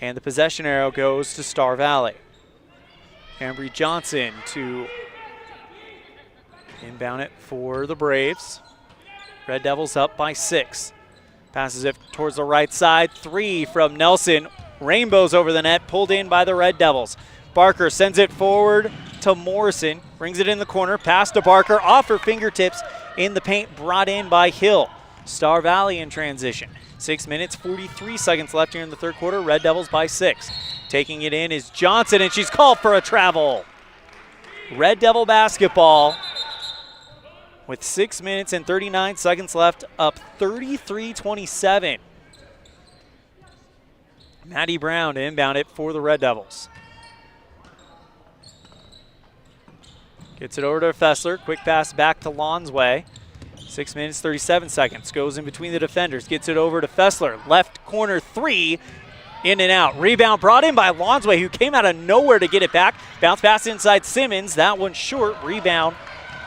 and the possession arrow goes to Star Valley. Ambry Johnson to inbound it for the Braves. Red Devils up by 6. Passes it towards the right side. 3 from Nelson. Rainbows over the net, pulled in by the Red Devils. Barker sends it forward to Morrison, brings it in the corner, pass to Barker, off her fingertips in the paint, brought in by Hill. Star Valley in transition. 6 minutes, 43 seconds left here in the third quarter. Red Devils by 6. Taking it in is Johnson, and she's called for a travel. Red Devil basketball with 6 minutes and 39 seconds left, up 33-27. Maddie Brown to inbound it for the Red Devils. Gets it over to Fessler. Quick pass back to Lonsway. 6 minutes, 37 seconds. Goes in between the defenders. Gets it over to Fessler. Left corner 3. In and out. Rebound brought in by Lonsway, who came out of nowhere to get it back. Bounce pass inside Simmons. That one short. Rebound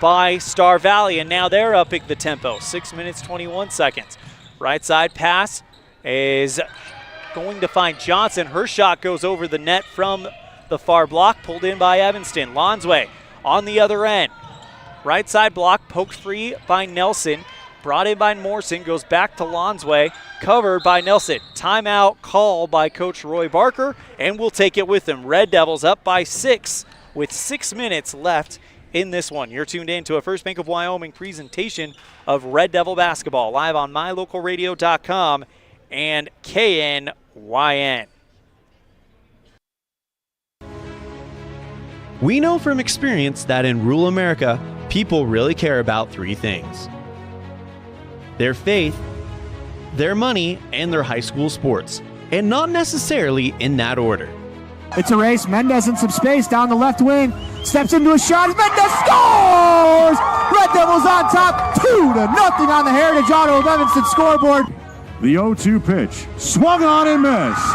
by Star Valley. And now they're upping the tempo. 6 minutes, 21 seconds. Right side pass is going to find Johnson. Her shot goes over the net from the far block, pulled in by Evanston. Lonsway on the other end. Right side block, poked free by Nelson. Brought in by Morrison, goes back to Lonsway, covered by Nelson. Timeout call by Coach Roy Barker, and we'll take it with him. Red Devils up by 6 with 6 minutes left in this one. You're tuned in to a First Bank of Wyoming presentation of Red Devil basketball, live on mylocalradio.com and KNYN. We know from experience that in rural America, people really care about 3 things: their faith, their money, and their high school sports, and not necessarily in that order. It's a race. Mendez in some space down the left wing. Steps into a shot. Mendez scores! Red Devils on top, 2-0 on the Heritage Auto of Evanston scoreboard. The 0-2 pitch, swung on and missed.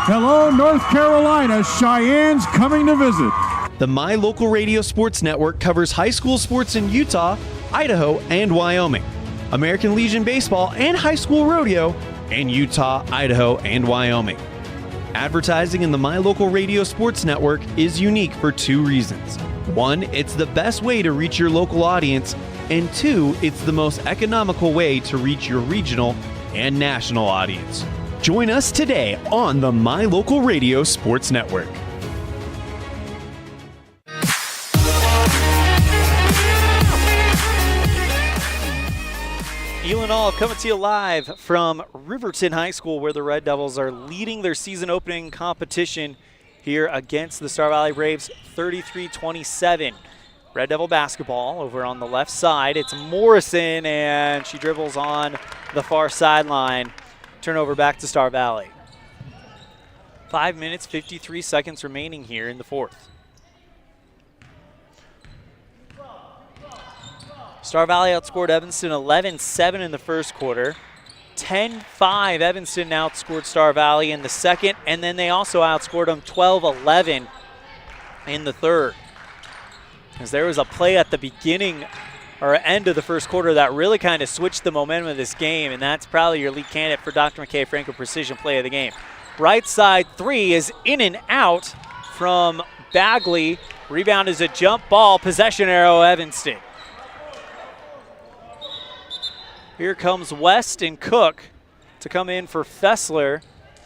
Hello, North Carolina. Cheyenne's coming to visit. The My Local Radio Sports Network covers high school sports in Utah, Idaho, and Wyoming. American Legion Baseball and high school rodeo in Utah, Idaho, and Wyoming. Advertising in the My Local Radio Sports Network is unique for 2 reasons. 1, it's the best way to reach your local audience, and 2, it's the most economical way to reach your regional and national audience. Join us today on the My Local Radio Sports Network. Elan coming to you live from Riverton High School, where the Red Devils are leading their season opening competition here against the Star Valley Braves 33-27. Red Devil basketball over on the left side. It's Morrison, and she dribbles on the far sideline. Turnover back to Star Valley. 5 minutes, 53 seconds remaining here in the fourth. Star Valley outscored Evanston 11-7 in the first quarter. 10-5, Evanston outscored Star Valley in the second, and then they also outscored them 12-11 in the third. As there was a play at the beginning or end of the first quarter that really kind of switched the momentum of this game, and that's probably your lead candidate for Dr. McKay Franco Precision Play of the game. Right side 3 is in and out from Bagley. Rebound is a jump ball, possession arrow Evanston. Here comes West and Cook to come in for Fessler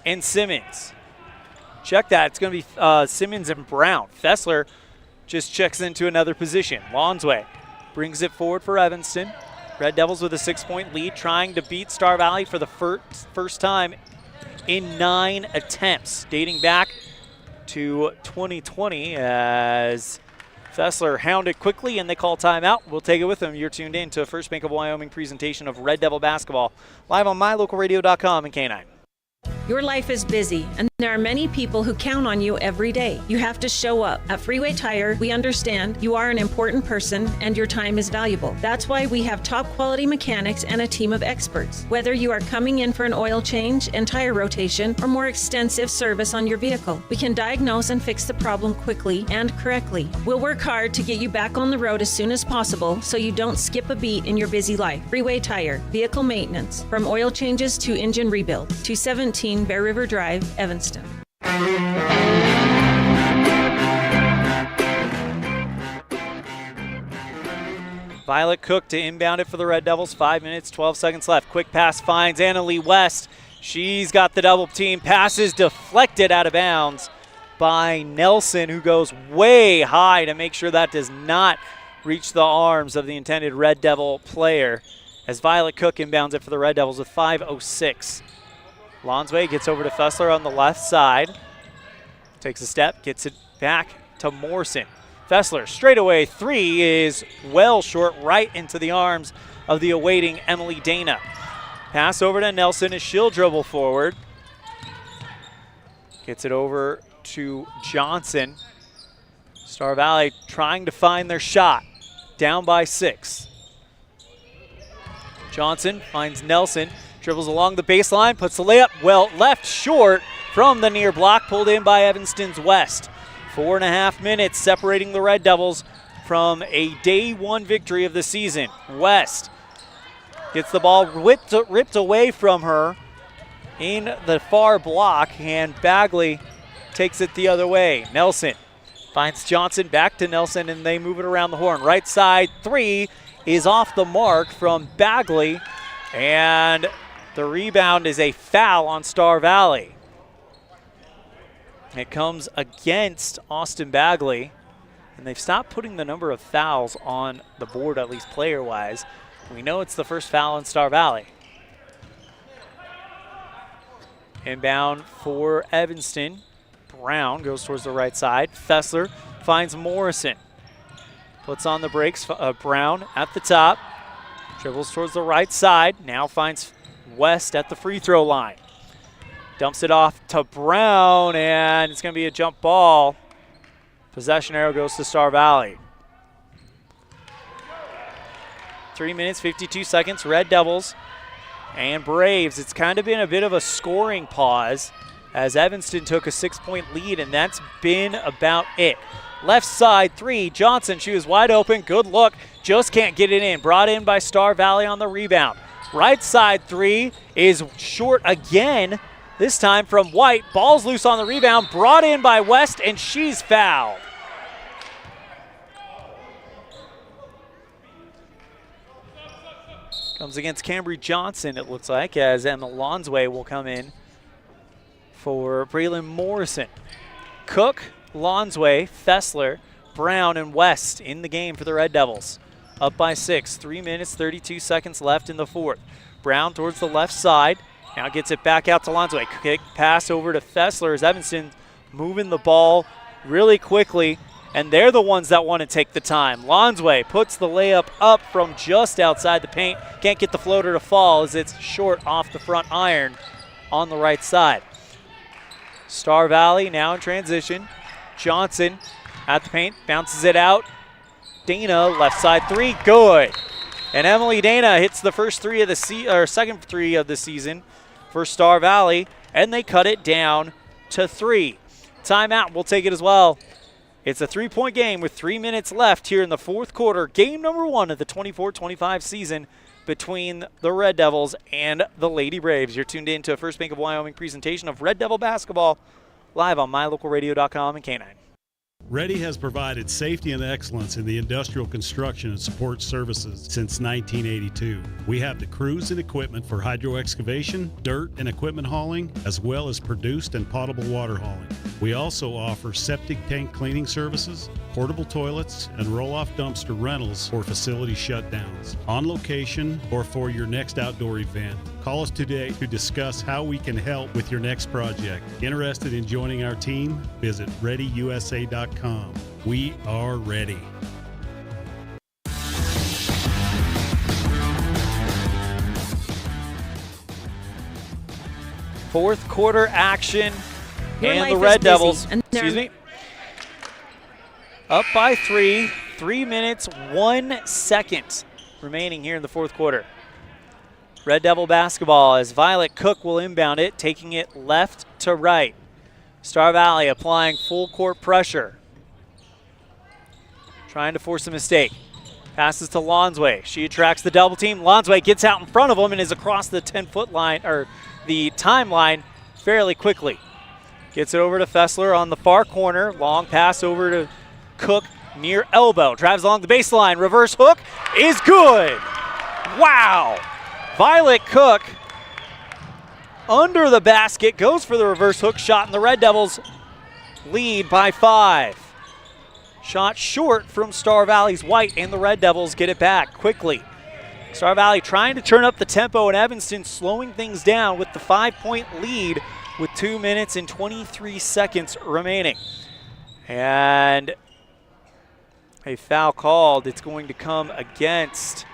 and Simmons. Check that. It's going to be Simmons and Brown. Fessler just checks into another position. Lonsway brings it forward for Evanston. Red Devils with a 6-point lead, trying to beat Star Valley for the first time in 9 attempts, dating back to 2020 as Fessler hounded quickly and they call timeout. We'll take it with them. You're tuned in to a First Bank of Wyoming presentation of Red Devil basketball, live on mylocalradio.com and K9. Your life is busy, and there are many people who count on you every day. You have to show up. At Freeway Tire, we understand you are an important person and your time is valuable. That's why we have top quality mechanics and a team of experts. Whether you are coming in for an oil change and tire rotation or more extensive service on your vehicle, we can diagnose and fix the problem quickly and correctly. We'll work hard to get you back on the road as soon as possible so you don't skip a beat in your busy life. Freeway Tire, vehicle maintenance, from oil changes to engine rebuild. 217 Bear River Drive, Evanston. Violet Cook to inbound it for the Red Devils. 5 minutes, 12 seconds left. Quick pass finds Annalie West. She's got the double team. Passes deflected out of bounds by Nelson, who goes way high to make sure that does not reach the arms of the intended Red Devil player, as Violet Cook inbounds it for the Red Devils with 5:06. Lonsway gets over to Fessler on the left side. Takes a step, gets it back to Morrison. Fessler, straightaway 3 is well short, right into the arms of the awaiting Emily Dana. Pass over to Nelson as she'll dribble forward. Gets it over to Johnson. Star Valley trying to find their shot. Down by 6. Johnson finds Nelson. Dribbles along the baseline, puts the layup well left short from the near block, pulled in by Evanston's West. 4.5 minutes separating the Red Devils from a day 1 victory of the season. West gets the ball ripped away from her in the far block, and Bagley takes it the other way. Nelson finds Johnson, back to Nelson, and they move it around the horn. Right side 3 is off the mark from Bagley, and the rebound is a foul on Star Valley. It comes against Austin Bagley, and they've stopped putting the number of fouls on the board, at least player-wise. We know it's the first foul in Star Valley. Inbound for Evanston. Brown goes towards the right side. Fessler finds Morrison. Puts on the brakes. Brown at the top. Dribbles towards the right side. Now finds West at the free throw line. Dumps it off to Brown, and it's going to be a jump ball. Possession arrow goes to Star Valley. 3 minutes, 52 seconds, Red Devils and Braves. It's kind of been a bit of a scoring pause as Evanston took a 6-point lead, and that's been about it. Left side 3, Johnson, she was wide open, good look, just can't get it in. Brought in by Star Valley on the rebound. Right side 3 is short again, this time from White. Ball's loose on the rebound, brought in by West, and she's fouled. Comes against Cambry Johnson, it looks like, as Emma Lonsway will come in for Braylon Morrison. Cook, Lonsway, Fessler, Brown, and West in the game for the Red Devils. Up by 6, 3 minutes, 32 seconds left in the fourth. Brown towards the left side, now gets it back out to Lonsway. Kick pass over to Fessler as Evanston moving the ball really quickly, and they're the ones that want to take the time. Lonsway puts the layup up from just outside the paint. Can't get the floater to fall as it's short off the front iron on the right side. Star Valley now in transition. Johnson at the paint, bounces it out. Dana, left side 3, good. And Emily Dana hits the first three of the second three of the season for Star Valley, and they cut it down to 3. Timeout, we'll take it as well. It's a 3-point game with 3 minutes left here in the fourth quarter. Game number 1 of the 24-25 season between the Red Devils and the Lady Braves. You're tuned in to a First Bank of Wyoming presentation of Red Devil basketball live on mylocalradio.com and K9. Ready has provided safety and excellence in the industrial construction and support services since 1982. We have the crews and equipment for hydro excavation, dirt and equipment hauling, as well as produced and potable water hauling. We also offer septic tank cleaning services, portable toilets, and roll-off dumpster rentals for facility shutdowns, on location or for your next outdoor event. Call us today to discuss how we can help with your next project. Interested in joining our team? Visit ReadyUSA.com. We are ready. Fourth quarter action, Your and life the is Red busy, Devils, and excuse me, up by 3, 3 minutes, 1 second remaining here in the fourth quarter. Red Devil basketball as Violet Cook will inbound it, taking it left to right. Star Valley applying full court pressure. Trying to force a mistake. Passes to Lonsway. She attracts the double team. Lonsway gets out in front of him and is across the 10-foot line, or the timeline, fairly quickly. Gets it over to Fessler on the far corner. Long pass over to Cook near elbow. Drives along the baseline. Reverse hook is good. Wow. Violet Cook under the basket goes for the reverse hook shot, and the Red Devils lead by 5. Shot short from Star Valley's White, and the Red Devils get it back quickly. Star Valley trying to turn up the tempo, and Evanston slowing things down with the 5-point lead with 2 minutes and 23 seconds remaining. And a foul called. It's going to come against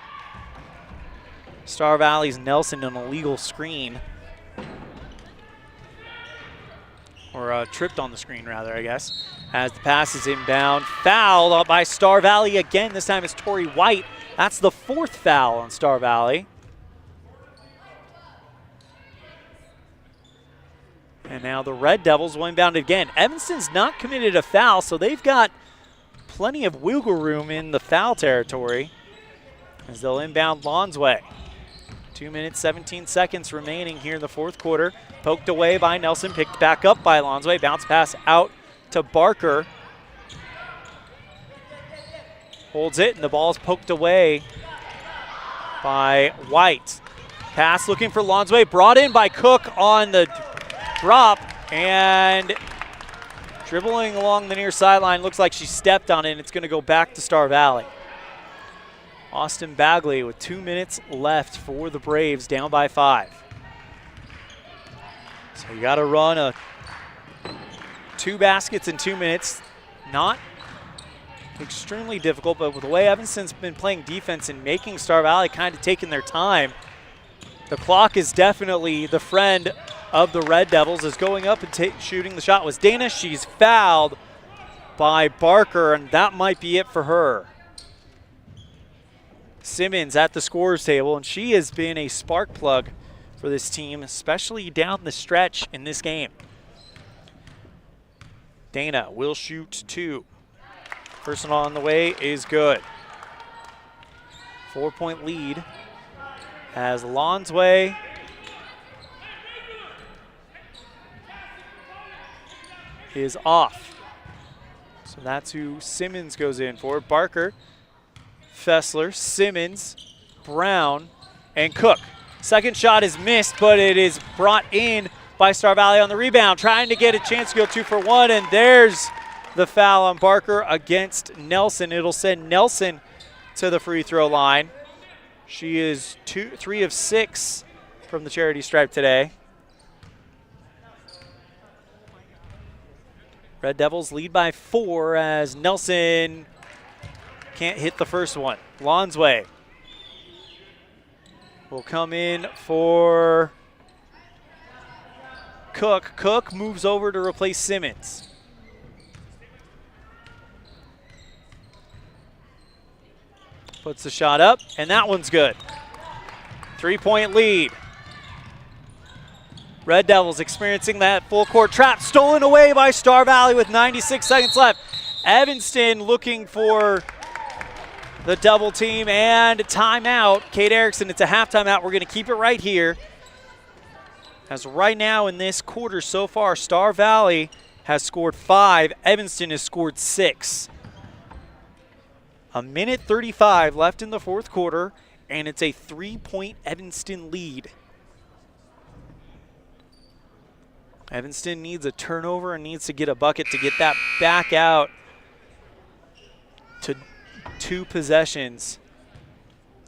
Star Valley's Nelson, an illegal screen. Or tripped on the screen, rather, I guess. As the pass is inbound. Foul by Star Valley again. This time it's Tori White. That's the 4th foul on Star Valley. And now the Red Devils will inbound again. Evanston's not committed a foul, so they've got plenty of wiggle room in the foul territory as they'll inbound Lonsway. 2 minutes, 17 seconds remaining here in the fourth quarter. Poked away by Nelson, picked back up by Lonsway. Bounce pass out to Barker. Holds it, and the ball's poked away by White. Pass looking for Lonsway, brought in by Cook on the drop, and dribbling along the near sideline. Looks like she stepped on it, and it's going to go back to Star Valley. Austin Bagley with 2 minutes left for the Braves, down by 5. So you got to run 2 baskets in 2 minutes. Not extremely difficult, but with the way Evanston's been playing defense and making Star Valley kind of taking their time, the clock is definitely the friend of the Red Devils. Is going up and shooting the shot was Dana. She's fouled by Barker, and that might be it for her. Simmons at the scorer's table, and she has been a spark plug for this team, especially down the stretch in this game. Dana will shoot 2. Personal on the way is good. 4-point lead as Lonsway is off. So that's who Simmons goes in for. Barker, Fessler, Simmons, Brown, and Cook. Second shot is missed, but it is brought in by Star Valley on the rebound, trying to get a chance to go 2 for 1, and there's the foul on Barker against Nelson. It'll send Nelson to the free throw line. She is 3 of 6 from the charity stripe today. Red Devils lead by 4 as Nelson can't hit the first one. Lonsway will come in for Cook. Cook moves over to replace Simmons. Puts the shot up, and that one's good. 3-point lead. Red Devils experiencing that full court trap, stolen away by Star Valley with 96 seconds left. Evanston looking for the double team and timeout. Kate Erickson, it's a halftime out. We're going to keep it right here. As right now in this quarter so far, Star Valley has scored 5. Evanston has scored 6. A minute 35 left in the fourth quarter, and it's a 3-point Evanston lead. Evanston needs a turnover and needs to get a bucket to get that back out to 2 possessions.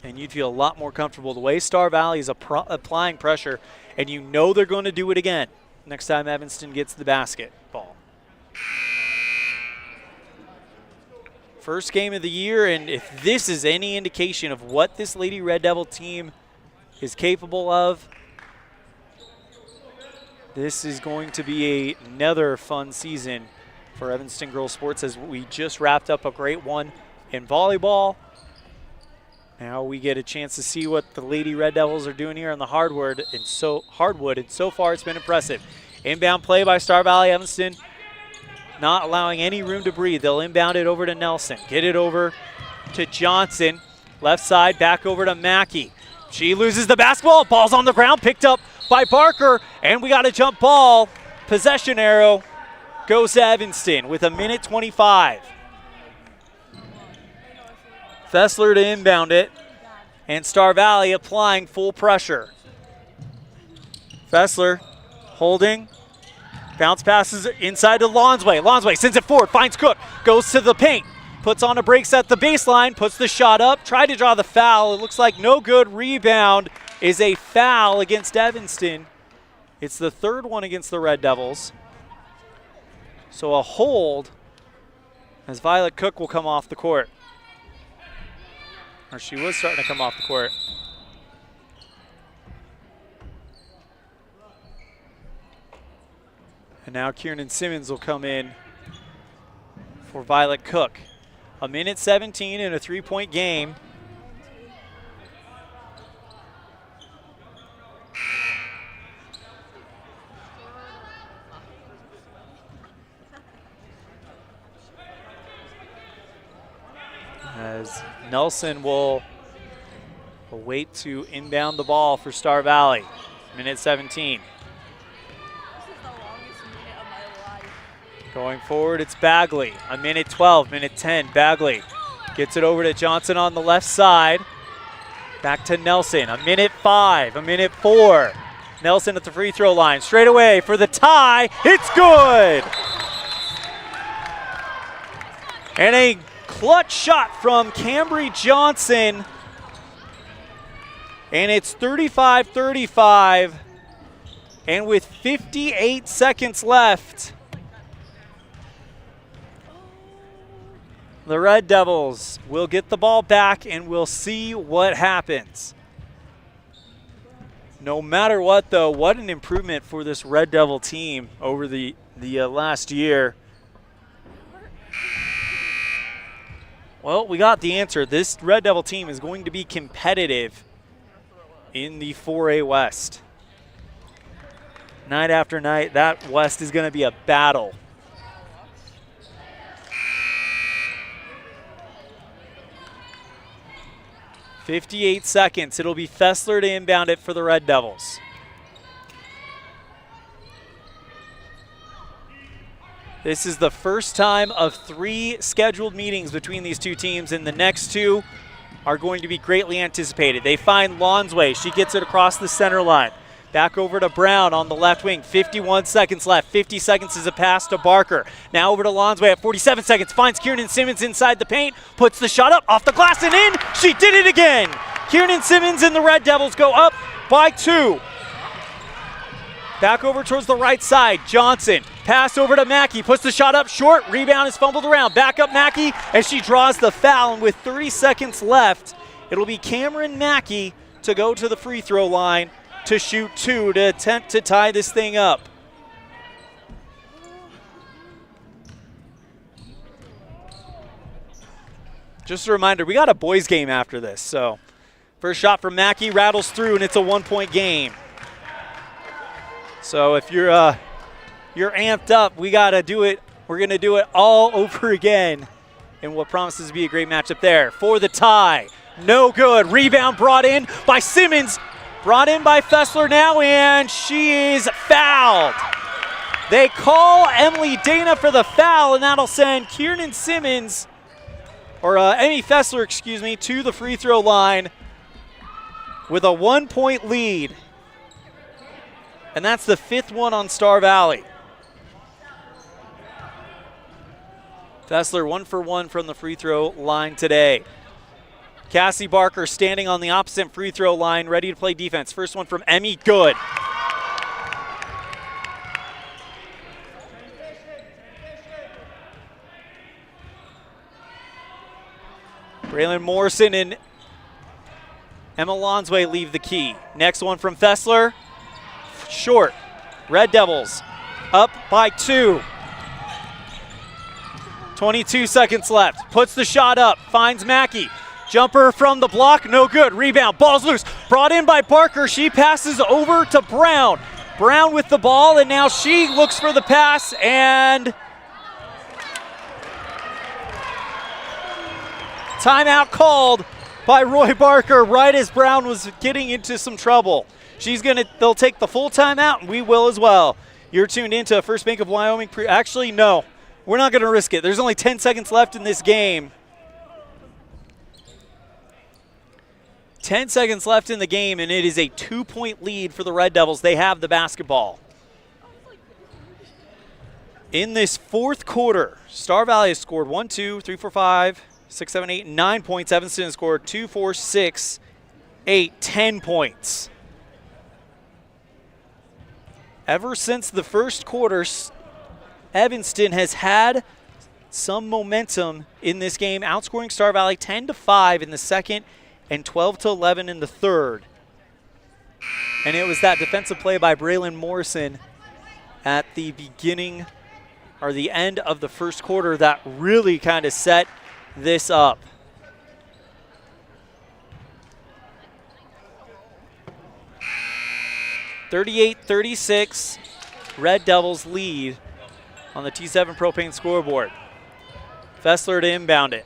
And you'd feel a lot more comfortable. The way Star Valley is applying pressure, and you know they're going to do it again next time Evanston gets the basketball. First game of the year, and if this is any indication of what this Lady Red Devil team is capable of, this is going to be another fun season for Evanston Girls Sports as we just wrapped up a great one in volleyball. Now we get a chance to see what the Lady Red Devils are doing here on the hardwood, and so far it's been impressive. Inbound play by Star Valley. Evanston not allowing any room to breathe. They'll inbound it over to Nelson. Get it over to Johnson. Left side, back over to Mackey. She loses the basketball. Ball's on the ground, picked up by Barker, and we got a jump ball. Possession arrow goes to Evanston with a minute 25. Fessler to inbound it, and Star Valley applying full pressure. Fessler holding, bounce passes inside to Lonsway. Lonsway sends it forward, finds Cook, goes to the paint, puts on a breaks at the baseline, puts the shot up, tried to draw the foul. It looks like no good. Rebound is a foul against Evanston. It's the 3rd one against the Red Devils. So a hold as Violet Cook will come off the court. Or she was starting to come off the court. And now Kieran Simmons will come in for Violet Cook. A minute 17 in a 3-point game. As Nelson will wait to inbound the ball for Star Valley. Minute 17. Going forward, it's Bagley. A minute 12, minute 10. Bagley gets it over to Johnson on the left side. Back to Nelson. A minute 5, a minute 4. Nelson at the free throw line. Straight away for the tie. It's good. And a clutch shot from Cambry Johnson. And it's 35-35. And with 58 seconds left, the Red Devils will get the ball back, and we'll see what happens. No matter what, though, what an improvement for this Red Devil team over the last year. Well, we got the answer. This Red Devil team is going to be competitive in the 4A West. Night after night, that West is going to be a battle. .58 seconds. It'll be Fessler to inbound it for the Red Devils. This is the first time of 3 scheduled meetings between these two teams, and the next 2 are going to be greatly anticipated. They find Lonsway. She gets it across the center line. Back over to Brown on the left wing. 51 seconds left. 50 seconds is a pass to Barker. Now over to Lonsway at 47 seconds. Finds Kieran Simmons inside the paint. Puts the shot up off the glass and in. She did it again. Kieran Simmons and the Red Devils go up by 2. Back over towards the right side. Johnson. Pass over to Mackey. Puts the shot up short. Rebound is fumbled around. Back up Mackey as she draws the foul. And with 30 seconds left, it'll be Cameron Mackey to go to the free throw line to shoot 2 to attempt to tie this thing up. Just a reminder, we got a boys game after this. So first shot from Mackey rattles through, and it's a 1-point game. So if you're amped up, we got to do it. We're going to do it all over again in what promises to be a great matchup there. For the tie, no good. Rebound brought in by Simmons. Brought in by Fessler now, and she is fouled. They call Emily Dana for the foul, and that'll send Kieran Simmons, or Emmy Fessler, excuse me, to the free throw line with a 1-point lead. And that's the 5th one on Star Valley. Fessler 1 for 1 from the free throw line today. Cassie Barker standing on the opposite free throw line, ready to play defense. First one from Emmy, good. Braylon Morrison and Emma Lonsway leave the key. Next one from Fessler, short. Red Devils up by 2. 22 seconds left. Puts the shot up, finds Mackey. Jumper from the block, no good. Rebound, ball's loose. Brought in by Barker. She passes over to Brown. Brown with the ball, and now she looks for the pass, and timeout called by Roy Barker right as Brown was getting into some trouble. They'll take the full timeout, and we will as well. You're tuned into First Bank of Wyoming. Actually, no, we're not going to risk it. There's only 10 seconds left in this game. 10 seconds left in the game, and it is a 2-point lead for the Red Devils. They have the basketball. In this 4th quarter, Star Valley has scored 1, 2, 3, 4, 5, 6, 7, 8, 9 points. Evanston has scored 2, 4, 6, 8, 10 points. Ever since the first quarter, Evanston has had some momentum in this game, outscoring Star Valley 10-5 in the second and 12-11 in the third. And it was that defensive play by Braylon Morrison at the beginning or the end of the first quarter that really kind of set this up. (38-36), Red Devils lead on the T7 Propane scoreboard. Fessler to inbound it.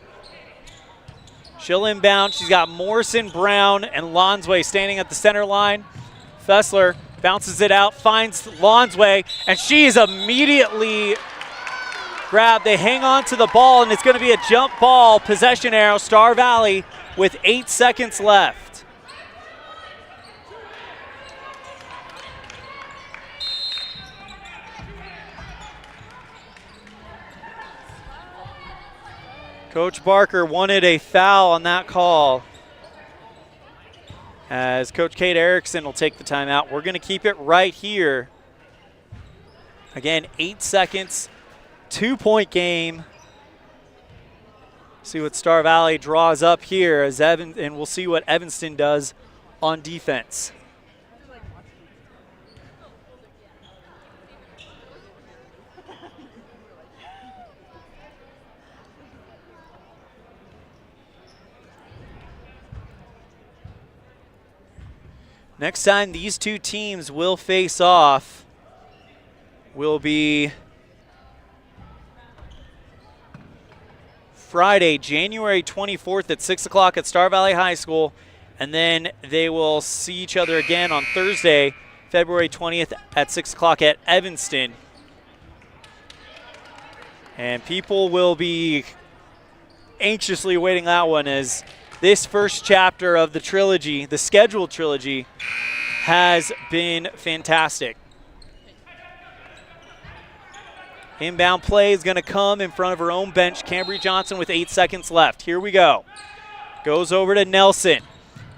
She'll inbound. She's got Morrison, Brown, and Lonsway standing at the center line. Fessler bounces it out, finds Lonsway, and she is immediately grabbed. They hang on to the ball, and it's going to be a jump ball possession arrow, Star Valley, with 8 seconds left. Coach Barker wanted a foul on that call, as Coach Kate Erickson will take the timeout. We're going to keep it right here. Again, 8 seconds, 2-point game. See what Star Valley draws up here, and we'll see what Evanston does on defense. Next time these two teams will face off will be Friday, January 24th at 6 o'clock at Star Valley High School. And then they will see each other again on Thursday, February 20th at 6 o'clock at Evanston. And people will be anxiously awaiting that one, as this first chapter of the trilogy, the scheduled trilogy, has been fantastic. Inbound play is going to come in front of her own bench. Cambry Johnson with 8 seconds left. Here we go. Goes over to Nelson.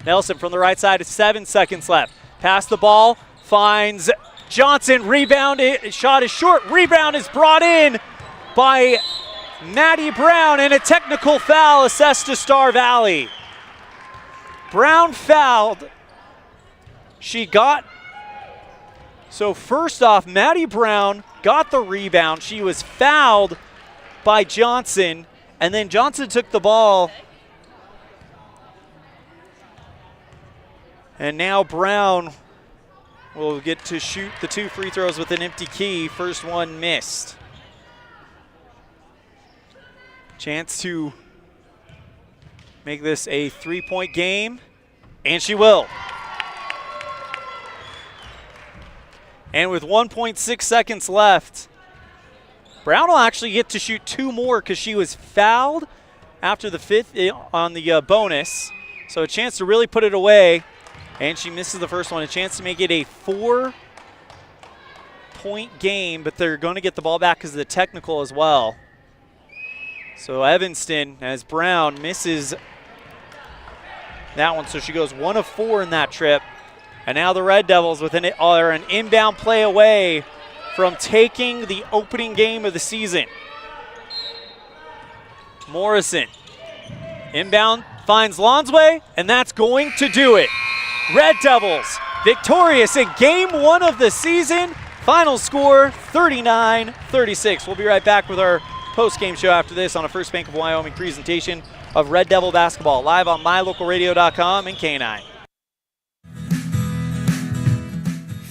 Nelson from the right side with 7 seconds left. Pass the ball, finds Johnson. Rebound, shot is short. Rebound is brought in by Maddie Brown, and a technical foul assessed to Star Valley. Brown fouled. So first off, Maddie Brown got the rebound. She was fouled by Johnson, and then Johnson took the ball. And now Brown will get to shoot the 2 free throws with an empty key. First one missed. Chance to make this a 3-point game, and she will. And with 1.6 seconds left, Brown will actually get to shoot 2 more because she was fouled after the 5th on the bonus. So a chance to really put it away, and she misses the first one. A chance to make it a 4-point game, but they're going to get the ball back because of the technical as well. So Evanston, as Brown misses that one, so she goes 1 of 4 in that trip. And now the Red Devils are an inbound play away from taking the opening game of the season. Morrison, inbound, finds Lonsway, and that's going to do it. Red Devils victorious in game 1 of the season. Final score 39-36. We'll be right back with our post-game show after this on a First Bank of Wyoming presentation of Red Devil basketball, live on mylocalradio.com and K9.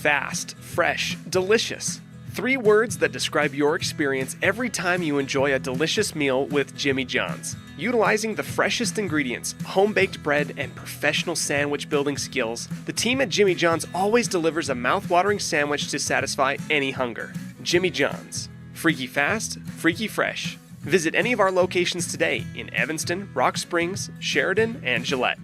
Fast, fresh, delicious. 3 words that describe your experience every time you enjoy a delicious meal with Jimmy John's. Utilizing the freshest ingredients, home-baked bread, and professional sandwich building skills, the team at Jimmy John's always delivers a mouth-watering sandwich to satisfy any hunger. Jimmy John's. Freaky fast, freaky fresh. Visit any of our locations today in Evanston, Rock Springs, Sheridan, and Gillette.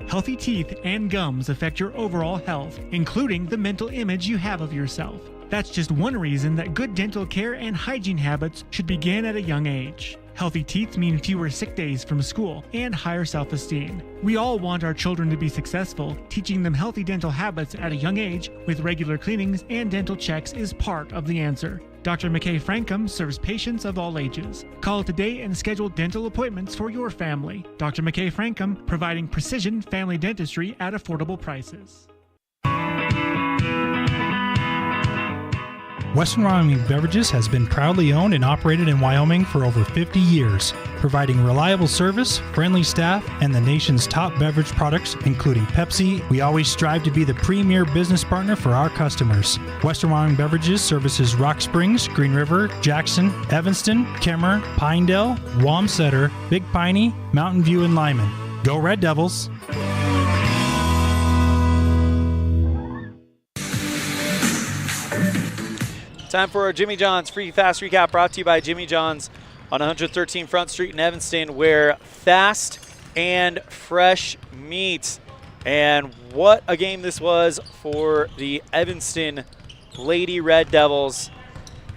Healthy teeth and gums affect your overall health, including the mental image you have of yourself. That's just one reason that good dental care and hygiene habits should begin at a young age. Healthy teeth mean fewer sick days from school and higher self-esteem. We all want our children to be successful. Teaching them healthy dental habits at a young age with regular cleanings and dental checks is part of the answer. Dr. McKay Frankum serves patients of all ages. Call today and schedule dental appointments for your family. Dr. McKay Frankum, providing precision family dentistry at affordable prices. Western Wyoming Beverages has been proudly owned and operated in Wyoming for over 50 years, providing reliable service, friendly staff, and the nation's top beverage products, including Pepsi. We always strive to be the premier business partner for our customers. Western Wyoming Beverages services Rock Springs, Green River, Jackson, Evanston, Kemmer, Pinedale, Wamsutter, Big Piney, Mountain View, and Lyman. Go Red Devils! Time for our Jimmy John's Free Fast Recap, brought to you by Jimmy John's on 113 Front Street in Evanston, where fast and fresh meat. And what a game this was for the Evanston Lady Red Devils,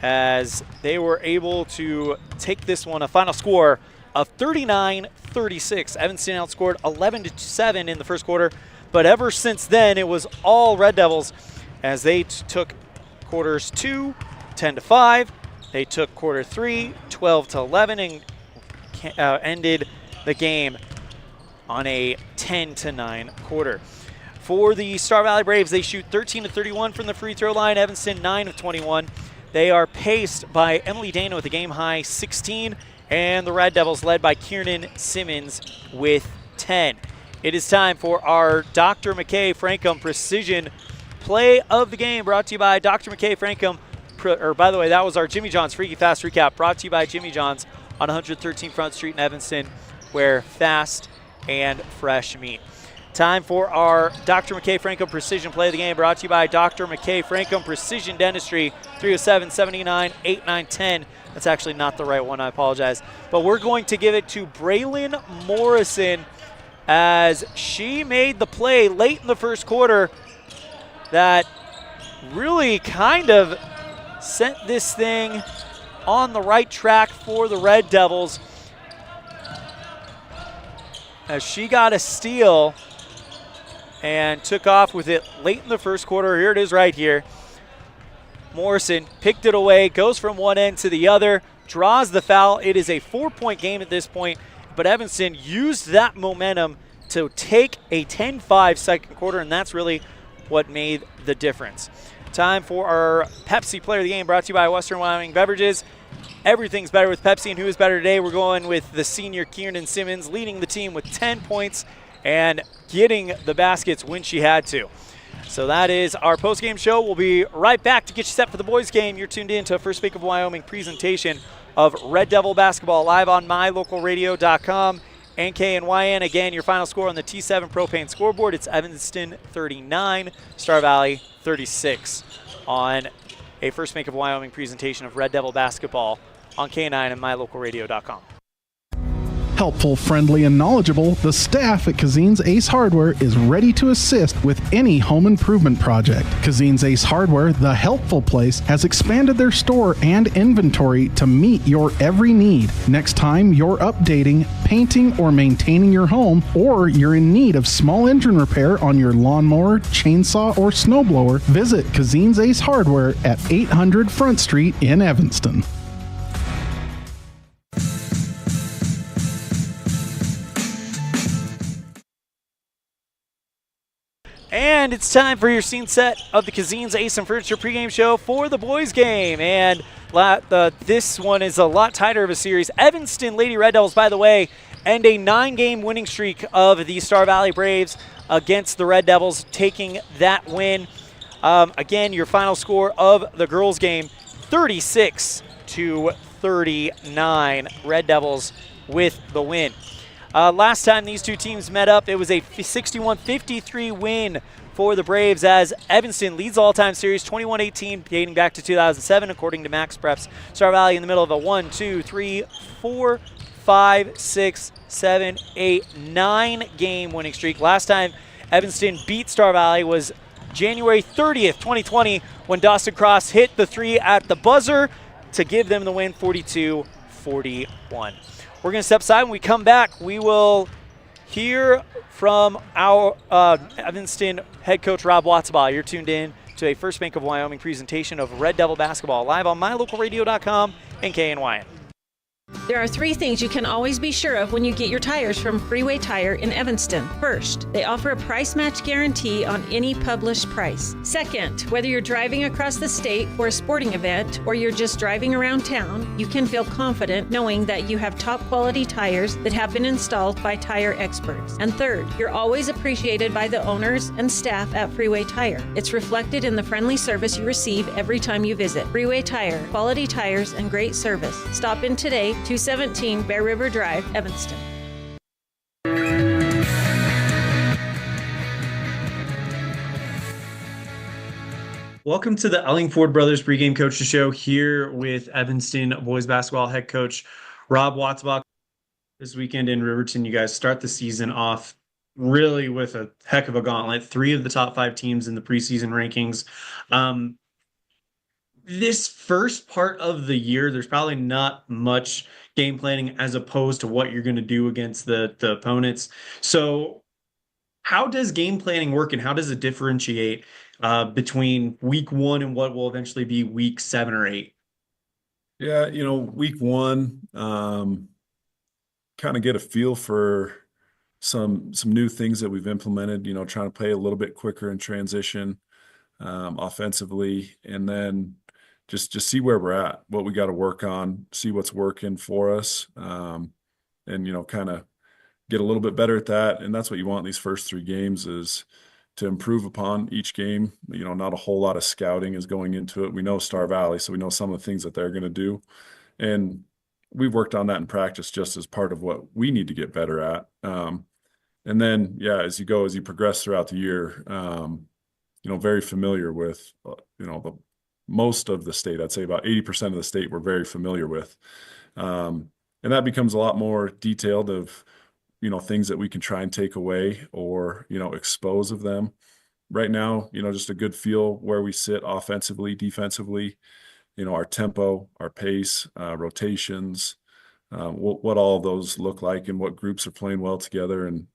as they were able to take this one, a final score of 39-36. Evanston outscored 11-7 in the first quarter, but ever since then it was all Red Devils, as they took quarters 2, 10-5. They took quarter 3, 12-11, and ended the game on a 10-9 quarter. For the Star Valley Braves, they shoot 13-31 from the free throw line. Evanston 9-21. They are paced by Emily Dana with a game-high 16, and the Red Devils led by Kiernan Simmons with 10. It is time for our Dr. McKay Frankum Precision Play of the Game, brought to you by Dr. McKay Frankum. By the way, that was our Jimmy John's Freaky Fast Recap, brought to you by Jimmy John's on 113 Front Street in Evanston, where fast and fresh meat. Time for our Dr. McKay Frankum Precision Play of the Game, brought to you by Dr. McKay Frankum Precision Dentistry, 307-79-8910. That's actually not the right one, I apologize. But we're going to give it to Braylon Morrison as she made the play late in the first quarter that really kind of sent this thing on the right track for the Red Devils, as she got a steal and took off with it late in the first quarter. Here it is right here. Morrison picked it away, goes from one end to the other, draws the foul. It is a 4-point game at this point, but Evanston used that momentum to take a 10-5 second quarter, and that's really what made the difference. Time for our Pepsi Player of the Game, brought to you by Western Wyoming Beverages. Everything's better with Pepsi, and who is better today? We're going with the senior Kieran Simmons, leading the team with 10 points and getting the baskets when she had to. So that is our post-game show. We'll be right back to get you set for the boys' game. You're tuned in to a First Bank of Wyoming presentation of Red Devil basketball live on mylocalradio.com. NKNYN, again, your final score on the T7 Propane scoreboard. It's Evanston 39, Star Valley 36 on a First Bank of Wyoming presentation of Red Devil basketball on K9 and mylocalradio.com. Helpful, friendly, and knowledgeable, the staff at Cazin's Ace Hardware is ready to assist with any home improvement project. Cazin's Ace Hardware, the helpful place, has expanded their store and inventory to meet your every need. Next time you're updating, painting, or maintaining your home, or you're in need of small engine repair on your lawnmower, chainsaw, or snowblower, visit Cazin's Ace Hardware at 800 Front Street in Evanston. And it's time for your scene set of the Cazin's Ace and Furniture pregame show for the boys' game. And this one is a lot tighter of a series. Evanston Lady Red Devils, by the way, end a 9-game winning streak of the Star Valley Braves against the Red Devils, taking that win. Again, your final score of the girls' game, 36-39. Red Devils with the win. Last time these two teams met up, it was a 61-53 win for the Braves, as Evanston leads the all-time series 21-18, dating back to 2007, according to Max Preps. Star Valley in the middle of a 1, 2, 3, 4, 5, 6, 7, 8, 9-game winning streak. Last time Evanston beat Star Valley was January 30th, 2020, when Dawson Cross hit the 3 at the buzzer to give them the win, 42-41. We're going to step aside. When we come back, we will hear from our Evanston head coach, Rob Watzbaugh. You're tuned in to a First Bank of Wyoming presentation of Red Devil basketball live on mylocalradio.com and KNYN. There are 3 things you can always be sure of when you get your tires from Freeway Tire in Evanston. First, they offer a price match guarantee on any published price. Second, whether you're driving across the state for a sporting event or you're just driving around town, you can feel confident knowing that you have top quality tires that have been installed by tire experts. And third, you're always appreciated by the owners and staff at Freeway Tire. It's reflected in the friendly service you receive every time you visit. Freeway Tire, quality tires and great service. Stop in today, 217 Bear River Drive, Evanston. Welcome to the Ellingford Brothers pregame coaches show, here with Evanston boys basketball head coach Rob Watzbach. This weekend in Riverton, you guys start the season off really with a heck of a gauntlet. 3 of the top 5 teams in the preseason rankings. This first part of the year, there's probably not much game planning as opposed to what you're going to do against the opponents. So how does game planning work, and how does it differentiate between week 1 and what will eventually be week 7 or 8? Yeah, week 1, kind of get a feel for some new things that we've implemented, trying to play a little bit quicker in transition offensively, and then just see where we're at, what we got to work on, see what's working for us, and kind of get a little bit better at that. And that's what you want in these first 3 games, is to improve upon each game. Not a whole lot of scouting is going into it. We know Star Valley, so we know some of the things that they're going to do. And we've worked on that in practice just as part of what we need to get better at. And then, as you progress throughout the year, very familiar with, the most of the state. I'd say about 80% of the state we're very familiar with. And that becomes a lot more detailed of, things that we can try and take away or, expose of them. Right now, just a good feel where we sit offensively, defensively, our tempo, our pace, rotations, what all of those look like and what groups are playing well together, and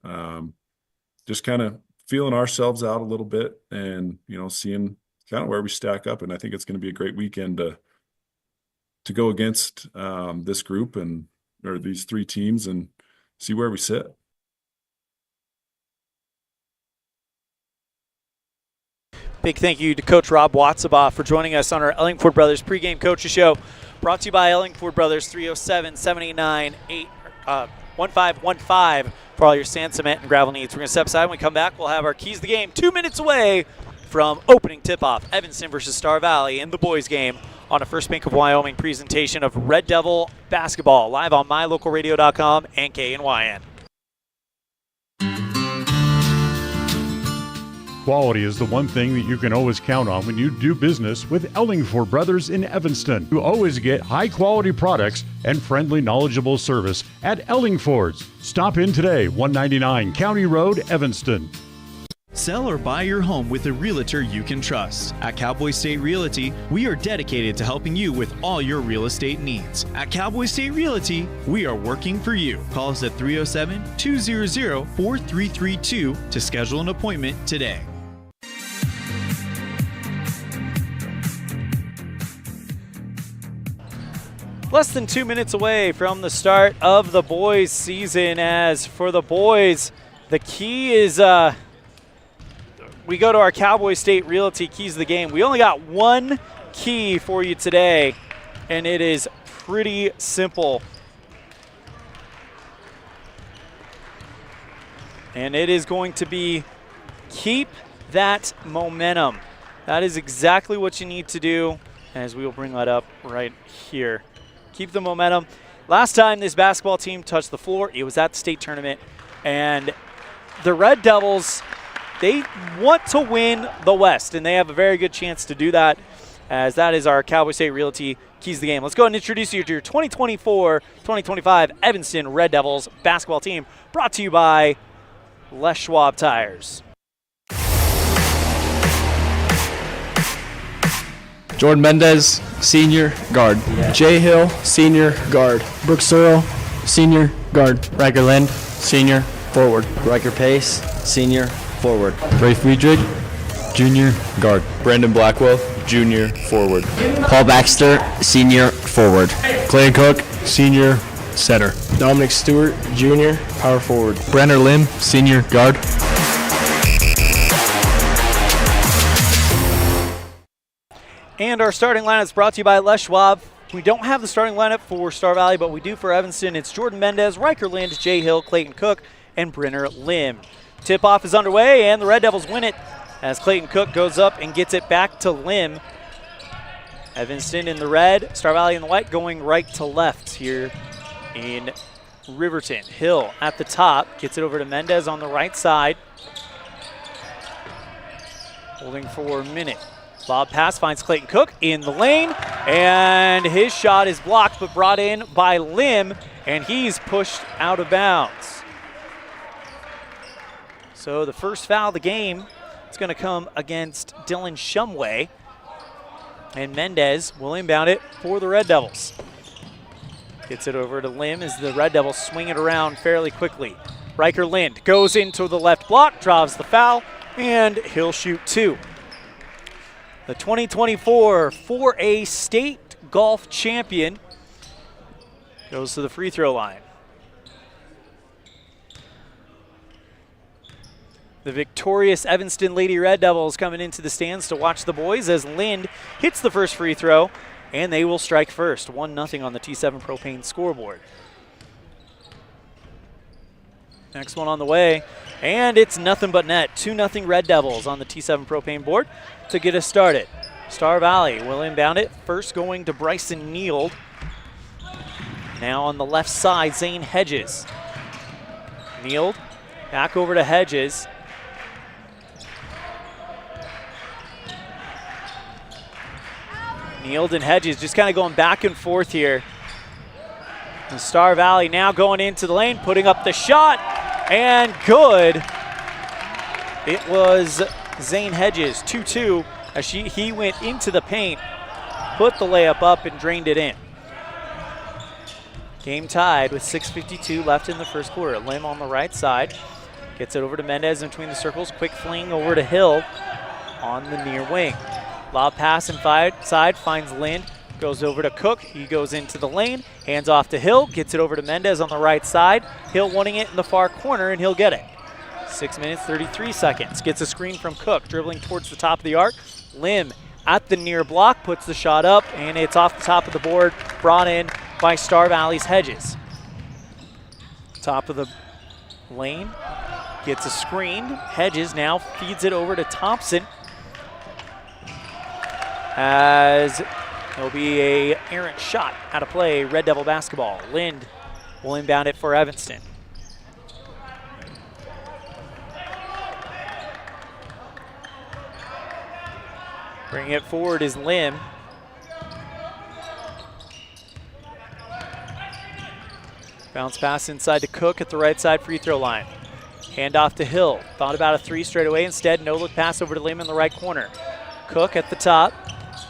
just kind of feeling ourselves out a little bit and, seeing kind of where we stack up. And I think it's going to be a great weekend to go against this group or these 3 teams and see where we sit. Big thank you to Coach Rob Watsabaugh for joining us on our Ellingford Brothers pregame coaches show, brought to you by Ellingford Brothers, 307-789-1515 for all your sand, cement, and gravel needs. We're going to step aside. When we come back, we'll have our keys to the game 2 minutes away from opening tip-off, Evanston versus Star Valley in the boys game on a First Bank of Wyoming presentation of Red Devil basketball, live on mylocalradio.com and KNYN. Quality is the one thing that you can always count on when you do business with Ellingford Brothers in Evanston. You always get high-quality products and friendly, knowledgeable service at Ellingford's. Stop in today, 199 County Road, Evanston. Sell or buy your home with a realtor you can trust. At Cowboy State Realty, we are dedicated to helping you with all your real estate needs. At Cowboy State Realty, we are working for you. Call us at 307-200-4332 to schedule an appointment today. Less than 2 minutes away from the start of the boys' season. As for the boys, the key is we go to our Cowboy State Realty keys of the game. We only got one key for you today, and it is pretty simple. And it is going to be keep that momentum. That is exactly what you need to do, as we will bring that up right here. Keep the momentum. Last time this basketball team touched the floor, it was at the state tournament, and the Red Devils, they want to win the West, and they have a very good chance to do that, as that is our Cowboy State Realty keys of the game. Let's go ahead and introduce you to your 2024-2025 Evanston Red Devils basketball team, brought to you by Les Schwab Tires. Jordan Mendez, senior guard. Jay Hill, senior guard. Brooks Searle, senior guard. Riker Lind, senior forward. Riker Pace, senior forward. Ray Friedrich, junior guard. Brandon Blackwell, junior forward. Paul Baxter, senior forward. Clay Cook, senior center. Dominic Stewart, junior power forward. Brenner Lim, senior guard. And our starting lineup is brought to you by Les Schwab. We don't have the starting lineup for Star Valley, but we do for Evanston. It's Jordan Mendez, Riker Lind, Jay Hill, Clayton Cook, and Brenner Lim. Tip-off is underway, and the Red Devils win it as Clayton Cook goes up and gets it back to Lim. Evanston in the red, Star Valley in the white, going right to left here in Riverton. Hill at the top, gets it over to Mendez on the right side. Holding for a minute. Lob pass finds Clayton Cook in the lane, and his shot is blocked but brought in by Lim, and he's pushed out of bounds. So the first foul of the game is going to come against Dylan Shumway, and Mendez will inbound it for the Red Devils. Gets it over to Lim as the Red Devils swing it around fairly quickly. Riker Lind goes into the left block, draws the foul, and he'll shoot two. The 2024 4A state golf champion goes to the free throw line. The victorious Evanston Lady Red Devils coming into the stands to watch the boys as Lind hits the first free throw, and they will strike first. 1-0 on the T7 Propane scoreboard. Next one on the way. And it's nothing but net. 2-0 Red Devils on the T7 Propane board to get us started. Star Valley will inbound it. First going to Bryson Neild. Now on the left side, Zane Hedges. Neild back over to Hedges. Neild and Hedges just kind of going back and forth here. And Star Valley now going into the lane, putting up the shot, and good. It was Zane Hedges, 2-2, as he went into the paint, put the layup up, and drained it in. Game tied with 6:52 left in the first quarter. Lim on the right side, gets it over to Mendez in between the circles, quick fling over to Hill on the near wing. Lob pass inside, finds Lind, goes over to Cook. He goes into the lane, hands off to Hill, gets it over to Mendez on the right side. Hill wanting it in the far corner, and he'll get it. 6 minutes, 33 seconds. Gets a screen from Cook, dribbling towards the top of the arc. Lim at the near block, puts the shot up, and it's off the top of the board, brought in by Star Valley's Hedges. Top of the lane, gets a screen. Hedges now feeds it over to Thompson, as there'll be a errant shot out of play, Red Devil basketball. Lind will inbound it for Evanston. Bringing it forward is Lim. Bounce pass inside to Cook at the right side free throw line. Hand off to Hill. Thought about a three straight away. Instead, no look pass over to Lim in the right corner. Cook at the top.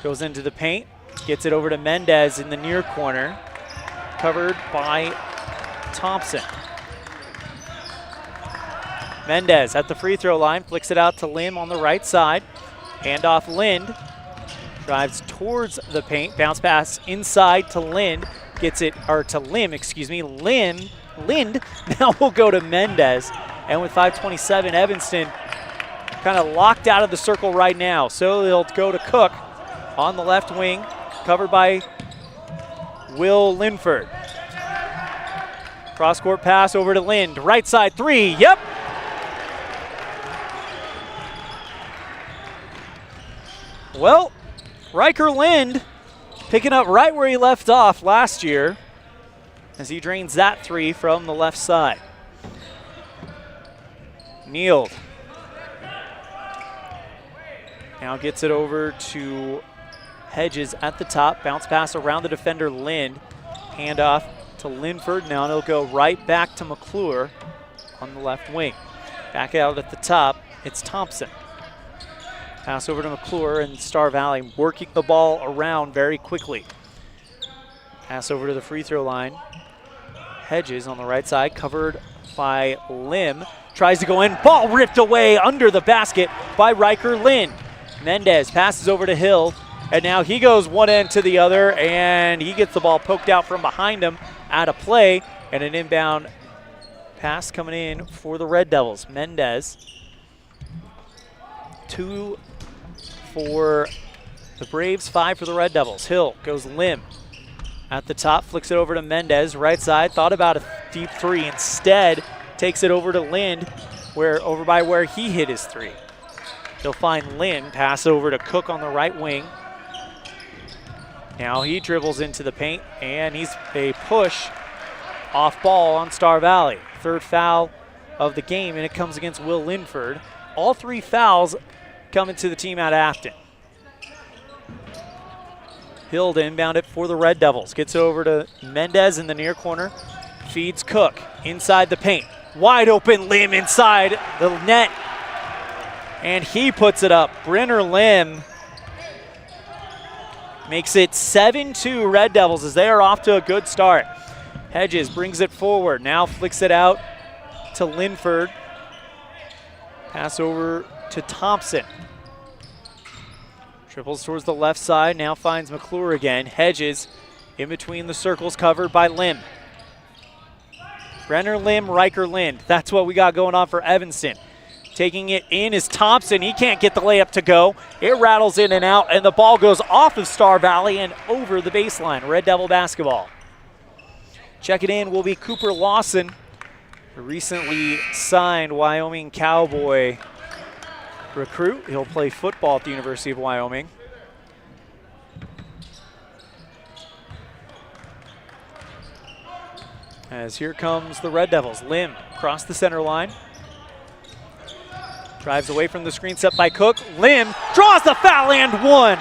Goes into the paint, gets it over to Mendez in the near corner, covered by Thompson. Mendez at the free throw line, flicks it out to Lim on the right side. Hand off Lind, drives towards the paint, bounce pass inside to Lind, gets it, or to Lim, excuse me. Lind now will go to Mendez, and with 5:27, Evanston kind of locked out of the circle right now, so they'll go to Cook on the left wing, covered by Will Linford. Cross-court pass over to Lind. Right side three, yep. Well, Riker Lind picking up right where he left off last year as he drains that three from the left side. Neild now gets it over to Hedges at the top, bounce pass around the defender Lind, hand off to Linford. Now it'll go right back to McClure on the left wing. Back out at the top, it's Thompson. Pass over to McClure, and Star Valley working the ball around very quickly. Pass over to the free throw line. Hedges on the right side, covered by Lim. Tries to go in, ball ripped away under the basket by Riker Lind. Mendez passes over to Hill, and now he goes one end to the other, and he gets the ball poked out from behind him out of play, and an inbound pass coming in for the Red Devils. Mendez, 2 for the Braves, 5 for the Red Devils. Hill goes Lim at the top, flicks it over to Mendez, right side, thought about a deep three, instead takes it over to Lind, over by where he hit his three. He'll find Lind, pass over to Cook on the right wing. Now he dribbles into the paint, and he's a push off ball on Star Valley. Third foul of the game, and it comes against Will Linford. All 3 fouls coming to the team out of Afton. Hill to inbound it for the Red Devils. Gets over to Mendez in the near corner. Feeds Cook inside the paint. Wide open Lim inside the net. And he puts it up. Brenner Lim makes it 7-2 Red Devils as they are off to a good start. Hedges brings it forward. Now flicks it out to Linford. Pass over to Thompson. Triples towards the left side. Now finds McClure again. Hedges in between the circles, covered by Lim. Brenner Lim, Riker Lind. That's what we got going on for Evanston. Taking it in is Thompson. He can't get the layup to go. It rattles in and out, and the ball goes off of Star Valley and over the baseline. Red Devil basketball. Check it in will be Cooper Lawson. a recently signed Wyoming Cowboy recruit. He'll play football at the University of Wyoming. As here comes the Red Devils. Lim across the center line. Drives away from the screen set by Cook. Lim draws the foul and one.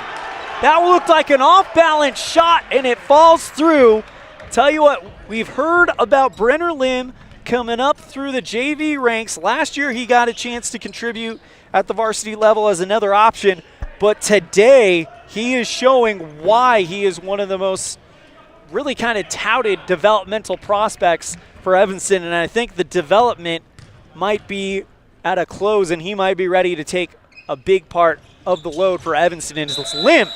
That looked like an off-balance shot and it falls through. Tell you what, we've heard about Brenner Lim coming up through the JV ranks. Last year he got a chance to contribute at the varsity level as another option, but today he is showing why he is one of the most really kind of touted developmental prospects for Evanston, and I think the development might be at a close and he might be ready to take a big part of the load for Evanston. And it's Lim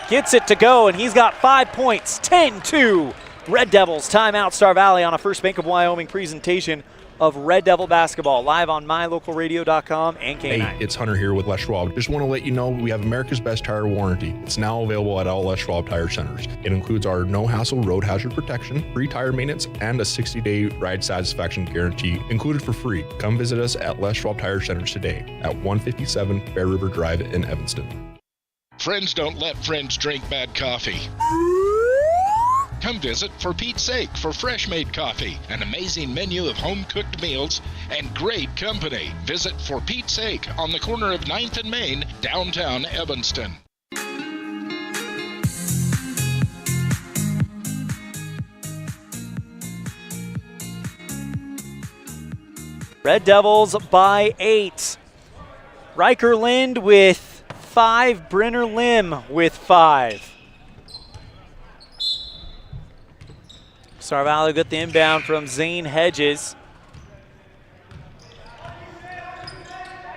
gets it to go, and he's got 5 points, 10-2. Red Devils timeout Star Valley on a First Bank of Wyoming presentation of Red Devil basketball, live on mylocalradio.com and K9. Hey, it's Hunter here with Les Schwab. Just want to let you know we have America's Best Tire Warranty. It's now available at all Les Schwab Tire Centers. It includes our no-hassle road hazard protection, free tire maintenance, and a 60-day ride satisfaction guarantee included for free. Come visit us at Les Schwab Tire Centers today at 157 Bear River Drive in Evanston. Friends don't let friends drink bad coffee. Come visit For Pete's Sake for fresh-made coffee, an amazing menu of home-cooked meals, and great company. Visit For Pete's Sake on the corner of 9th and Main, downtown Evanston. Red Devils by 8. Riker Lind with 5, Brenner Lim with 5. Star Valley got the inbound from Zane Hedges.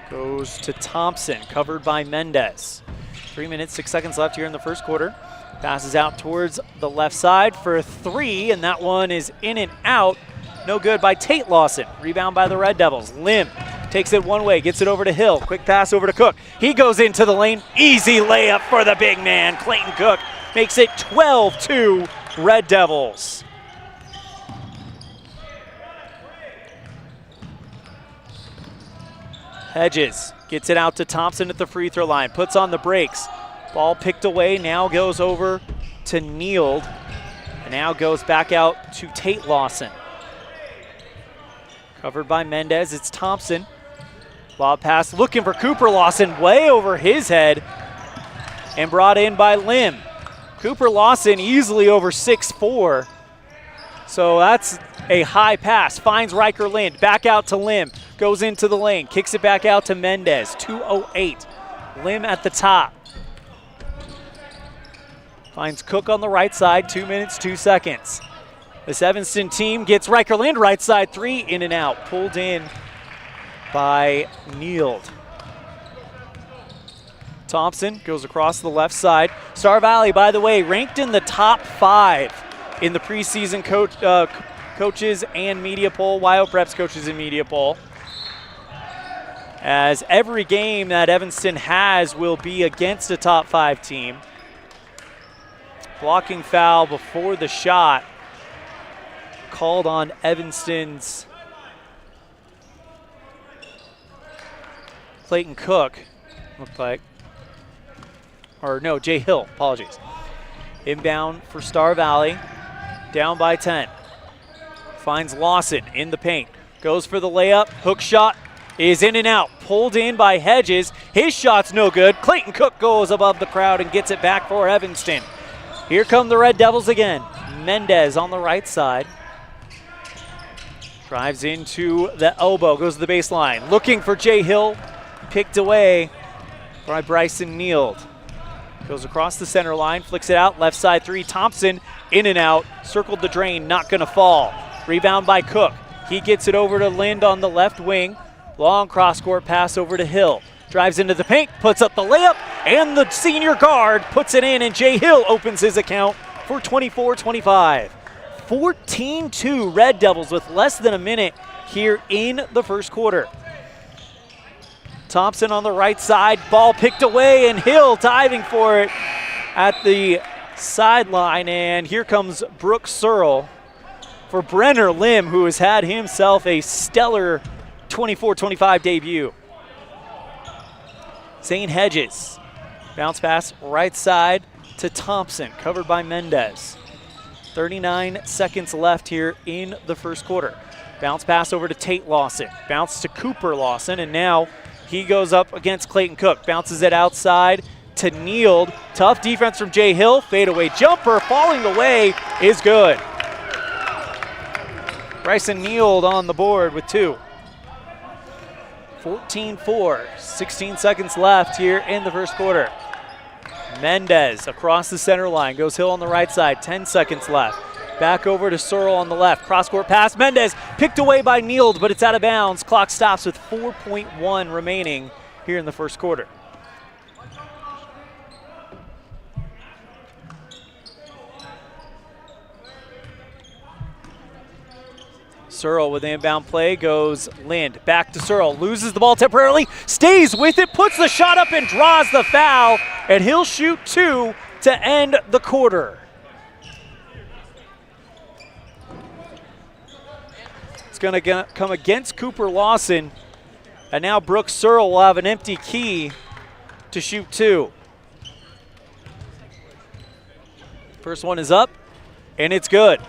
Goes to Thompson, covered by Mendez. 3 minutes, 6 seconds left here in the first quarter. Passes out towards the left side for 3, and that one is in and out. No good by Tate Lawson. Rebound by the Red Devils. Lim takes it one way, gets it over to Hill. Quick pass over to Cook. He goes into the lane. Easy layup for the big man. Clayton Cook makes it 12-2 Red Devils. Hedges gets it out to Thompson at the free throw line, puts on the brakes. Ball picked away, now goes over to Neild, and now goes back out to Tate Lawson. Covered by Mendez, it's Thompson. Lob pass looking for Cooper Lawson, way over his head, and brought in by Lim. Cooper Lawson easily over 6'4", so that's a high pass. Finds Riker Lind, back out to Lim. Goes into the lane, kicks it back out to Mendez. 2:08. Lim at the top. Finds Cook on the right side, 2 minutes, 2 seconds. This Evanston team gets Riker Lind right side, 3 in and out. Pulled in by Neild. Thompson goes across the left side. Star Valley, by the way, ranked in the top 5 in the preseason coaches and media poll, WyoPreps coaches and media poll. As every game that Evanston has will be against a top 5 team. Blocking foul before the shot called on Evanston's Clayton Cook, looked like. Or no, Jay Hill, apologies. Inbound for Star Valley, down by 10. Finds Lawson in the paint, goes for the layup, hook shot is in and out, pulled in by Hedges. His shot's no good. Clayton Cook goes above the crowd and gets it back for Evanston. Here come the Red Devils again. Mendez on the right side. Drives into the elbow, goes to the baseline. Looking for Jay Hill, picked away by Bryson Neild. Goes across the center line, flicks it out, left side 3. Thompson in and out, circled the drain, not gonna fall. Rebound by Cook. He gets it over to Lind on the left wing. Long cross-court pass over to Hill. Drives into the paint, puts up the layup, and the senior guard puts it in, and Jay Hill opens his account for 24-25. 14-2 Red Devils with less than a minute here in the first quarter. Thompson on the right side, ball picked away, and Hill diving for it at the sideline, and here comes Brooke Searle for Brenner Lim, who has had himself a stellar 24-25 debut. Zane Hedges, bounce pass right side to Thompson, covered by Mendez. 39 seconds left here in the first quarter. Bounce pass over to Tate Lawson, bounce to Cooper Lawson, and now he goes up against Clayton Cook. Bounces it outside to Neild. Tough defense from Jay Hill. Fadeaway jumper, falling away is good. Bryson Neild on the board with 2. 14-4, 16 seconds left here in the first quarter. Mendez across the center line, goes Hill on the right side, 10 seconds left. Back over to Searle on the left, cross-court pass. Mendez picked away by Neild, but it's out of bounds. Clock stops with 4.1 remaining here in the first quarter. Searle with the inbound play, goes Lind. Back to Searle, loses the ball temporarily, stays with it, puts the shot up and draws the foul, and he'll shoot 2 to end the quarter. It's going to come against Cooper Lawson, and now Brooks Searle will have an empty key to shoot 2. First one is up, and it's good.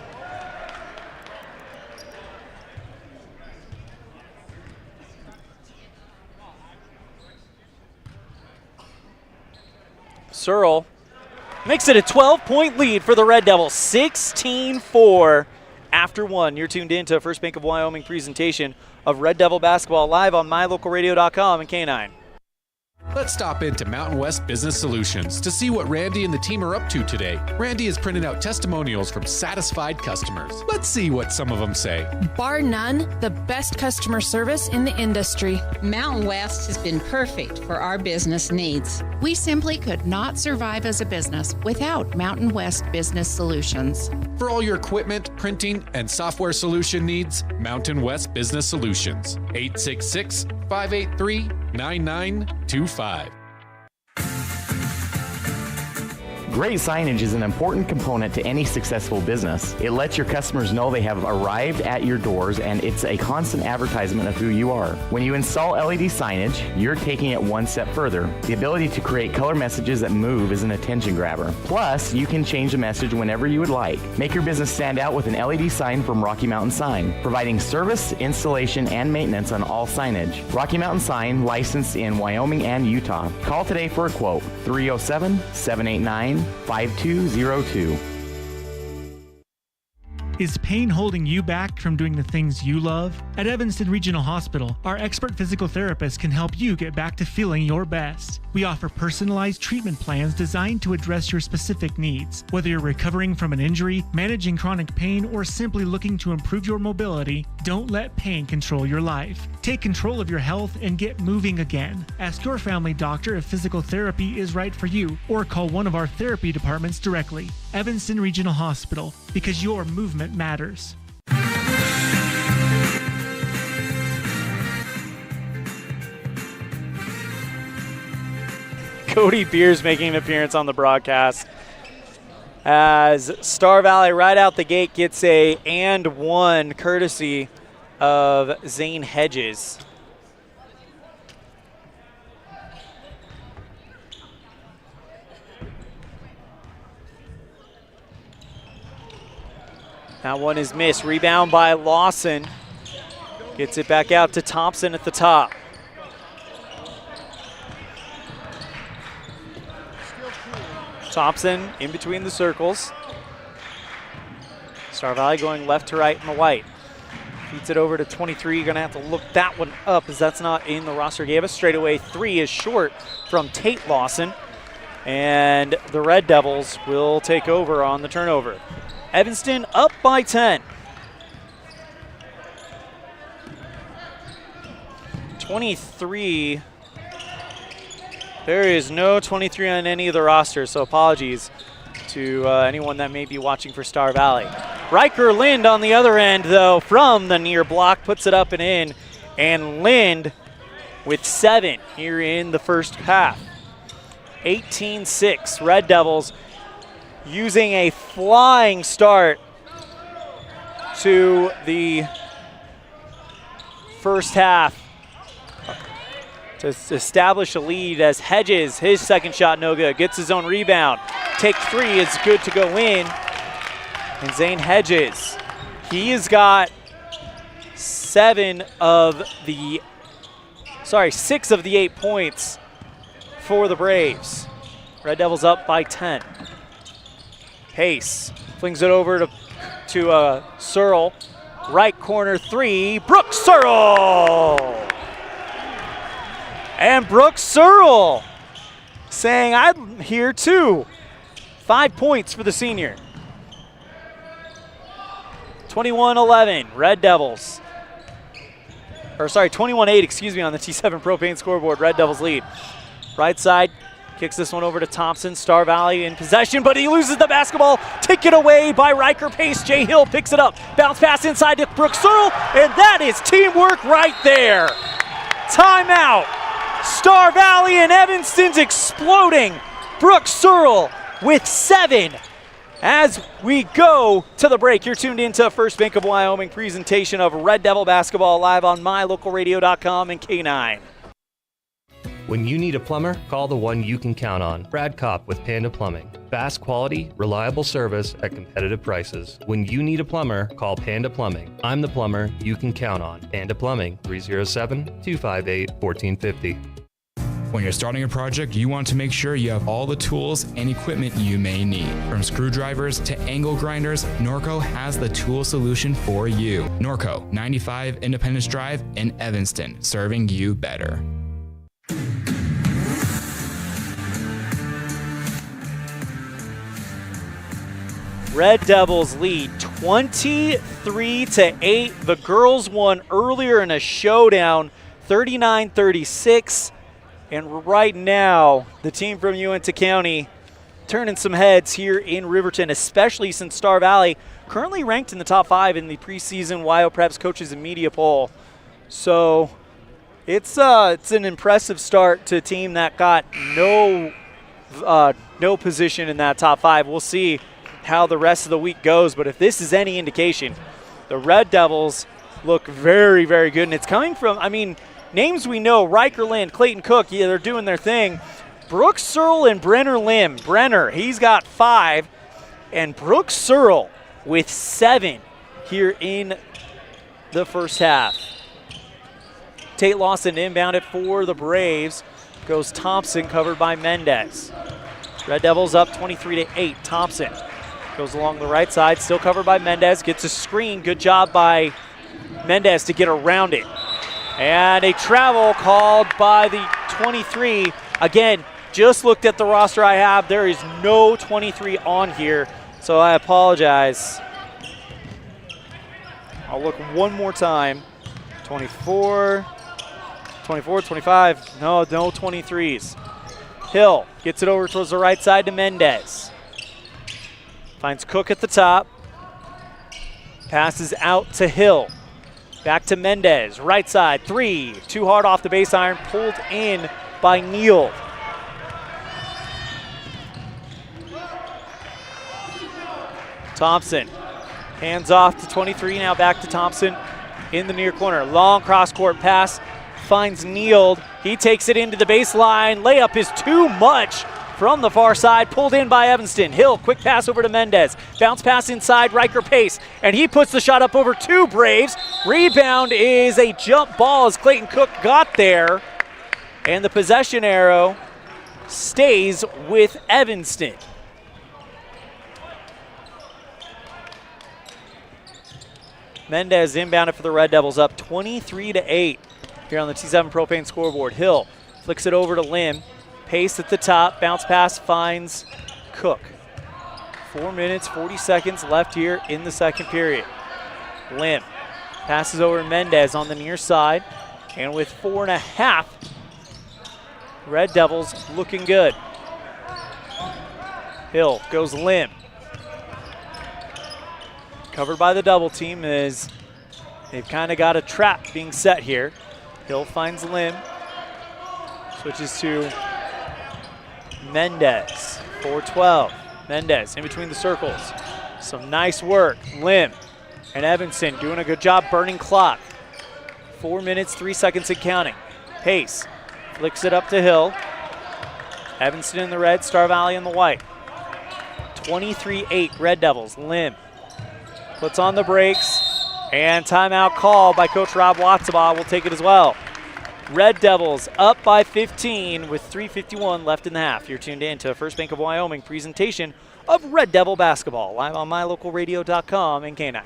Searle makes it a 12-point lead for the Red Devils, 16-4 after 1. You're tuned in to First Bank of Wyoming presentation of Red Devil basketball live on mylocalradio.com and K9. Let's stop into Mountain West Business Solutions to see what Randy and the team are up to today. Randy is printing out testimonials from satisfied customers. Let's see what some of them say. Bar none, the best customer service in the industry. Mountain West has been perfect for our business needs. We simply could not survive as a business without Mountain West Business Solutions. For all your equipment, printing, and software solution needs, Mountain West Business Solutions. 866-583-9925. Great signage is an important component to any successful business. It lets your customers know they have arrived at your doors, and it's a constant advertisement of who you are. When you install LED signage, you're taking it one step further. The ability to create color messages that move is an attention grabber. Plus, you can change the message whenever you would like. Make your business stand out with an LED sign from Rocky Mountain Sign, providing service, installation, and maintenance on all signage. Rocky Mountain Sign, licensed in Wyoming and Utah. Call today for a quote, 307-789-5202. Is pain holding you back from doing the things you love? At Evanston Regional Hospital, our expert physical therapists can help you get back to feeling your best. We offer personalized treatment plans designed to address your specific needs. Whether you're recovering from an injury, managing chronic pain, or simply looking to improve your mobility, don't let pain control your life. Take control of your health and get moving again. Ask your family doctor if physical therapy is right for you, or call one of our therapy departments directly. Evanston Regional Hospital, because your movement matters. Cody Beers making an appearance on the broadcast as Star Valley right out the gate gets a and one courtesy of Zane Hedges. That one is missed. Rebound by Lawson. Gets it back out to Thompson at the top. Thompson in between the circles. Star Valley going left to right in the white. Feeds it over to 23. You're going to have to look that one up as that's not in the roster. Gave us straightaway. 3 is short from Tate Lawson. And the Red Devils will take over on the turnover. Evanston up by 10. 23. There is no 23 on any of the rosters, so apologies to anyone that may be watching for Star Valley. Riker Lind on the other end, though, from the near block, puts it up and in. And Lind with 7 here in the first half. 18-6. Red Devils using a flying start to the first half to establish a lead as Hedges, his second shot no good, gets his own rebound. Take three is good to go in. And Zane Hedges, he has got 6 of the 8 points for the Braves. Red Devils up by 10. Pace flings it over to Searle. Right corner three, Brooks Searle! And Brooks Searle saying, I'm here too. 5 points for the senior. 21-11, Red Devils. 21-8, excuse me, on the T7 Propane scoreboard. Red Devils lead. Right side, kicks this one over to Thompson. Star Valley in possession, but he loses the basketball. Taken away by Riker Pace. Jay Hill picks it up. Bounce pass inside to Brooks Searle, and that is teamwork right there. Timeout. Star Valley and Evanston's exploding. Brooks Searle with 7 as we go to the break. You're tuned into First Bank of Wyoming presentation of Red Devil basketball live on mylocalradio.com and K9. When you need a plumber, call the one you can count on. Brad Kopp with Panda Plumbing. Fast quality, reliable service at competitive prices. When you need a plumber, call Panda Plumbing. I'm the plumber you can count on. Panda Plumbing, 307-258-1450. When you're starting a project, you want to make sure you have all the tools and equipment you may need. From screwdrivers to angle grinders, Norco has the tool solution for you. Norco, 95 Independence Drive in Evanston, serving you better. Red Devils lead 23-8. The girls won earlier in a showdown, 39-36. And right now, the team from Uintah County turning some heads here in Riverton, especially since Star Valley currently ranked in the top 5 in the preseason WyoPreps coaches and media poll. So it's an impressive start to a team that got no position in that top 5. We'll see how the rest of the week goes, but if this is any indication, the Red Devils look very, very good, and it's coming from, names we know, Riker Lind, Clayton Cook, yeah, they're doing their thing. Brooks Searle and Brenner Lim. Brenner, he's got 5, and Brooks Searle with 7 here in the first half. Tate Lawson inbounded for the Braves. Goes Thompson, covered by Mendez. Red Devils up 23-8. Thompson goes along the right side, still covered by Mendez. Gets a screen. Good job by Mendez to get around it. And a travel called by the 23. Again, just looked at the roster I have. There is no 23 on here, so I apologize. I'll look one more time. 24, 25. No 23s. Hill gets it over towards the right side to Mendez. Finds Cook at the top. Passes out to Hill. Back to Mendez, right side, 3. Too hard off the base iron, pulled in by Neal. Thompson, hands off to 23, now back to Thompson in the near corner. Long cross-court pass, finds Neal. He takes it into the baseline. Layup is too much from the far side, pulled in by Evanston. Hill, quick pass over to Mendez. Bounce pass inside, Riker Pace, and he puts the shot up over 2 Braves. Rebound is a jump ball as Clayton Cook got there, and the possession arrow stays with Evanston. Mendez inbounded for the Red Devils, up 23-8 here on the T7 Propane scoreboard. Hill flicks it over to Lim. Pace at the top, bounce pass finds Cook. 4 minutes, 40 seconds left here in the second period. Lim passes over to Mendez on the near side, and with 4.5, Red Devils looking good. Hill goes Lim. Covered by the double team as they've kind of got a trap being set here. Hill finds Lim, switches to Mendez, 4-12. Mendez in between the circles. Some nice work. Lim And Evanston doing a good job burning clock. 4 minutes, 3 seconds and counting. Pace flicks it up to Hill. Evanston in the red, Star Valley in the white. 23-8 Red Devils. Lim puts on the brakes, and timeout call by Coach Rob Watsabaugh. Will take it as well. Red Devils up by 15 with 3:51 left in the half. You're tuned in to First Bank of Wyoming presentation of Red Devil basketball, live on mylocalradio.com and K9.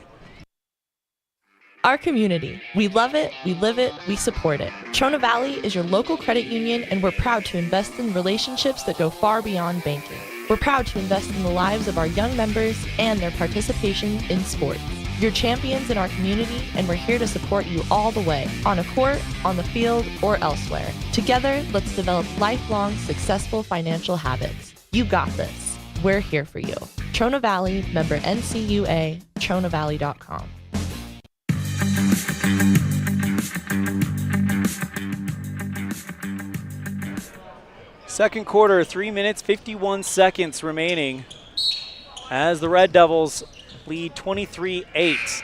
Our community. We love it, we live it, we support it. Trona Valley is your local credit union, and we're proud to invest in relationships that go far beyond banking. We're proud to invest in the lives of our young members and their participation in sports. You're champions in our community, and we're here to support you all the way, on a court, on the field, or elsewhere. Together, let's develop lifelong, successful financial habits. You got this. We're here for you. Trona Valley, member NCUA, TronaValley.com. Second quarter, 3 minutes, 51 seconds remaining as the Red Devils lead 23-8.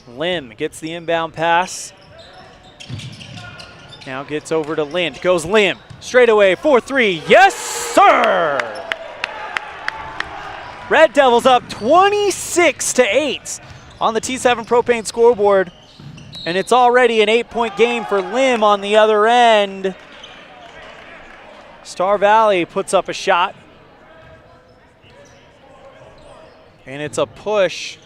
Lim gets the inbound pass. Now gets over to Lind. Goes Lim. Straight away, 4-3. Yes, sir! Red Devils up 26-8 on the T7 Propane scoreboard. And it's already an 8-point game for Lim on the other end. Star Valley puts up a shot. And it's a push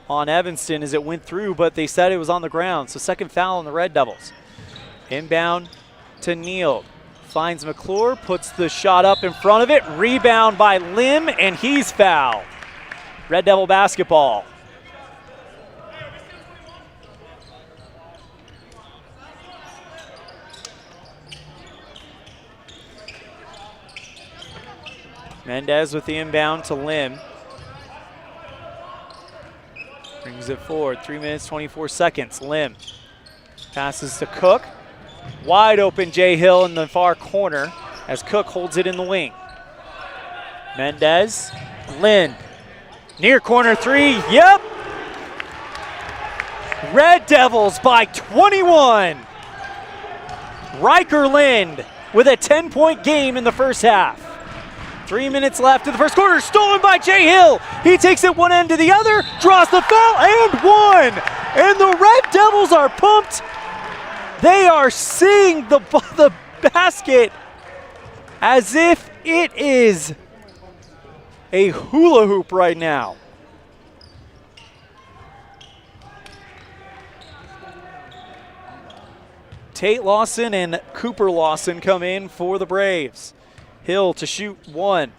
on Evanston as it went through, but they said it was on the ground. So second foul on the Red Devils. Inbound to Neal. Finds McClure, puts the shot up in front of it. Rebound by Lim, and he's fouled. Red Devil basketball. Mendez with the inbound to Lim. Brings it forward, 3 minutes, 24 seconds. Lim passes to Cook. Wide open Jay Hill in the far corner as Cook holds it in the wing. Mendez, Lind, near corner three, yep! Red Devils by 21. Riker Lind with a 10-point game in the first half. 3 minutes left in the first quarter, stolen by Jay Hill. He takes it one end to the other, draws the foul, and one. And the Red Devils are pumped. They are seeing the basket as if it is a hula hoop right now. Tate Lawson and Cooper Lawson come in for the Braves. Hill to shoot one.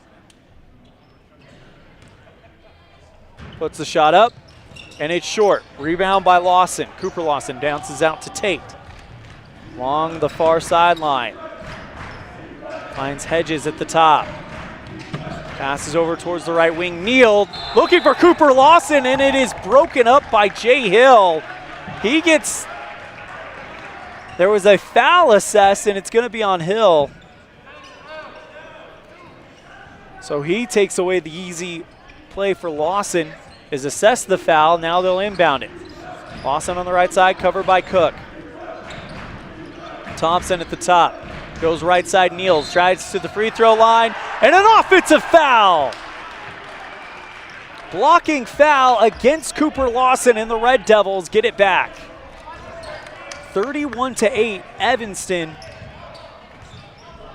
Puts the shot up, and it's short. Rebound by Lawson. Cooper Lawson bounces out to Tate. Along the far sideline. Finds Hedges at the top. Passes over towards the right wing. Neal looking for Cooper Lawson, and it is broken up by Jay Hill. There was a foul assessed, and it's going to be on Hill. So he takes away the easy play for Lawson, is assessed the foul. Now they'll inbound it. Lawson on the right side, covered by Cook. Thompson at the top. Goes right side, Niels, drives to the free throw line, and an offensive foul! Blocking foul against Cooper Lawson, and the Red Devils get it back. 31-8, Evanston.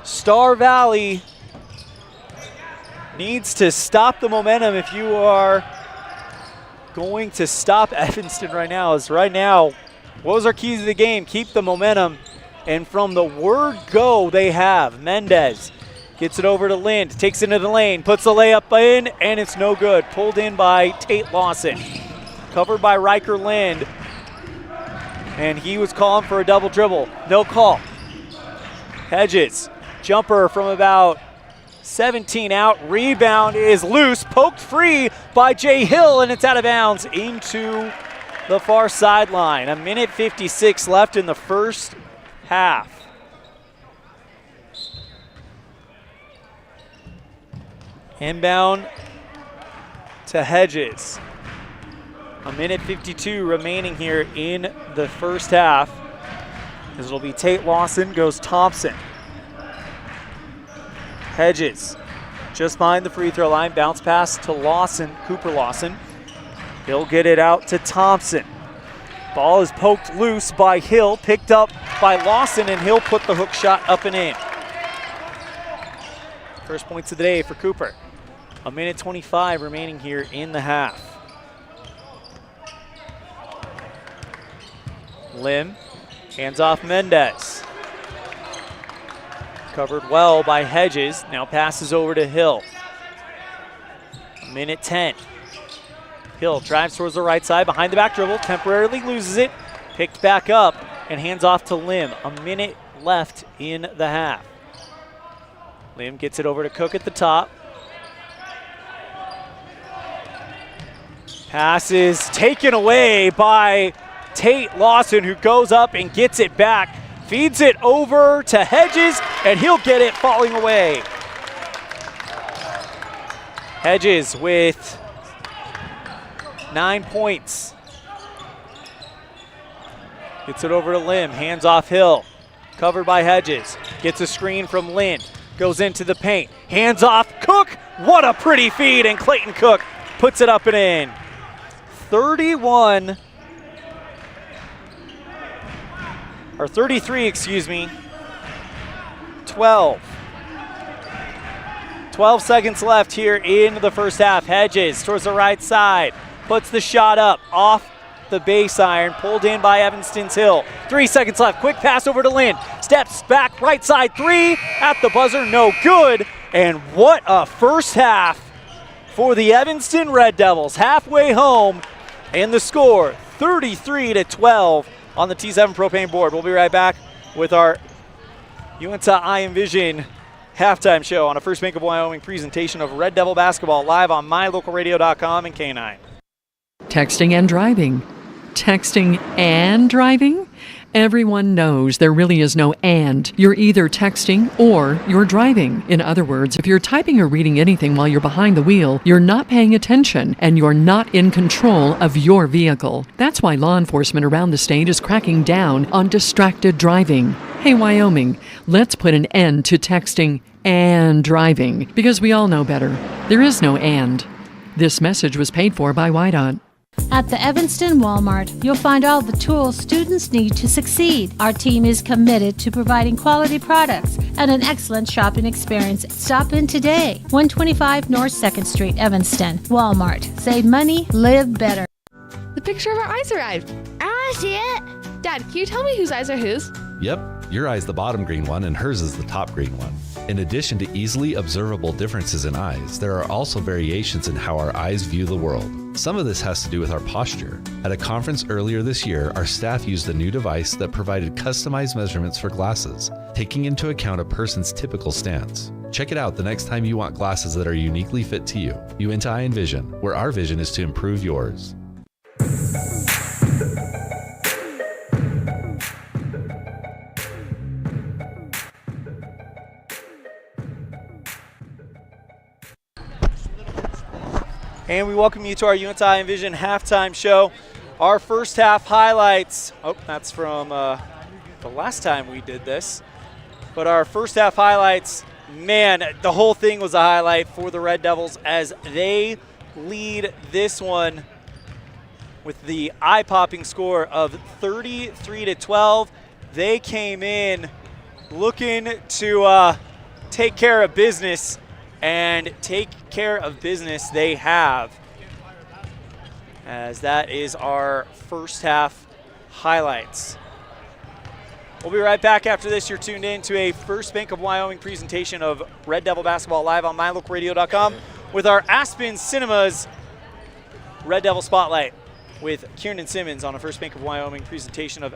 Star Valley needs to stop the momentum if you are going to stop Evanston right now. What was our keys to the game? Keep the momentum. And from the word go, they have. Mendez gets it over to Lind, takes it into the lane, puts the layup in, and it's no good. Pulled in by Tate Lawson. Covered by Riker Lind. And he was calling for a double dribble. No call. Hedges, jumper from about 17 out. Rebound is loose, poked free by Jay Hill, and it's out of bounds into the far sideline. 1:56 left in the first half. Inbound to Hedges. A minute 52 remaining here in the first half. As it'll be Tate Lawson goes Thompson. Hedges just behind the free throw line. Bounce pass to Lawson, Cooper Lawson. He'll get it out to Thompson. Ball is poked loose by Hill, picked up by Lawson, and Hill put the hook shot up and in. First points of the day for Cooper. A minute 25 remaining here in the half. Lim, hands off Mendez. Covered well by Hedges, now passes over to Hill. Minute 10. Hill drives towards the right side, behind the back dribble, temporarily loses it, picked back up, and hands off to Lim. A minute left in the half. Lim gets it over to Cook at the top. Pass is taken away by Tate Lawson, who goes up and gets it back, feeds it over to Hedges, and he'll get it falling away. Hedges with 9 points. Gets it over to Lim, hands off Hill, covered by Hedges. Gets a screen from Lynn, goes into the paint, hands off Cook. What a pretty feed, and Clayton Cook puts it up and in. 33, 12. 12 seconds left here in the first half. Hedges towards the right side, puts the shot up off the base iron, pulled in by Evanston's Hill. 3 seconds left, quick pass over to Lynn. Steps back, right side three, at the buzzer, no good. And what a first half for the Evanston Red Devils. Halfway home, and the score, 33-12 on the T7 Propane board. We'll be right back with our UNT I Envision halftime show on a First Bank of Wyoming presentation of Red Devil basketball live on mylocalradio.com and K9. Texting and driving. Texting and driving? Everyone knows there really is no and. You're either texting or you're driving. In other words, if you're typing or reading anything while you're behind the wheel, you're not paying attention and you're not in control of your vehicle. That's why law enforcement around the state is cracking down on distracted driving. Hey, Wyoming, let's put an end to texting and driving, because we all know better. There is no and. This message was paid for by WYDOT. At the Evanston Walmart, you'll find all the tools students need to succeed. Our team is committed to providing quality products and an excellent shopping experience. Stop in today. 125 North 2nd Street, Evanston. Walmart. Save money, live better. The picture of our eyes arrived. I want to see it. Dad, can you tell me whose eyes are whose? Yep, your eye's the bottom green one and hers is the top green one. In addition to easily observable differences in eyes, there are also variations in how our eyes view the world. Some of this has to do with our posture. At a conference earlier this year, our staff used a new device that provided customized measurements for glasses, taking into account a person's typical stance. Check it out the next time you want glasses that are uniquely fit to you. UNT I Envision, where our vision is to improve yours. And we welcome you to our UNT I Envision halftime show. Our first half highlights. Oh, that's from the last time we did this. But our first half highlights, man, the whole thing was a highlight for the Red Devils as they lead this one with the eye-popping score of 33-12. They came in looking to take care of business, and take care of business they have, as that is our first half highlights. We'll be right back after this. You're tuned in to a First Bank of Wyoming presentation of Red Devil basketball live on mylocalradio.com with our Aspen Cinemas Red Devil Spotlight with Kieran Simmons on a First Bank of Wyoming presentation of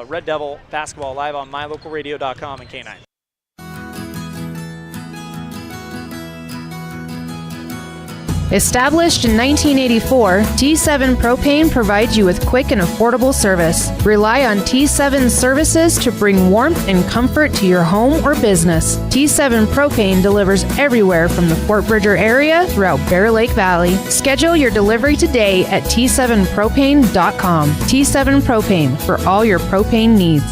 Red Devil basketball live on mylocalradio.com and K9. Established in 1984, T7 Propane provides you with quick and affordable service. Rely on T7's services to bring warmth and comfort to your home or business. T7 Propane delivers everywhere from the Fort Bridger area throughout Bear Lake Valley. Schedule your delivery today at T7propane.com. T7 Propane for all your propane needs.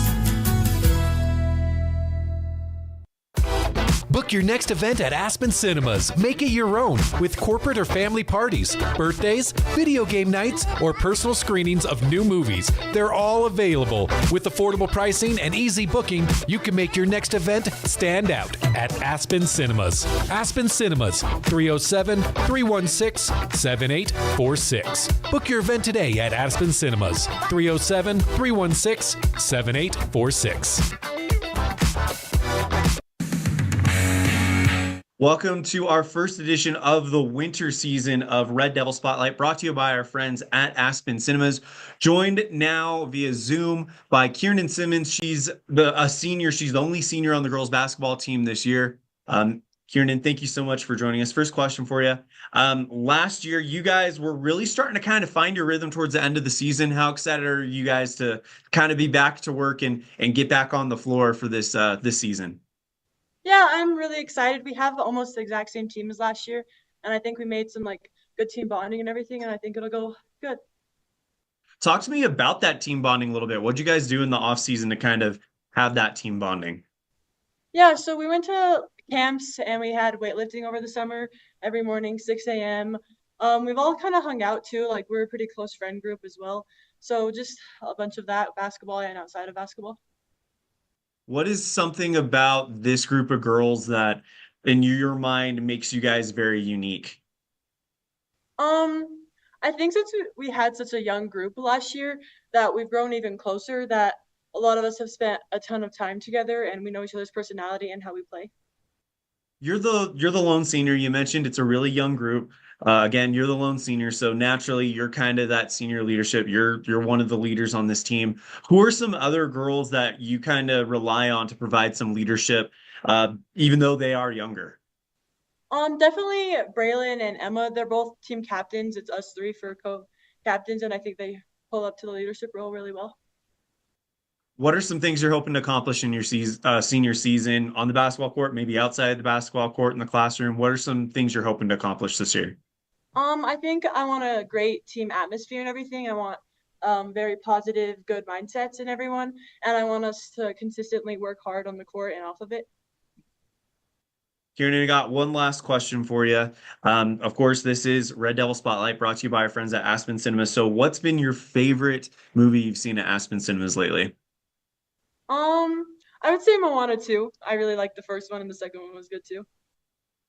Book your next event at Aspen Cinemas. Make it your own with corporate or family parties, birthdays, video game nights, or personal screenings of new movies. They're all available. With affordable pricing and easy booking, you can make your next event stand out at Aspen Cinemas. Aspen Cinemas, 307-316-7846. Book your event today at Aspen Cinemas, 307-316-7846. Welcome to our first edition of the winter season of Red Devil Spotlight, brought to you by our friends at Aspen Cinemas. Joined now via Zoom by Kiernan Simmons. She's a senior. She's the only senior on the girls basketball team this year. Kiernan, thank you so much for joining us. First question for you. Last year, you guys were really starting to kind of find your rhythm towards the end of the season. How excited are you guys to kind of be back to work and get back on the floor for this season? Yeah, I'm really excited. We have almost the exact same team as last year, and I think we made some good team bonding and everything, and I think it'll go good. Talk to me about that team bonding a little bit. What'd you guys do in the off season to kind of have that team bonding? Yeah, so we went to camps and we had weightlifting over the summer every morning, 6 a.m. We've all kind of hung out too. We're a pretty close friend group as well. So just a bunch of that, basketball and outside of basketball. What is something about this group of girls that in your mind makes you guys very unique? I think since we had such a young group last year that we've grown even closer, that a lot of us have spent a ton of time together and we know each other's personality and how we play. You're the lone senior. You mentioned it's a really young group. Again, you're the lone senior, so naturally you're kind of that senior leadership. You're one of the leaders on this team. Who are some other girls that you kind of rely on to provide some leadership, even though they are younger? Definitely Braylon and Emma. They're both team captains. It's us three for co-captains, and I think they pull up to the leadership role really well. What are some things you're hoping to accomplish in your senior season on the basketball court, maybe outside the basketball court in the classroom? What are some things you're hoping to accomplish this year? I think I want a great team atmosphere and everything. I want very positive, good mindsets in everyone, and I want us to consistently work hard on the court and off of it. Kiernan, I got one last question for you. Of course, this is Red Devil Spotlight, brought to you by our friends at Aspen Cinemas. So what's been your favorite movie you've seen at Aspen Cinemas lately? I would say Moana 2. I really liked the first one, and the second one was good too.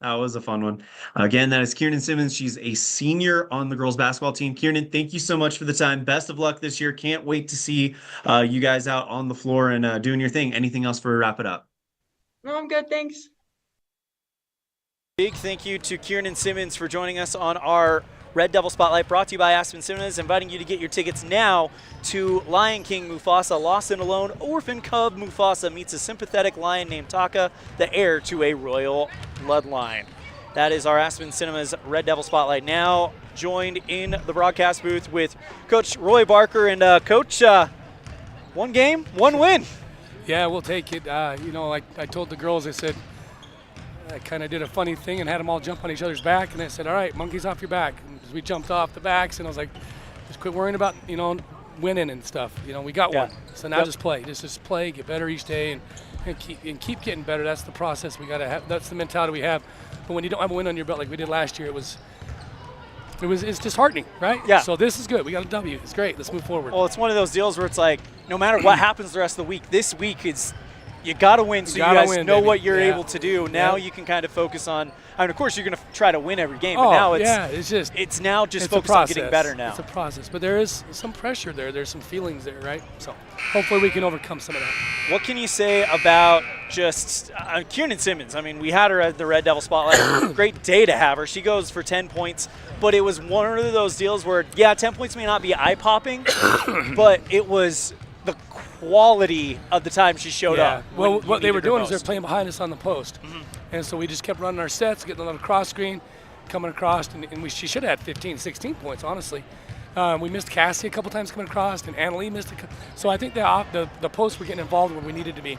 That was a fun one. Again, that is Kiernan Simmons. She's a senior on the girls basketball team. Kiernan, thank you so much for the time. Best of luck this year. Can't wait to see you guys out on the floor and doing your thing. Anything else for wrap it up? No, I'm good. Thanks. Big thank you to Kiernan Simmons for joining us on our Red Devil Spotlight, brought to you by Aspen Cinemas, inviting you to get your tickets now to Lion King Mufasa, Lost and Alone. Orphan cub Mufasa meets a sympathetic lion named Taka, the heir to a royal bloodline. That is our Aspen Cinemas Red Devil Spotlight. Now joined in the broadcast booth with Coach Roy Barker. And Coach, one game, one win. Yeah, we'll take it. Like I told the girls, I said, I kind of did a funny thing and had them all jump on each other's back, and I said, all right, monkeys off your back. And we jumped off the backs, and I was like, just quit worrying about, winning and stuff. We got one. So now just play. Just play, get better each day, and keep getting better. That's the process we got to have. That's the mentality we have. But when you don't have a win on your belt like we did last year, it's disheartening, right? Yeah. So this is good. We got a W. It's great. Let's move forward. Well, it's one of those deals where it's like, no matter what happens the rest of the week, this week is – you got to win, so you guys know what you're able to do. Now you can kind of focus on – of course, you're going to try to win every game, but now it's now just focus on getting better now. It's a process, but there is some pressure there. There's some feelings there, right? So hopefully we can overcome some of that. What can you say about just Kiernan Simmons? I mean, we had her at the Red Devil Spotlight. Great day to have her. She goes for 10 points, but it was one of those deals where, 10 points may not be eye-popping, but it was the quality of the time she showed up. Well, what they were doing is they're playing behind us on the post. And so we just kept running our sets, getting a little cross screen, coming across, and she should have had 15, 16 points, honestly. We missed Cassie a couple times coming across, and Annalee missed so I think the posts were getting involved where we needed to be.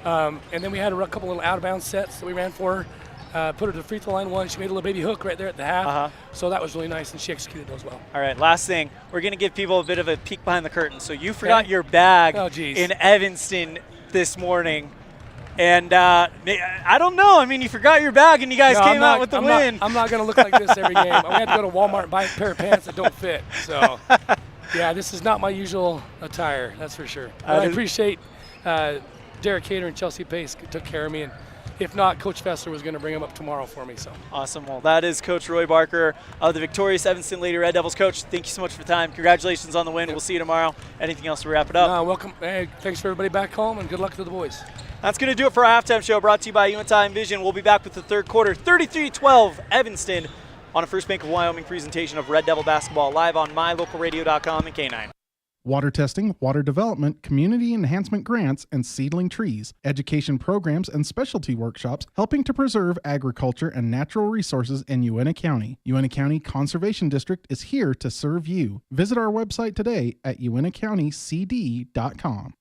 And then we had a couple little out-of-bounds sets that we ran for her. Put her to the free throw line once. She made a little baby hook right there at the half. So that was really nice, and she executed those well. All right, last thing. We're going to give people a bit of a peek behind the curtain. So you forgot your bag in Evanston this morning. And I don't know. I mean, you forgot your bag, and you guys came out with the win. I'm not going to look like this every game. We had to go to Walmart and buy a pair of pants that don't fit. So, yeah, this is not my usual attire, that's for sure. But I appreciate Derek Cater and Chelsea Pace took care of me. And if not, Coach Fessler was going to bring them up tomorrow for me. So awesome. Well, that is Coach Roy Barker of the victorious Evanston Lady Red Devils. Coach, thank you so much for the time. Congratulations on the win. We'll see you tomorrow. Anything else to wrap it up? Welcome. Hey, thanks for everybody back home, and good luck to the boys. That's going to do it for our halftime show, brought to you by Unitime Vision. We'll be back with the third quarter, 33-12 Evanston, on a First Bank of Wyoming presentation of Red Devil basketball, live on mylocalradio.com and K9. Water testing, water development, community enhancement grants, and seedling trees, education programs, and specialty workshops helping to preserve agriculture and natural resources in Uintah County. Uintah County Conservation District is here to serve you. Visit our website today at uintacountycd.com.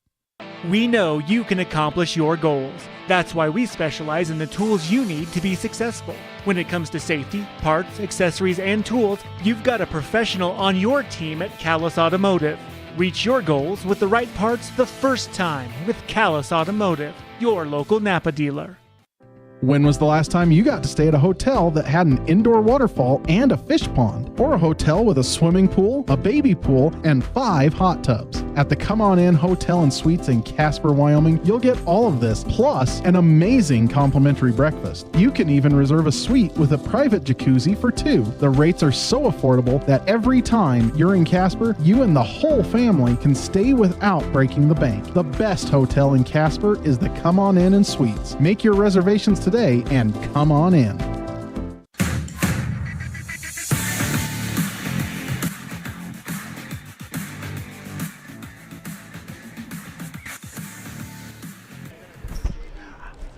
We know you can accomplish your goals. That's why we specialize in the tools you need to be successful. When it comes to safety, parts, accessories, and tools, you've got a professional on your team at Callus Automotive. Reach your goals with the right parts the first time with Callus Automotive, your local Napa dealer. When was the last time you got to stay at a hotel that had an indoor waterfall and a fish pond? Or a hotel with a swimming pool, a baby pool, and 5 hot tubs? At the Come On In Hotel and Suites in Casper, Wyoming, you'll get all of this, plus an amazing complimentary breakfast. You can even reserve a suite with a private jacuzzi for 2. The rates are so affordable that every time you're in Casper, you and the whole family can stay without breaking the bank. The best hotel in Casper is the Come On In and Suites. Make your reservations today and come on in.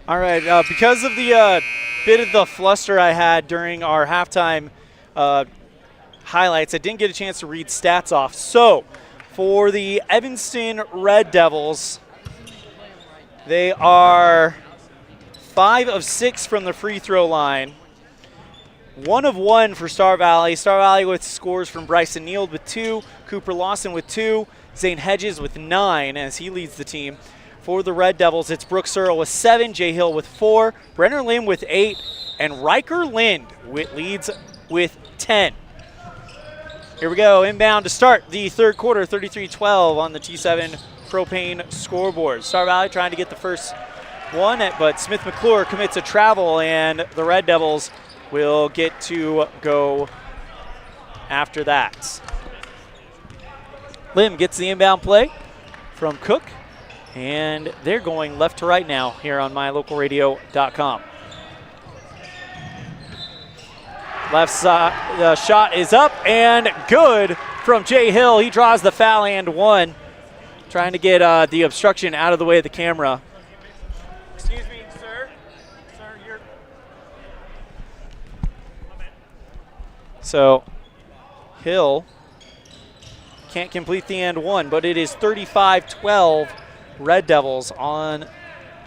All right, because of the bit of the fluster I had during our halftime highlights, I didn't get a chance to read stats off. So, for the Evanston Red Devils, they are 5 of 6 from the free throw line. 1 of 1 for Star Valley. Star Valley with scores from Bryson Neild with 2, Cooper Lawson with 2, Zane Hedges with 9 as he leads the team. For the Red Devils, it's Brooke Searle with 7, Jay Hill with 4, Brenner Lim with 8, and Riker Lind leads with 10. Here we go, inbound to start the third quarter, 33-12 on the T7 Propane scoreboard. Star Valley trying to get the first one, but Smith McClure commits a travel, and the Red Devils will get to go after that. Lim gets the inbound play from Cook, and they're going left to right now here on mylocalradio.com. Left side, the shot is up and good from Jay Hill. He draws the foul and 1. Trying to get the obstruction out of the way of the camera. Excuse me, sir. Sir, you're... So, Hill can't complete the and 1, but it is 35-12 Red Devils on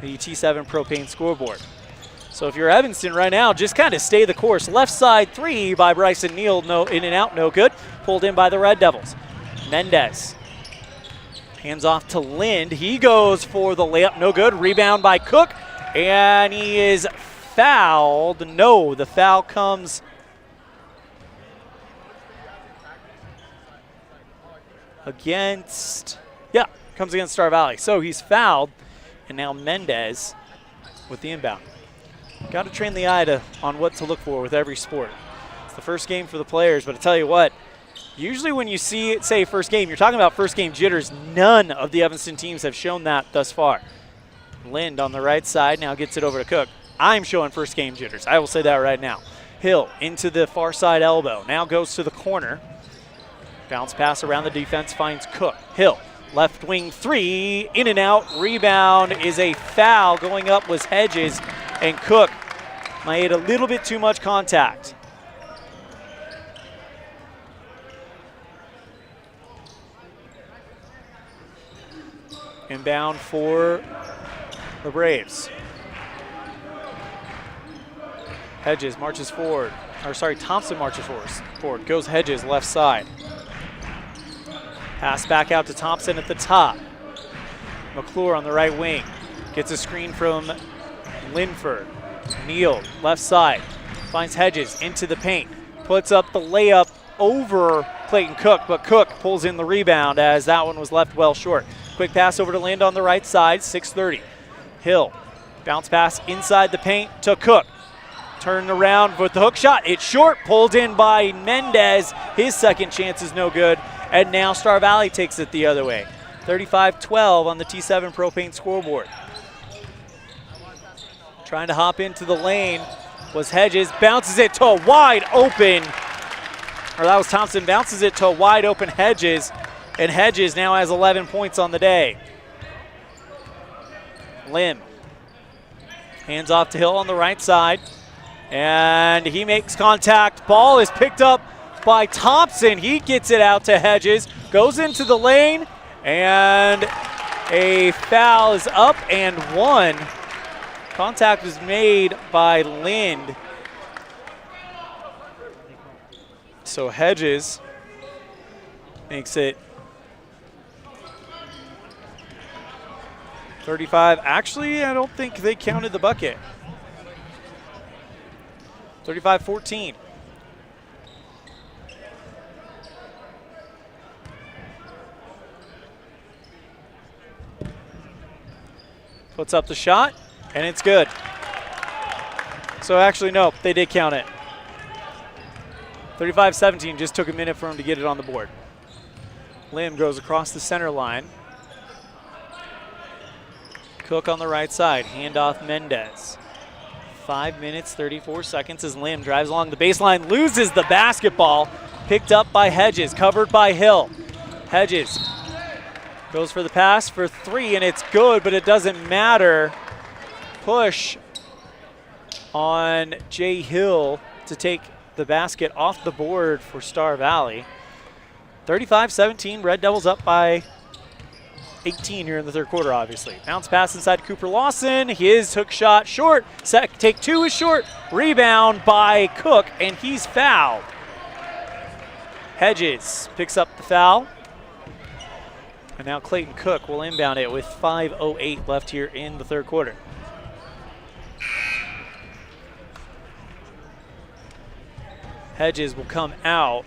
the T7 Propane scoreboard. So if you're Evanston right now, just kind of stay the course. Left side 3 by Bryson Neild, no in and out, no good. Pulled in by the Red Devils. Mendez hands off to Lind. He goes for the layup, no good. Rebound by Cook, and he is fouled. No, the foul comes against, comes against Star Valley. So he's fouled, and now Mendez with the inbound. Got to train the eye on what to look for with every sport. It's the first game for the players, but I tell you what, usually when you say first game, you're talking about first game jitters. None of the Evanston teams have shown that thus far. Lind on the right side now gets it over to Cook. I'm showing first game jitters. I will say that right now. Hill into the far side elbow. Now goes to the corner. Bounce pass around the defense, finds Cook. Hill, left wing 3, in and out. Rebound is a foul. Going up was Hedges, and Cook made a little bit too much contact. Inbound for the Braves. Hedges marches forward. Thompson marches forward. Goes Hedges left side. Pass back out to Thompson at the top. McClure on the right wing. Gets a screen from Linford. Neal left side. Finds Hedges into the paint. Puts up the layup over Clayton Cook, but Cook pulls in the rebound as that one was left well short. Quick pass over to Lind on the right side, 6:30. Hill, bounce pass inside the paint to Cook. Turned around with the hook shot. It's short, pulled in by Mendez. His second chance is no good, and now Star Valley takes it the other way. 35-12 on the T7 Propane scoreboard. Trying to hop into the lane was Hedges, bounces it to a wide open, or that was Thompson, bounces it to a wide open Hedges, and Hedges now has 11 points on the day. Lim, hands off to Hill on the right side, and he makes contact. Ball is picked up by Thompson. He gets it out to Hedges, goes into the lane, and a foul is up and one. Contact was made by Lind. So Hedges makes it 35. Actually, I don't think they counted the bucket. 35-14. Puts up the shot, and it's good. So actually, no, they did count it. 35-17, just took a minute for him to get it on the board. Lim goes across the center line. Cook on the right side, handoff Mendez. 5 minutes, 34 seconds as Lim drives along the baseline, loses the basketball, picked up by Hedges, covered by Hill. Hedges goes for the pass for three, and it's good, but it doesn't matter. Push on Jay Hill to take the basket off the board for Star Valley. 35-17, Red Devils up by 18 here in the third quarter, obviously. Bounce pass inside Cooper Lawson. His hook shot short. Take two is short. Rebound by Cook, and he's fouled. Hedges picks up the foul. And now Clayton Cook will inbound it with 5:08 left here in the third quarter. Hedges will come out.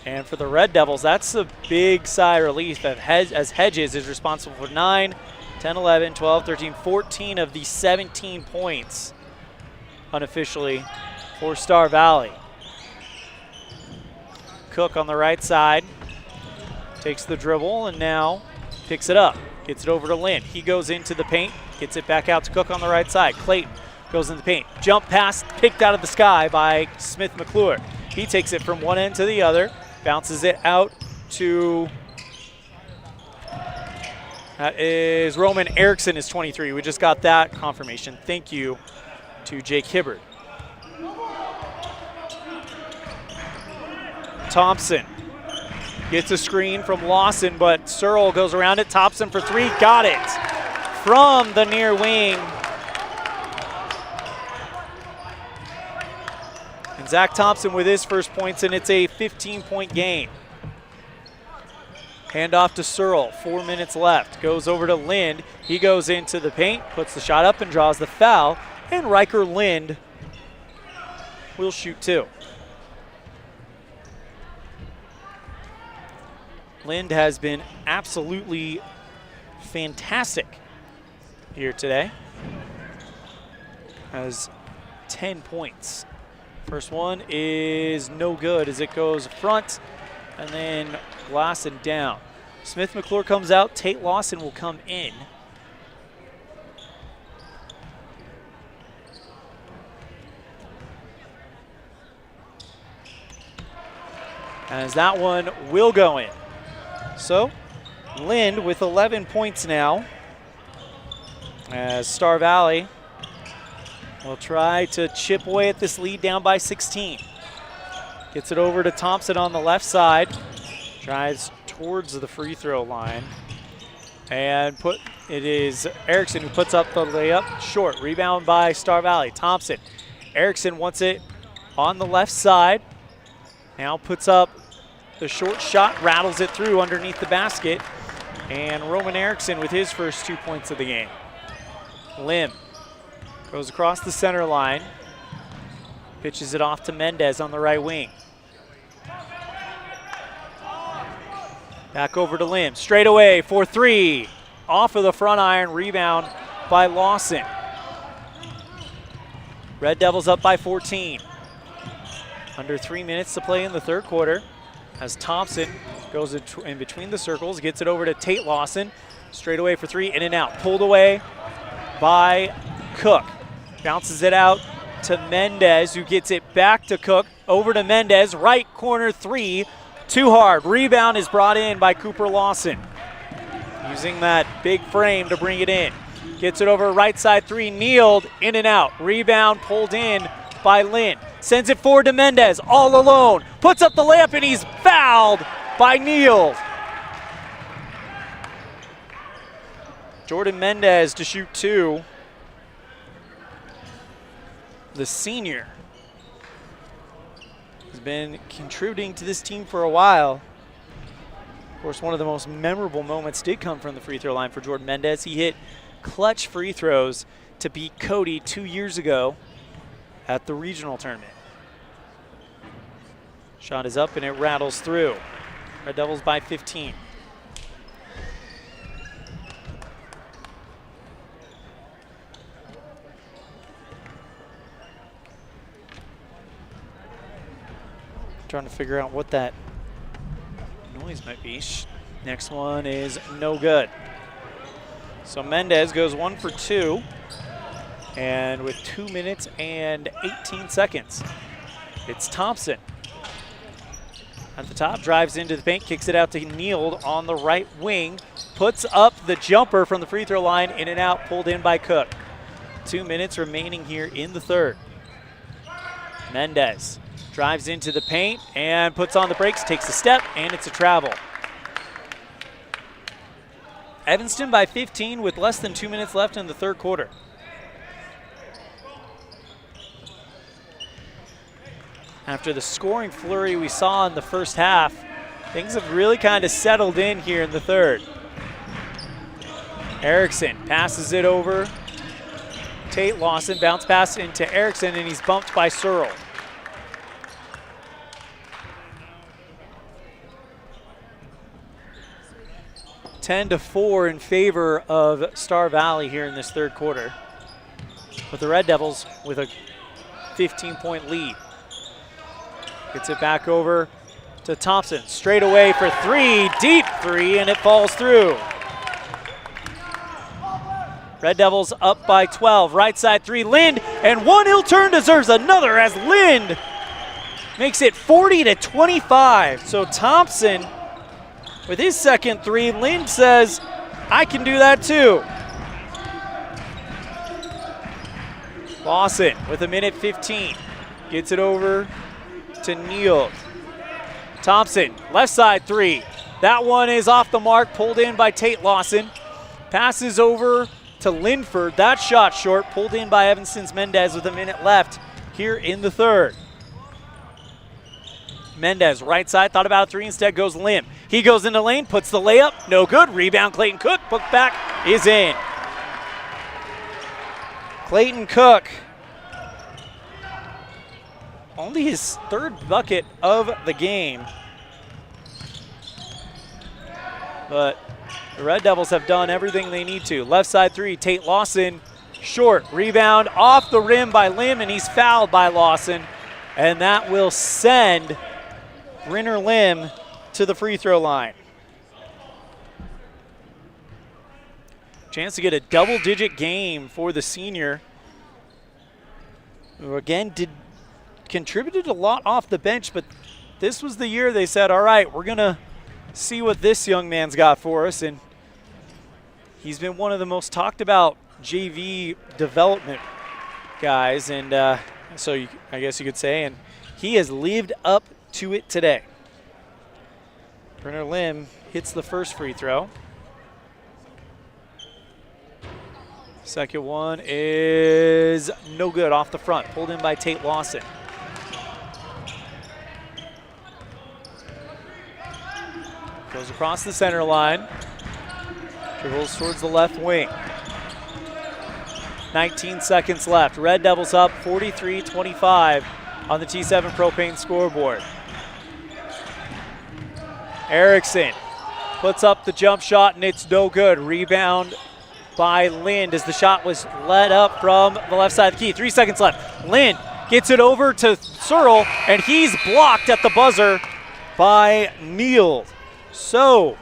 And for the Red Devils, that's a big sigh of relief as Hedges is responsible for 9, 10, 11, 12, 13, 14 of the 17 points unofficially for Star Valley. Cook on the right side takes the dribble and now picks it up. Gets it over to Lind. He goes into the paint, gets it back out to Cook on the right side. Clayton goes in the paint. Jump pass picked out of the sky by Smith McClure. He takes it from one end to the other. Bounces it out to, that is Roman Erickson is 23. We just got that confirmation. Thank you to Jake Hibbard. Thompson gets a screen from Lawson, but Searle goes around it. Thompson for three, got it from the near wing. Zach Thompson with his first points, and it's a 15-point game. Handoff to Searle, 4 minutes left. Goes over to Lind. He goes into the paint, puts the shot up and draws the foul, and Riker Lind will shoot two. Lind has been absolutely fantastic here today. Has 10 points. First one is no good as it goes front and then Lawson down. Smith McClure comes out. Tate Lawson will come in. As that one will go in. So Lind with 11 points now as Star Valley will try to chip away at this lead down by 16. Gets it over to Thompson on the left side. Drives towards the free throw line. And It is Erickson who puts up the layup short. Rebound by Star Valley. Thompson. Erickson wants it on the left side. Now puts up the short shot, rattles it through underneath the basket. And Roman Erickson with his first 2 points of the game. Lim goes across the center line. Pitches it off to Mendez on the right wing. Back over to Lim. Straight away for three. Off of the front iron. Rebound by Lawson. Red Devils up by 14. Under 3 minutes to play in the third quarter. As Thompson goes in between the circles, gets it over to Tate Lawson. Straight away for three, in and out. Pulled away by Cook. Bounces it out to Mendez, who gets it back to Cook. Over to Mendez, right corner three. Too hard. Rebound is brought in by Cooper Lawson. Using that big frame to bring it in. Gets it over right side three, kneeled, in and out. Rebound pulled in by Lynn. Sends it forward to Mendez, all alone. Puts up the layup and he's fouled by Neal. Jordan Mendez to shoot two. The senior has been contributing to this team for a while. Of course, one of the most memorable moments did come from the free throw line for Jordan Mendez. He hit clutch free throws to beat Cody 2 years ago at the regional tournament. Shot is up and it rattles through. Red Devils by 15. Trying to figure out what that noise might be. Next one is no good. So Mendez goes 1 for 2. And with 2 minutes and 18 seconds, it's Thompson. At the top, drives into the paint, kicks it out to Neal on the right wing, puts up the jumper from the free throw line, in and out, pulled in by Cook. 2 minutes remaining here in the third. Mendez drives into the paint and puts on the brakes, takes a step, and it's a travel. Evanston by 15 with less than 2 minutes left in the third quarter. After the scoring flurry we saw in the first half, things have really kind of settled in here in the third. Erickson passes it over. Tate Lawson, bounce pass into Erickson, and he's bumped by Searle. (10-4) in favor of Star Valley here in this third quarter, with the Red Devils with a 15-point lead. Gets it back over to Thompson. Straight away for three, deep three, and it falls through. Red Devils up by 12. Right side three, Lind, and one ill turn deserves another as Lind makes it 40-25. So Thompson with his second three. Lind says, I can do that too. Lawson with 1:15. Gets it over to Neal. Thompson, left side three. That one is off the mark, pulled in by Tate Lawson. Passes over to Linford. That shot short, pulled in by Evanston's Mendez with 1 minute left here in the third. Mendez, right side, thought about a three, instead goes Lim. He goes into lane, puts the layup, no good. Rebound, Clayton Cook, put back, is in. Clayton Cook, only his third bucket of the game. But the Red Devils have done everything they need to. Left side three, Tate Lawson, short. Rebound off the rim by Lim, and he's fouled by Lawson. And that will send Brenner Lim to the free throw line. Chance to get a double-digit game for the senior, who again contributed a lot off the bench, but this was the year they said, all right, we're going to see what this young man's got for us. And he's been one of the most talked about JV development guys, and I guess you could say, and he has lived up to it today. Brenner Lim hits the first free throw. Second one is no good, off the front. Pulled in by Tate Lawson. Goes across the center line. Dribbles towards the left wing. 19 seconds left. Red Devils up 43-25 on the T7 Propane scoreboard. Erickson puts up the jump shot and it's no good. Rebound by Lind as the shot was led up from the left side of the key. 3 seconds left. Lind gets it over to Searle and he's blocked at the buzzer by Neal. So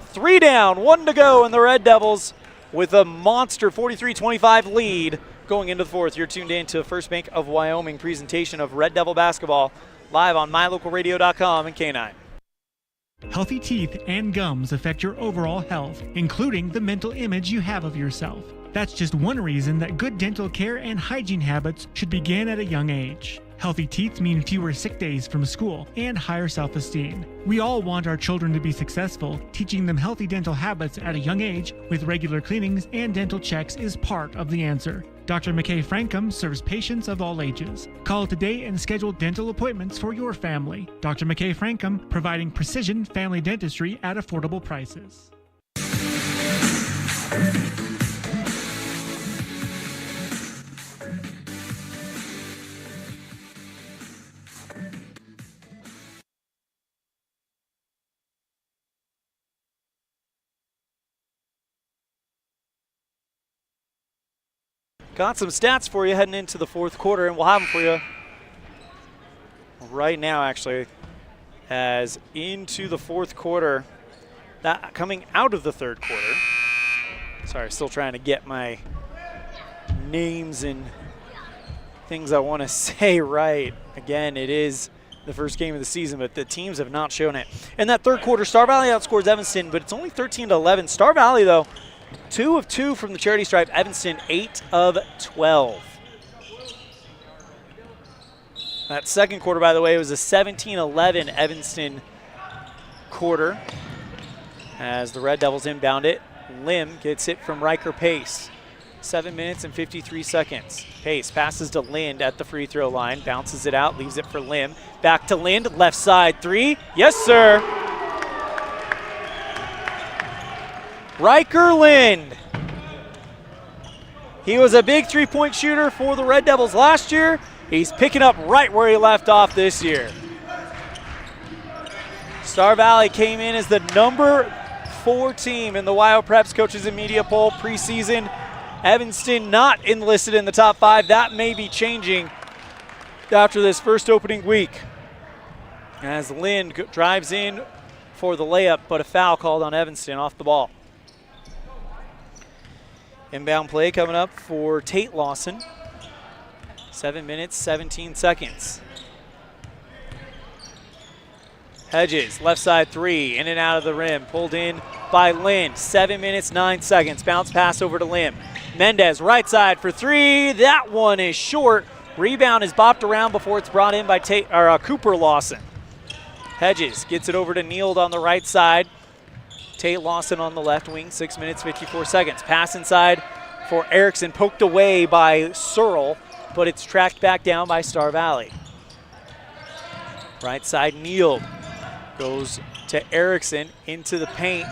3 down, 1 to go, and the Red Devils with a monster 43-25 lead going into the fourth. You're tuned in to First Bank of Wyoming presentation of Red Devil basketball live on mylocalradio.com and K9. Healthy teeth and gums affect your overall health, including the mental image you have of yourself. That's just one reason that good dental care and hygiene habits should begin at a young age. Healthy teeth mean fewer sick days from school and higher self-esteem. We all want our children to be successful. Teaching them healthy dental habits at a young age with regular cleanings and dental checks is part of the answer. Dr. McKay Frankum serves patients of all ages. Call today and schedule dental appointments for your family. Dr. McKay Frankum, providing precision family dentistry at affordable prices. Got some stats for you heading into the fourth quarter, and we'll have them for you right now, actually, as into the fourth quarter, that coming out of the third quarter. Sorry, still trying to get my names and things I want to say right. Again, it is the first game of the season, but the teams have not shown it. In that third quarter, Star Valley outscores Evanston, but it's only 13-11. Star Valley, though, 2 of 2 from the charity stripe. Evanston, 8 of 12. That second quarter, by the way, was a 17-11 Evanston quarter as the Red Devils inbound it. Lim gets it from Riker Pace. 7 minutes and 53 seconds. Pace passes to Lind at the free throw line, bounces it out, leaves it for Lim. Back to Lind, left side three. Yes, sir. Riker Lind. He was a big three-point shooter for the Red Devils last year. He's picking up right where he left off this year. Star Valley came in as the number 4 team in the Wild Preps Coaches and Media Poll preseason. Evanston not enlisted in the top 5. That may be changing after this first opening week. As Lind drives in for the layup, but a foul called on Evanston off the ball. Inbound play coming up for Tate Lawson. 7 minutes, 17 seconds. Hedges, left side three, in and out of the rim. Pulled in by Lind. 7 minutes, 9 seconds. Bounce pass over to Lim. Mendez, right side for three. That one is short. Rebound is bopped around before it's brought in by Cooper Lawson. Hedges gets it over to Neal on the right side. Tate Lawson on the left wing, 6 minutes, 54 seconds. Pass inside for Erickson, poked away by Searle, but it's tracked back down by Star Valley. Right side, Neal goes to Erickson into the paint.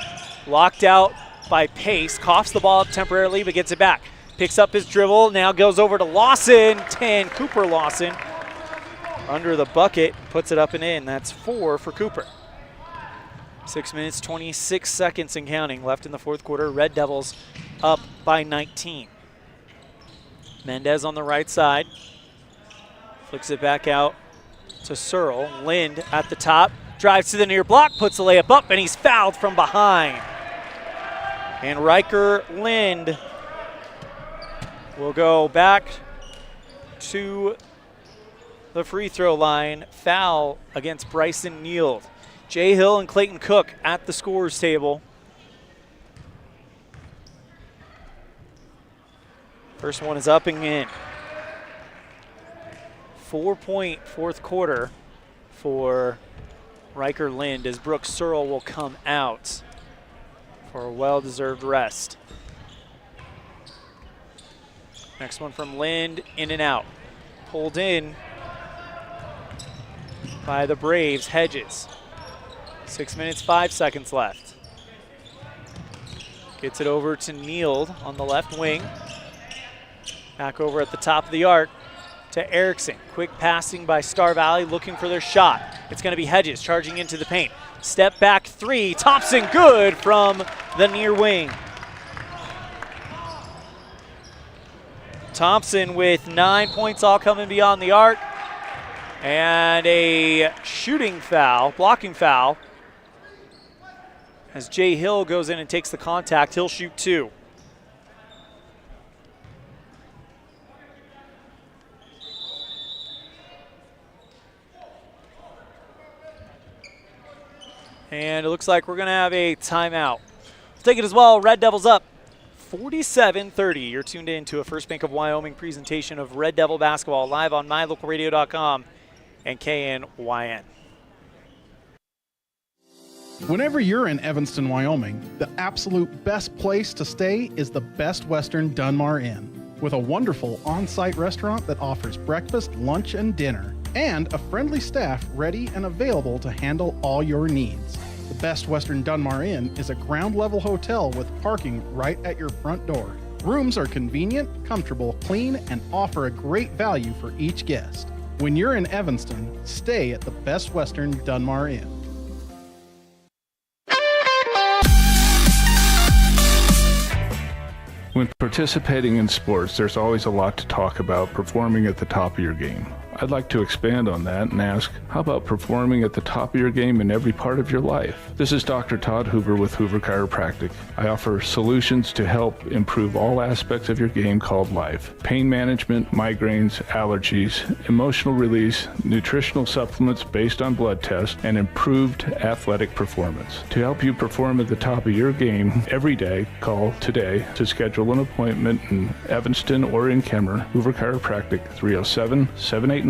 Locked out by Pace, coughs the ball up temporarily, but gets it back. Picks up his dribble, now goes over to Lawson, 10, Cooper Lawson. Under the bucket, puts it up and in. That's 4 for Cooper. 6 minutes, 26 seconds and counting left in the fourth quarter. Red Devils up by 19. Mendez on the right side. Flicks it back out to Searle. Lind at the top. Drives to the near block, puts the layup up, and he's fouled from behind. And Riker Lind will go back to the free throw line. Foul against Bryson Neal. Jay Hill and Clayton Cook at the scorers table. First one is up and in. 4-point fourth quarter for Riker Lind as Brooks Searle will come out for a well-deserved rest. Next one from Lind, in and out. Pulled in by the Braves, Hedges. 6 minutes, 5 seconds left. Gets it over to Neild on the left wing. Back over at the top of the arc to Erickson. Quick passing by Star Valley, looking for their shot. It's going to be Hedges charging into the paint. Step back three. Thompson good from the near wing. Thompson with 9 points, all coming beyond the arc. And a shooting foul, blocking foul. As Jay Hill goes in and takes the contact, he'll shoot 2. And it looks like we're going to have a timeout. We'll take it as well. Red Devils up 47-30. You're tuned in to a First Bank of Wyoming presentation of Red Devil basketball live on mylocalradio.com and KNYN. Whenever you're in Evanston, Wyoming, the absolute best place to stay is the Best Western Dunmar Inn, with a wonderful on-site restaurant that offers breakfast, lunch, and dinner, and a friendly staff ready and available to handle all your needs. The Best Western Dunmar Inn is a ground-level hotel with parking right at your front door. Rooms are convenient, comfortable, clean, and offer a great value for each guest. When you're in Evanston, stay at the Best Western Dunmar Inn. When participating in sports, there's always a lot to talk about performing at the top of your game. I'd like to expand on that and ask, how about performing at the top of your game in every part of your life? This is Dr. Todd Hoover with Hoover Chiropractic. I offer solutions to help improve all aspects of your game called life. Pain management, migraines, allergies, emotional release, nutritional supplements based on blood tests, and improved athletic performance. To help you perform at the top of your game every day, call today to schedule an appointment in Evanston or in Kemmer. Hoover Chiropractic, 307-789-0043.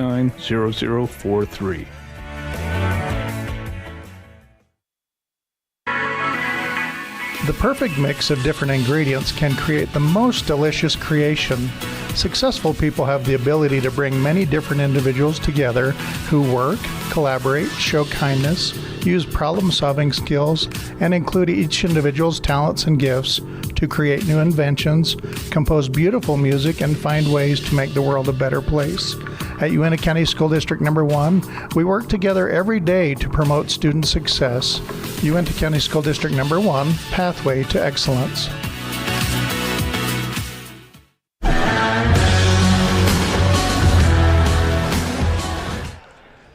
The perfect mix of different ingredients can create the most delicious creation. Successful people have the ability to bring many different individuals together who work, collaborate, show kindness, use problem-solving skills, and include each individual's talents and gifts to create new inventions, compose beautiful music, and find ways to make the world a better place. At Uintah County School District Number 1, we work together every day to promote student success. Uintah County School District Number 1, Pathway to Excellence.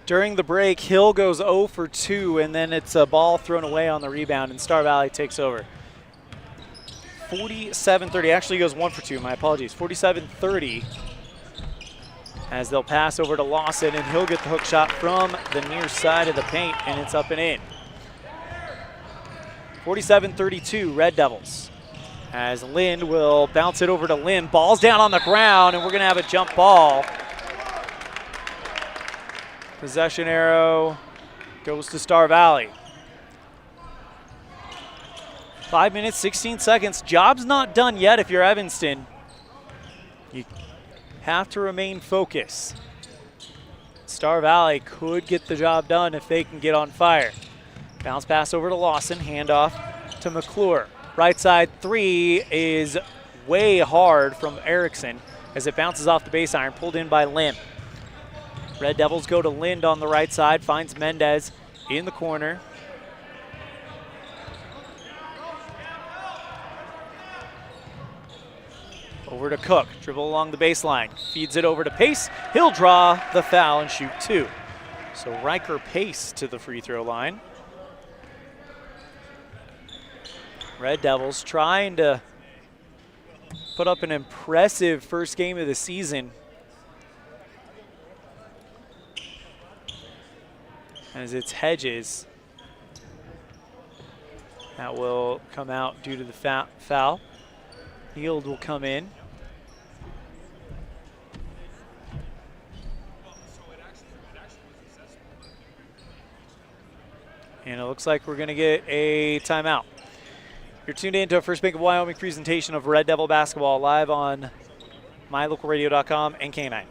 During the break, Hill goes 0 for 2, and then it's a ball thrown away on the rebound, and Star Valley takes over. 47-30, actually goes 1 for 2, my apologies. 47-30 as they'll pass over to Lawson, and he'll get the hook shot from the near side of the paint, and it's up and in. 47-32, Red Devils. As Lind will bounce it over to Lind. Ball's down on the ground, and we're going to have a jump ball. Possession arrow goes to Star Valley. 5 minutes, 16 seconds. Job's not done yet if you're Evanston. You have to remain focused. Star Valley could get the job done if they can get on fire. Bounce pass over to Lawson, handoff to McClure. Right side three is way hard from Erickson as it bounces off the base iron, pulled in by Lim. Red Devils go to Lind on the right side, finds Mendez in the corner. Over to Cook, dribble along the baseline, feeds it over to Pace. He'll draw the foul and shoot 2. So Riker Pace to the free throw line. Red Devils trying to put up an impressive first game of the season. As it's Hedges that will come out due to the foul. Neild will come in. And it looks like we're going to get a timeout. You're tuned in to a First Bank of Wyoming presentation of Red Devil basketball live on mylocalradio.com, and K9.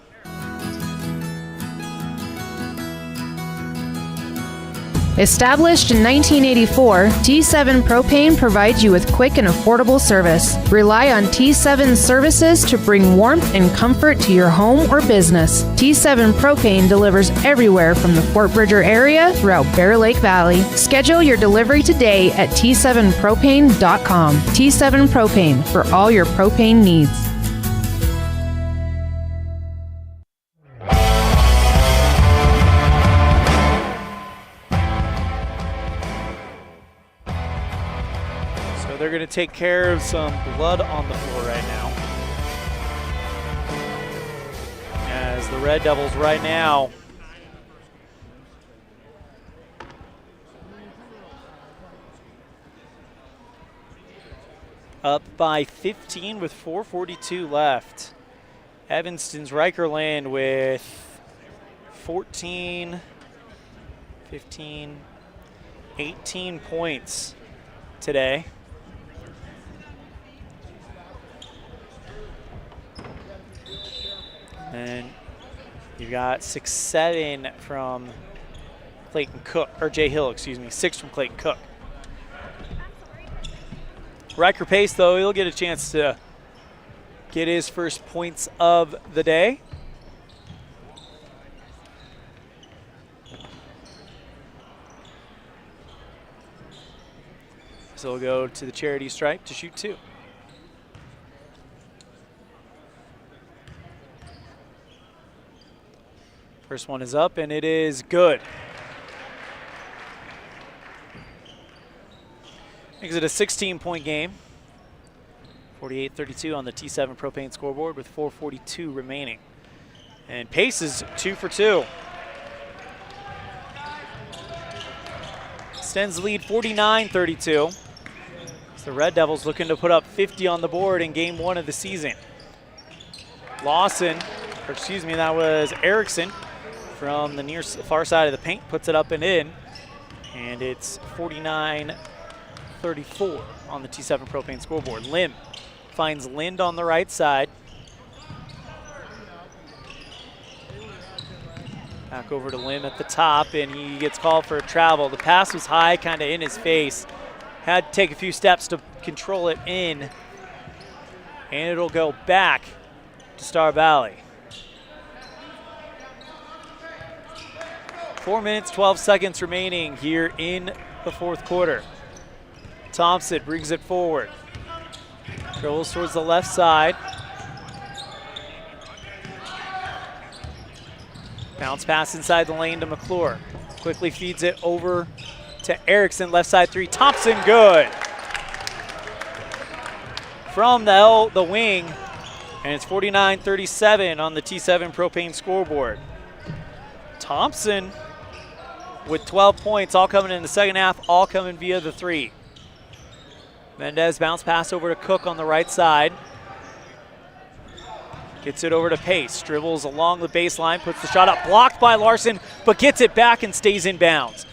Established in 1984, T7 Propane provides you with quick and affordable service. Rely on T7 services to bring warmth and comfort to your home or business. T7 Propane delivers everywhere from the Fort Bridger area throughout Bear Lake Valley. Schedule your delivery today at t7propane.com. T7 Propane for all your propane needs. They're going to take care of some blood on the floor right now. As the Red Devils right now up by 15 with 4:42 left. Evanston's Rikerland with 14, 15, 18 points today. And you've got 6-7 from Clayton Cook, or Jay Hill, excuse me, 6 from Clayton Cook. Riker Pace, though, he'll get a chance to get his first points of the day. So he'll go to the charity stripe to shoot 2. First one is up, and it is good. Makes it a 16-point game. 48-32 on the T7 Propane scoreboard with 4:42 remaining. And Pace is 2 for 2. Extends the lead 49-32. It's the Red Devils looking to put up 50 on the board in game 1 of the season. Lawson, or excuse me, that was Erickson from the far side of the paint, puts it up and in, and it's 49-34 on the T7 Propane scoreboard. Lim finds Lind on the right side. Back over to Lim at the top, and he gets called for a travel. The pass was high, kind of in his face. Had to take a few steps to control it in, and it'll go back to Star Valley. 4 minutes, 12 seconds remaining here in the fourth quarter. Thompson brings it forward. Dribbles towards the left side. Bounce pass inside the lane to McClure. Quickly feeds it over to Erickson, left side 3. Thompson, good. From the wing, and it's 49-37 on the T7 Propane scoreboard. Thompson with 12 points, all coming in the second half, all coming via the 3. Mendez bounce pass over to Cook on the right side. Gets it over to Pace, dribbles along the baseline, puts the shot up, blocked by Larson, but gets it back and stays in bounds.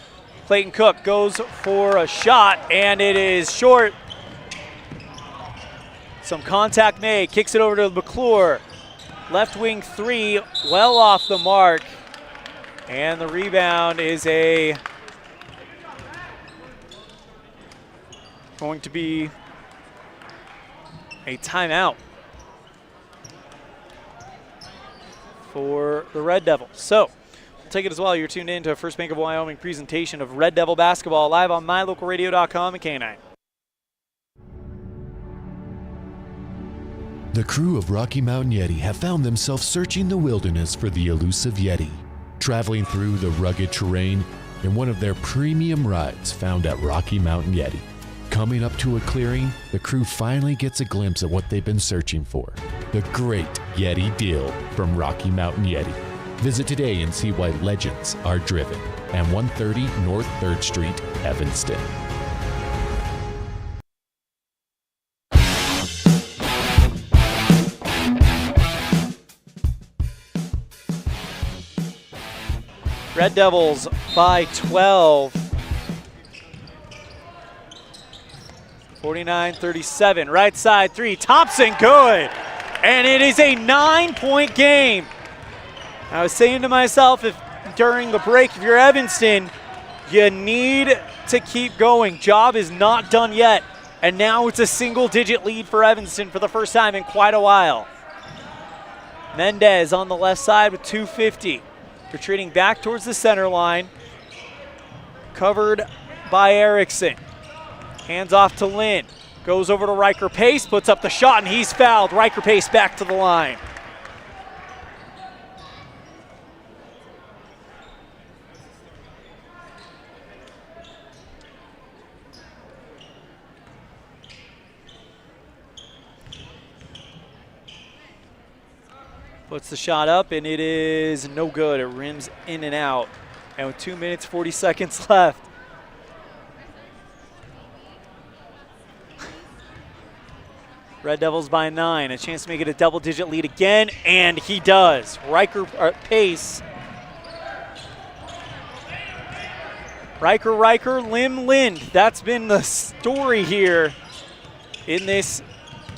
Clayton Cook goes for a shot, and it is short. Some contact made, kicks it over to McClure. Left wing 3, well off the mark. And the rebound is going to be a timeout for the Red Devils. So we'll take it as well. You're tuned in to a First Bank of Wyoming presentation of Red Devil basketball live on mylocalradio.com and K9. The crew of Rocky Mountain Yeti have found themselves searching the wilderness for the elusive Yeti, traveling through the rugged terrain in one of their premium rides found at Rocky Mountain Yeti. Coming up to a clearing, the crew finally gets a glimpse of what they've been searching for, the great Yeti deal from Rocky Mountain Yeti. Visit today and see why legends are driven at 130 North 3rd Street, Evanston. Red Devils by 12. 49-37, right side 3. Thompson, good. And it is a 9-point game. I was saying to myself, if during the break, if you're Evanston, you need to keep going. Job is not done yet. And now it's a single-digit lead for Evanston for the first time in quite a while. Mendez on the left side with 250. Retreating back towards the center line. Covered by Erickson. Hands off to Lynn. Goes over to Riker Pace, puts up the shot, and he's fouled. Riker Pace back to the line. Puts the shot up, and it is no good. It rims in and out. And with 2 minutes, 40 seconds left. Red Devils by 9. A chance to make it a double-digit lead again, and he does. Pace. Riker, Lim, Lind. That's been the story here in this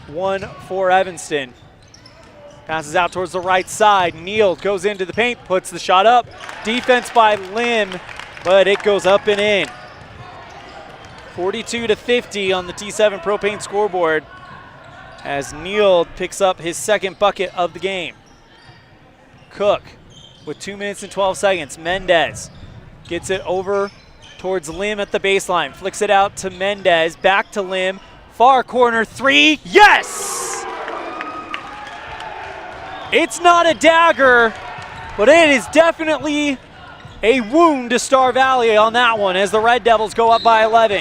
one for Evanston. Passes out towards the right side. Neal goes into the paint, puts the shot up. Defense by Lim, but it goes up and in. 42-50 on the T7 Propane scoreboard as Neal picks up his second bucket of the game. Cook with 2 minutes and 12 seconds. Mendez gets it over towards Lim at the baseline. Flicks it out to Mendez, back to Lim. Far corner three, yes! It's not a dagger, but it is definitely a wound to Star Valley on that one as the Red Devils go up by 11.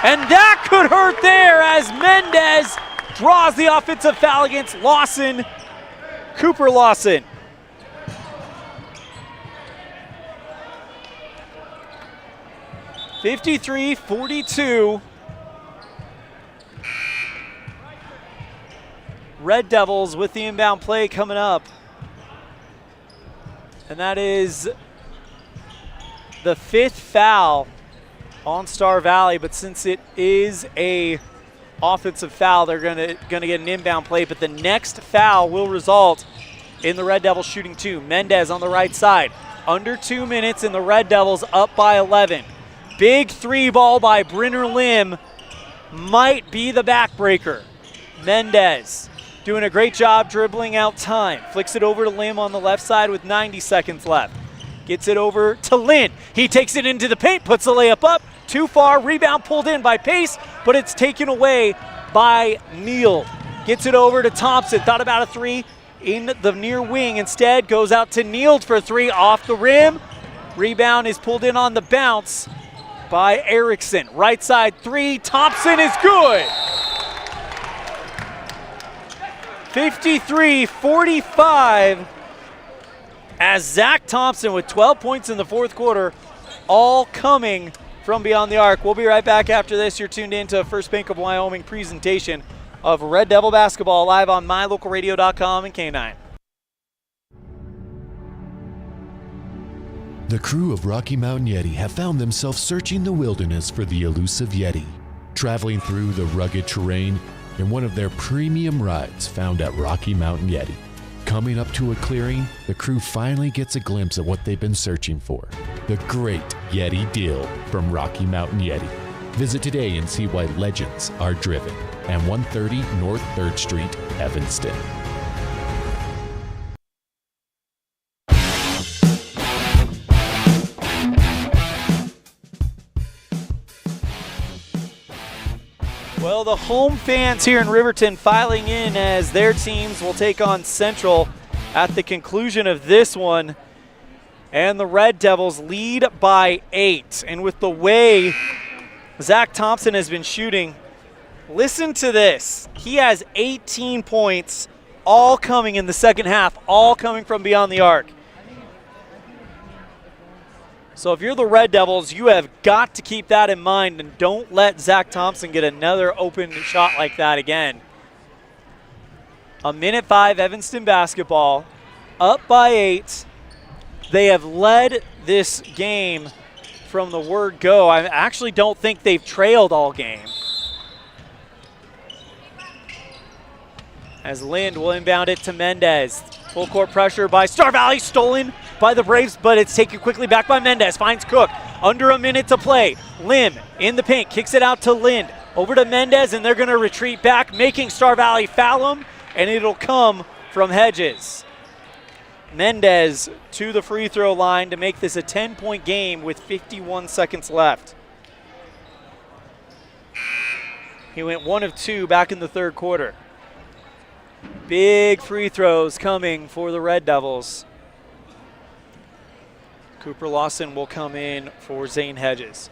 And that could hurt there as Mendez draws the offensive foul against Lawson, Cooper Lawson. (53-42). Red Devils with the inbound play coming up. And that is the 5th foul on Star Valley, but since it is a offensive foul, they're gonna get an inbound play, but the next foul will result in the Red Devils shooting 2. Mendez on the right side. Under 2 minutes and the Red Devils up by 11. Big 3 ball by Brenner Lim might be the backbreaker. Mendez doing a great job dribbling out time. Flicks it over to Lim on the left side with 90 seconds left. Gets it over to Lynn. He takes it into the paint, puts the layup up. Too far, rebound pulled in by Pace, but it's taken away by Neal. Gets it over to Thompson. Thought about a 3 in the near wing. Instead, goes out to Neal for 3 off the rim. Rebound is pulled in on the bounce by Erickson. Right side 3, Thompson is good. 53-45 as Zach Thompson with 12 points in the fourth quarter, all coming from beyond the arc. We'll be right back after this. You're tuned in to a First Bank of Wyoming presentation of Red Devil basketball live on mylocalradio.com and K9. The crew of Rocky Mountain Yeti have found themselves searching the wilderness for the elusive Yeti, traveling through the rugged terrain in one of their premium rides found at Rocky Mountain Yeti. Coming up to a clearing, the crew finally gets a glimpse of what they've been searching for, the great Yeti deal from Rocky Mountain Yeti. Visit today and see why legends are driven at 130 North 3rd Street, Evanston. Well, the home fans here in Riverton filing in as their teams will take on Central at the conclusion of this one. And the Red Devils lead by 8. And with the way Zach Thompson has been shooting, listen to this. He has 18 points, all coming in the second half, all coming from beyond the arc. So if you're the Red Devils, you have got to keep that in mind and don't let Zach Thompson get another open shot like that again. A minute 5, Evanston basketball, up by 8. They have led this game from the word go. I actually don't think they've trailed all game. as Lind will inbound it to Mendez. Full court pressure by Star Valley, stolen by the Braves, but it's taken quickly back by Mendez. Finds Cook, under a minute to play. Lim in the paint, kicks it out to Lind. Over to Mendez, and they're going to retreat back, making Star Valley foul him, and it'll come from Hedges. Mendez to the free throw line to make this a 10-point game with 51 seconds left. He went 1 of 2 back in the third quarter. Big free throws coming for the Red Devils. Cooper Lawson will come in for Zane Hedges.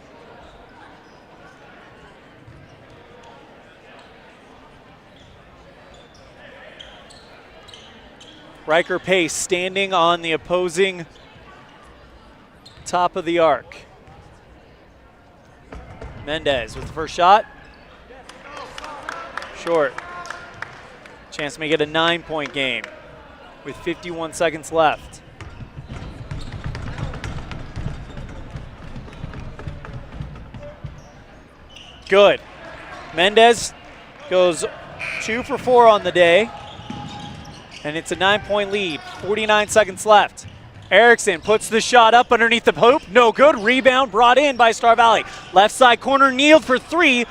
Riker Pace standing on the opposing top of the arc. Mendez with the first shot. Short. Chance to make it a 9-point game with 51 seconds left. Good. Mendez goes 2 for 4 on the day, and it's a 9-point lead. 49 seconds left. Erickson puts the shot up underneath the hoop. No good. Rebound brought in by Star Valley. Left side corner, Neal for 3.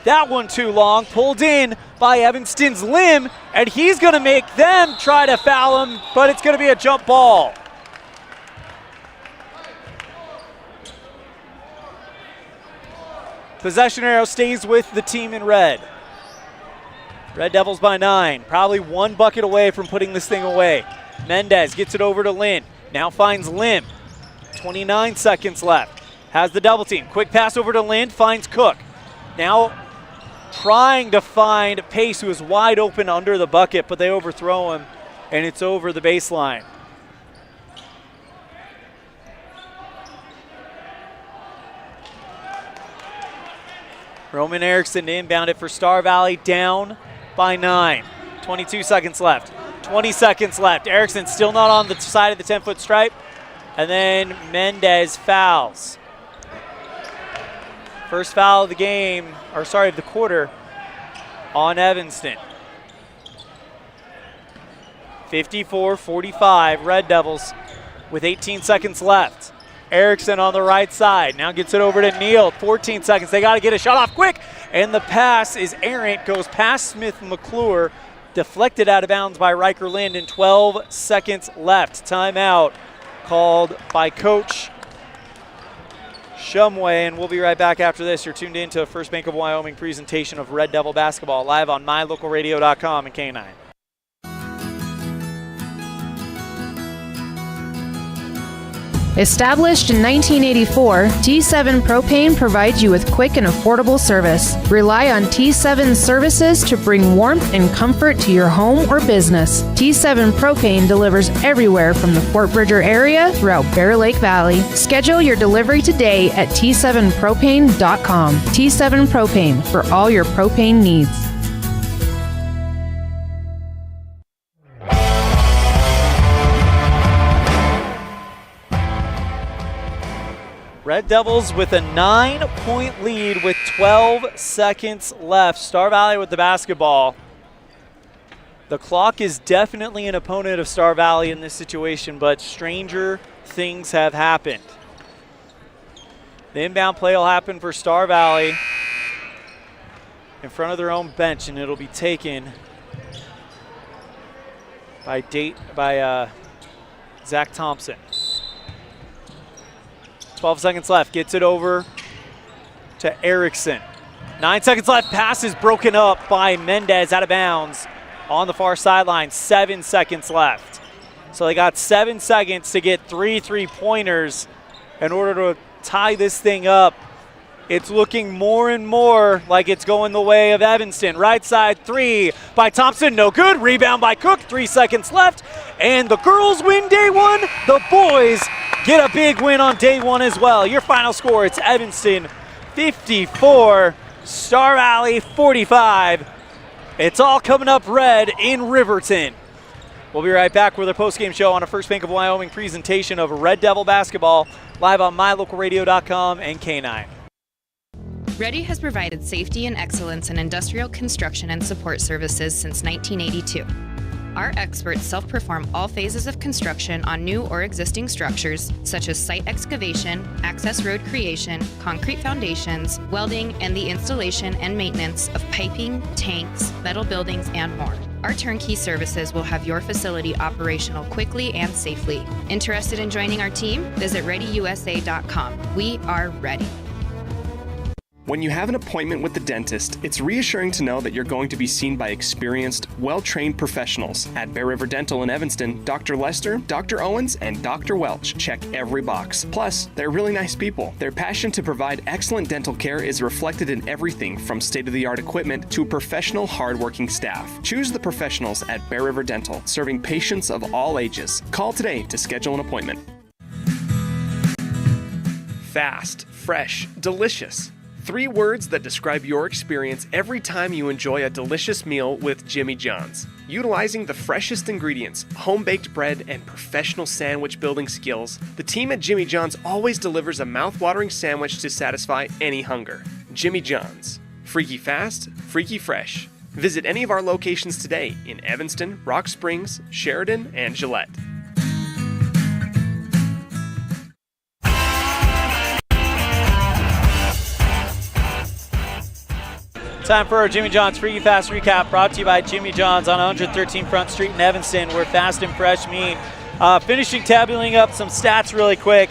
That one too long. Pulled in by Evanston's Lim, and he's going to make them try to foul him, but it's going to be a jump ball. Possession arrow stays with the team in red. Red Devils by 9. Probably 1 bucket away from putting this thing away. Mendez gets it over to Lynn. Now finds Lim. 29 seconds left. Has the double team. Quick pass over to Lynn. Finds Cook. Now trying to find Pace, who is wide open under the bucket, but they overthrow him, and it's over the baseline. Roman Erickson to inbound it for Star Valley, down by 9. 22 seconds left. 20 seconds left. Erickson still not on the side of the 10-foot stripe. And then Mendez fouls. First foul of the game, or sorry, of the quarter on Evanston. 54-45, Red Devils with 18 seconds left. Erickson on the right side, now gets it over to Neal, 14 seconds. They got to get a shot off quick, and the pass is errant, goes past Smith McClure, deflected out of bounds by Riker Lind, and 12 seconds left. Timeout called by Coach Shumway, and we'll be right back after this. You're tuned in to a First Bank of Wyoming presentation of Red Devil basketball live on mylocalradio.com and K9. Established in 1984, T7 Propane provides you with quick and affordable service. Rely on T7 services to bring warmth and comfort to your home or business. T7 Propane delivers everywhere from the Fort Bridger area throughout Bear Lake Valley. Schedule your delivery today at T7propane.com. T7 Propane, for all your propane needs. Red Devils with a 9-point lead with 12 seconds left. Star Valley with the basketball. The clock is definitely an opponent of Star Valley in this situation, but stranger things have happened. The inbound play will happen for Star Valley in front of their own bench, and it'll be taken by Zach Thompson. 12 seconds left, gets it over to Erickson. 9 seconds left, pass is broken up by Mendez out of bounds on the far sideline. 7 seconds left. So they got 7 seconds to get 3 3-pointers in order to tie this thing up. It's looking more and more like it's going the way of Evanston. Right side 3 by Thompson, no good. Rebound by Cook, 3 seconds left. And the girls win day 1. The boys get a big win on day 1 as well. Your final score, it's Evanston 54, Star Valley 45. It's all coming up red in Riverton. We'll be right back with our postgame show on a First Bank of Wyoming presentation of Red Devil basketball live on mylocalradio.com and K9. Ready has provided safety and excellence in industrial construction and support services since 1982. Our experts self-perform all phases of construction on new or existing structures, such as site excavation, access road creation, concrete foundations, welding, and the installation and maintenance of piping, tanks, metal buildings, and more. Our turnkey services will have your facility operational quickly and safely. Interested in joining our team? Visit ReadyUSA.com. We are ready. When you have an appointment with the dentist, it's reassuring to know that you're going to be seen by experienced, well-trained professionals. At Bear River Dental in Evanston, Dr. Lester, Dr. Owens, and Dr. Welch check every box. Plus, they're really nice people. Their passion to provide excellent dental care is reflected in everything from state-of-the-art equipment to professional, hard-working staff. Choose the professionals at Bear River Dental, serving patients of all ages. Call today to schedule an appointment. Fast, fresh, delicious. 3 words that describe your experience every time you enjoy a delicious meal with Jimmy John's. Utilizing the freshest ingredients, home-baked bread, and professional sandwich building skills, the team at Jimmy John's always delivers a mouth-watering sandwich to satisfy any hunger. Jimmy John's. Freaky fast, freaky fresh. Visit any of our locations today in Evanston, Rock Springs, Sheridan, and Gillette. Time for our Jimmy John's Freaky Fast Recap, brought to you by Jimmy John's on 113 Front Street in Evanston, where fast and fresh meat. Finishing tabulating up some stats really quick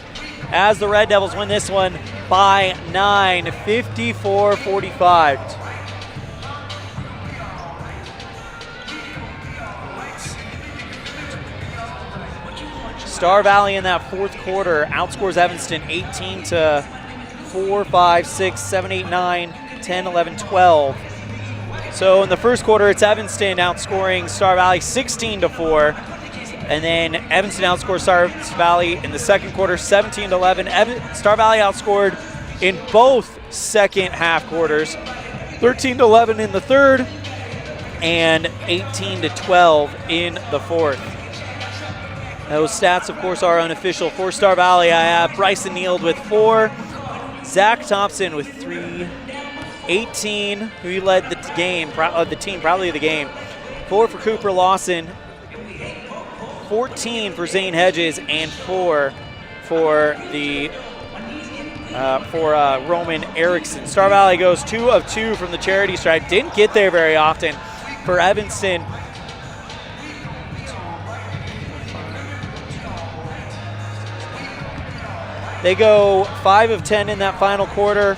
as the Red Devils win this one by 9, 54-45. Star Valley in that fourth quarter outscores Evanston 18-4, 5, 6, 7, 8, 9, 10, 11, 12. So in the first quarter, it's Evanston outscoring Star Valley 16-4. And then Evanston outscores Star Valley in the second quarter 17-11. Star Valley outscored in both second half quarters, 13-11 in the third and 18-12 in the fourth. Those stats, of course, are unofficial. For Star Valley, I have Bryson Neild with 4, Zach Thompson with 3, 18, who led the team, probably the game. 4 for Cooper Lawson, 14 for Zane Hedges, and 4 for Roman Erickson. Star Valley goes 2 of 2 from the charity stripe. Didn't get there very often for Evanston. They go 5 of 10 in that final quarter,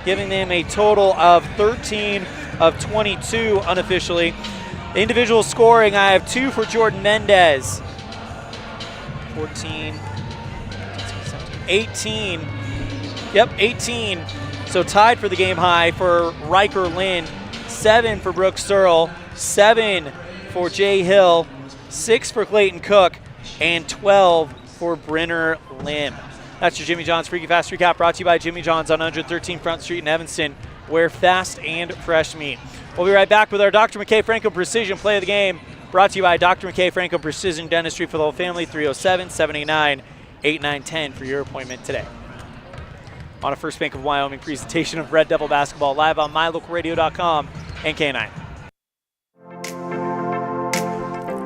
giving them a total of 13 of 22 unofficially. Individual scoring, I have 2 for Jordan Mendez. 14, 18. Yep, 18. So tied for the game high for Riker Lynn. 7 for Brooks Searle. 7 for Jay Hill. 6 for Clayton Cook. And 12 for Brenner Lim. That's your Jimmy John's Freaky Fast Recap, brought to you by Jimmy John's on 113 Front Street in Evanston, where fast and fresh meat. We'll be right back with our Dr. McKay Franco Precision Play of the Game, brought to you by Dr. McKay Franco Precision Dentistry for the whole family, 307-789-8910 for your appointment today. On a First Bank of Wyoming presentation of Red Devil Basketball, live on MyLocalRadio.com and K9.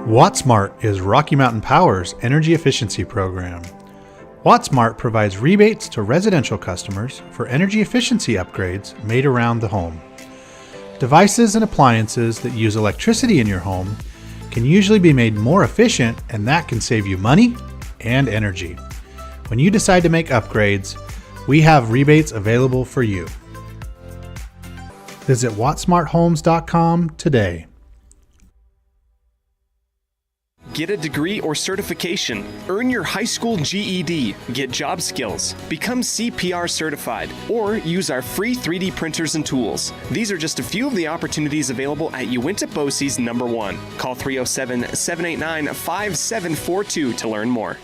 WattSmart is Rocky Mountain Power's energy efficiency program. WattSmart provides rebates to residential customers for energy efficiency upgrades made around the home. Devices and appliances that use electricity in your home can usually be made more efficient, and that can save you money and energy. When you decide to make upgrades, we have rebates available for you. Visit wattsmarthomes.com today. Get a degree or certification, earn your high school GED, get job skills, become CPR certified, or use our free 3D printers and tools. These are just a few of the opportunities available at Uinta Bosie's number 1. Call 307-789-5742 to learn more.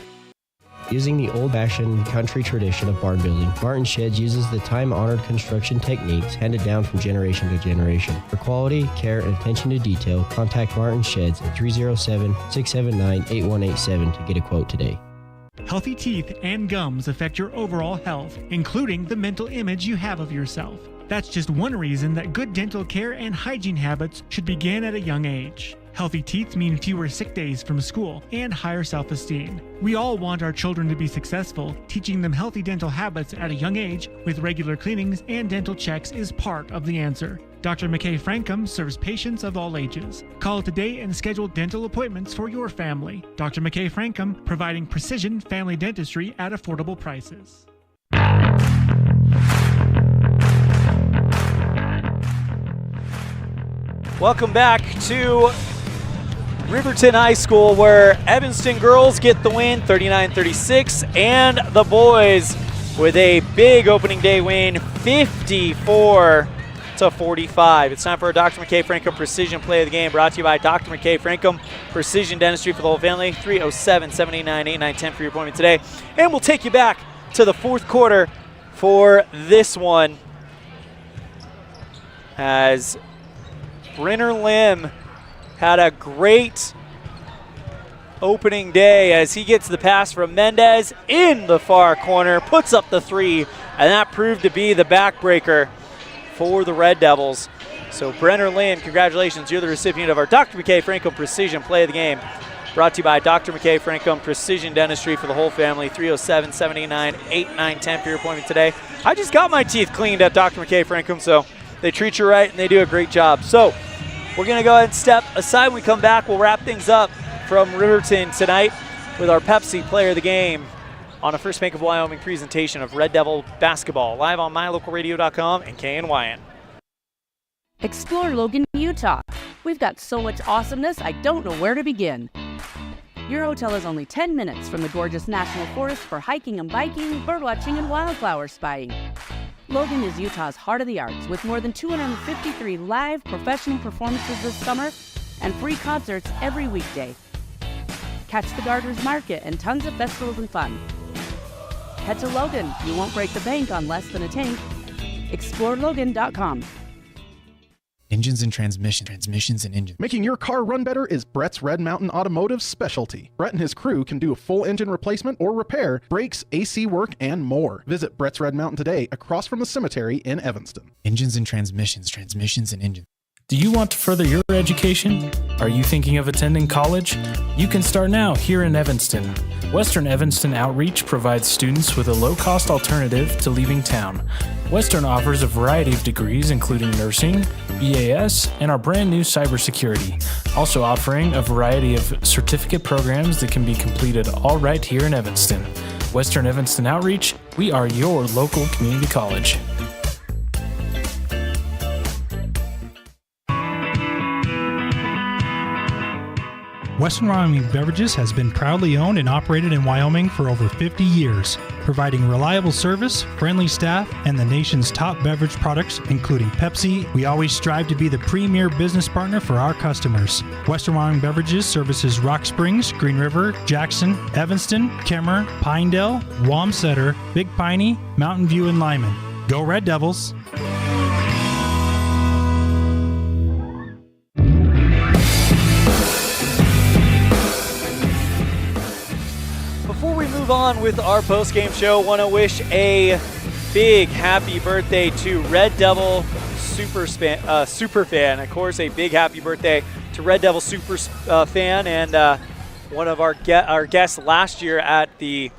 Using the old-fashioned country tradition of barn building, Martin Sheds uses the time-honored construction techniques handed down from generation to generation. For quality, care, and attention to detail, contact Martin Sheds at 307-679-8187 to get a quote today. Healthy teeth and gums affect your overall health, including the mental image you have of yourself. That's just one reason that good dental care and hygiene habits should begin at a young age. Healthy teeth mean fewer sick days from school and higher self-esteem. We all want our children to be successful. Teaching them healthy dental habits at a young age with regular cleanings and dental checks is part of the answer. Dr. McKay Frankum serves patients of all ages. Call today and schedule dental appointments for your family. Dr. McKay Frankum, providing precision family dentistry at affordable prices. Welcome back to Riverton High School, where Evanston girls get the win 39-36, and the boys with a big opening day win 54-45. It's time for our Dr. McKay Frankum Precision Play of the Game, brought to you by Dr. McKay Frankum Precision Dentistry for the whole family. 307-789-8910 for your appointment today. And we'll take you back to the fourth quarter for this one, as Brenner Lim had a great opening day as he gets the pass from Mendez in the far corner, puts up the three, and that proved to be the backbreaker for the Red Devils. So Brenner Lim, congratulations, you're the recipient of our Dr. McKay Frankum Precision Play of the Game, brought to you by Dr. McKay Frankum Precision Dentistry for the whole family. 307-789-8910 for your appointment today. I just got my teeth cleaned at Dr. McKay Frankum, so they treat you right and they do a great job. So we're going to go ahead and step aside. When we come back, we'll wrap things up from Riverton tonight with our Pepsi Player of the Game on a First Bank of Wyoming presentation of Red Devil basketball, live on mylocalradio.com and KNYN. Explore Logan, Utah. We've got so much awesomeness, I don't know where to begin. Your hotel is only 10 minutes from the gorgeous National Forest for hiking and biking, birdwatching, and wildflower spying. Logan is Utah's heart of the arts, with more than 253 live professional performances this summer and free concerts every weekday. Catch the Garters Market and tons of festivals and fun. Head to Logan. You won't break the bank on less than a tank. ExploreLogan.com. Engines and transmissions and engines. Making your car run better is Brett's Red Mountain Automotive's specialty. Brett and his crew can do a full engine replacement or repair, brakes, AC work, and more. Visit Brett's Red Mountain today, across from the cemetery in Evanston. Engines and transmissions and engines. Do you want to further your education? Are you thinking of attending college? You can start now here in Evanston. Western Evanston Outreach provides students with a low-cost alternative to leaving town. Western offers a variety of degrees including nursing, EAS, and our brand new cybersecurity, also offering a variety of certificate programs that can be completed all right here in Evanston. Western Evanston Outreach, we are your local community college. Western Wyoming Beverages has been proudly owned and operated in Wyoming for over 50 years, providing reliable service, friendly staff, and the nation's top beverage products, including Pepsi. We always strive to be the premier business partner for our customers. Western Wyoming Beverages services Rock Springs, Green River, Jackson, Evanston, Kemmer, Pinedale, Wamsutter, Big Piney, Mountain View, and Lyman. Go Red Devils! Before we move on with our post-game show, want to wish a big happy birthday to Red Devil Superfan. Of course, a big happy birthday to Red Devil Superfan and one of our guests last year at the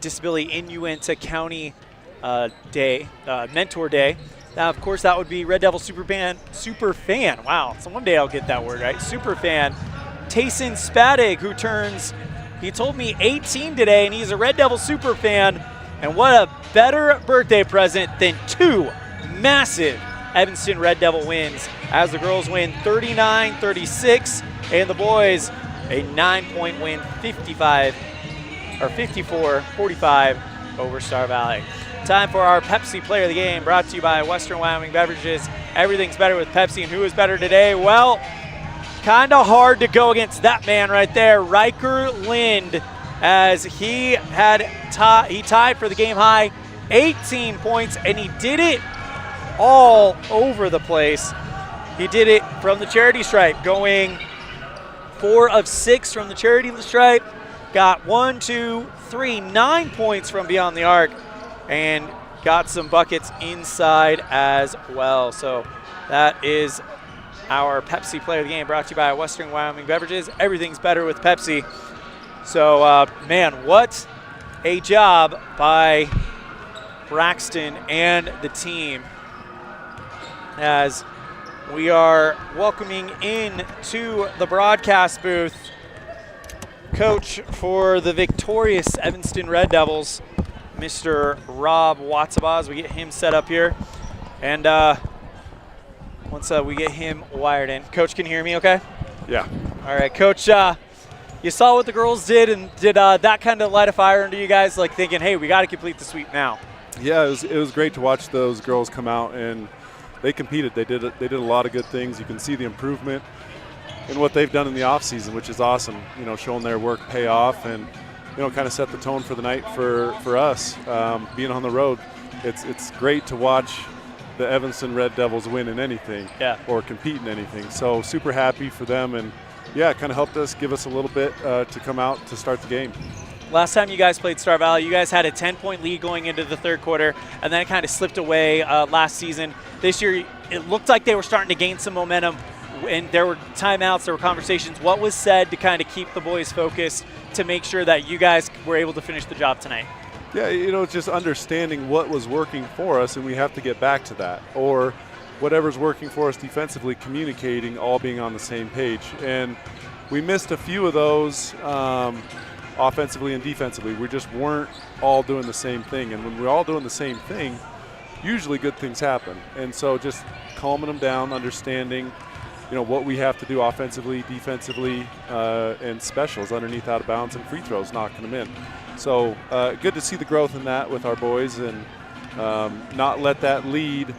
Disability in Uinta County Day, Mentor Day. Now, of course, that would be Red Devil Superfan. Wow, so one day I'll get that word right. Superfan, Tayson Spadig, who turns, he told me 18 today, and he's a Red Devil Superfan. And what a better birthday present than two massive Evanston Red Devil wins, as the girls win 39-36, and the boys a 9-point win, 54-45 over Star Valley. Time for our Pepsi Player of the Game, brought to you by Western Wyoming Beverages. Everything's better with Pepsi, and who is better today? Well, kind of hard to go against that man right there, Riker Lind, as he tied for the game high 18 points, and he did it all over the place. He did it from the charity stripe, going 4 of 6 from the charity stripe, got 9 points from beyond the arc, and got some buckets inside as well. So that is our Pepsi Player of the Game, brought to you by Western Wyoming Beverages. Everything's better with Pepsi. So, man, what a job by Braxton and the team, as we are welcoming in to the broadcast booth coach for the victorious Evanston Red Devils, Mr. Rob Watsabaugh, as we get him set up here. And once we get him wired in. Coach, can you hear me okay? Yeah. All right, Coach, you saw what the girls did, and did that kind of light a fire under you guys, like thinking, hey, we got to complete the sweep now? Yeah, it was great to watch those girls come out, and they competed. They did a lot of good things. You can see the improvement in what they've done in the offseason, which is awesome, you know, showing their work pay off and, you know, kind of set the tone for the night for us, being on the road. It's great to watch the Evanston Red Devils win in anything, or compete in anything. So super happy for them, and yeah, it kind of helped us, give us a little bit to come out to start the game. Last time you guys played Star Valley, you guys had a 10-point lead going into the third quarter, and then it kind of slipped away last season. This year, it looked like they were starting to gain some momentum, and there were timeouts, there were conversations. What was said to kind of keep the boys focused to make sure that you guys were able to finish the job tonight? Yeah, you know, just understanding what was working for us, and we have to get back to that. Or whatever's working for us defensively, communicating, all being on the same page. And we missed a few of those offensively and defensively. We just weren't all doing the same thing. And when we're all doing the same thing, usually good things happen. And so just calming them down, understanding, you know, what we have to do offensively, defensively, and specials, underneath, out of bounds, and free throws, knocking them in. So good to see the growth in that with our boys, and not let that lead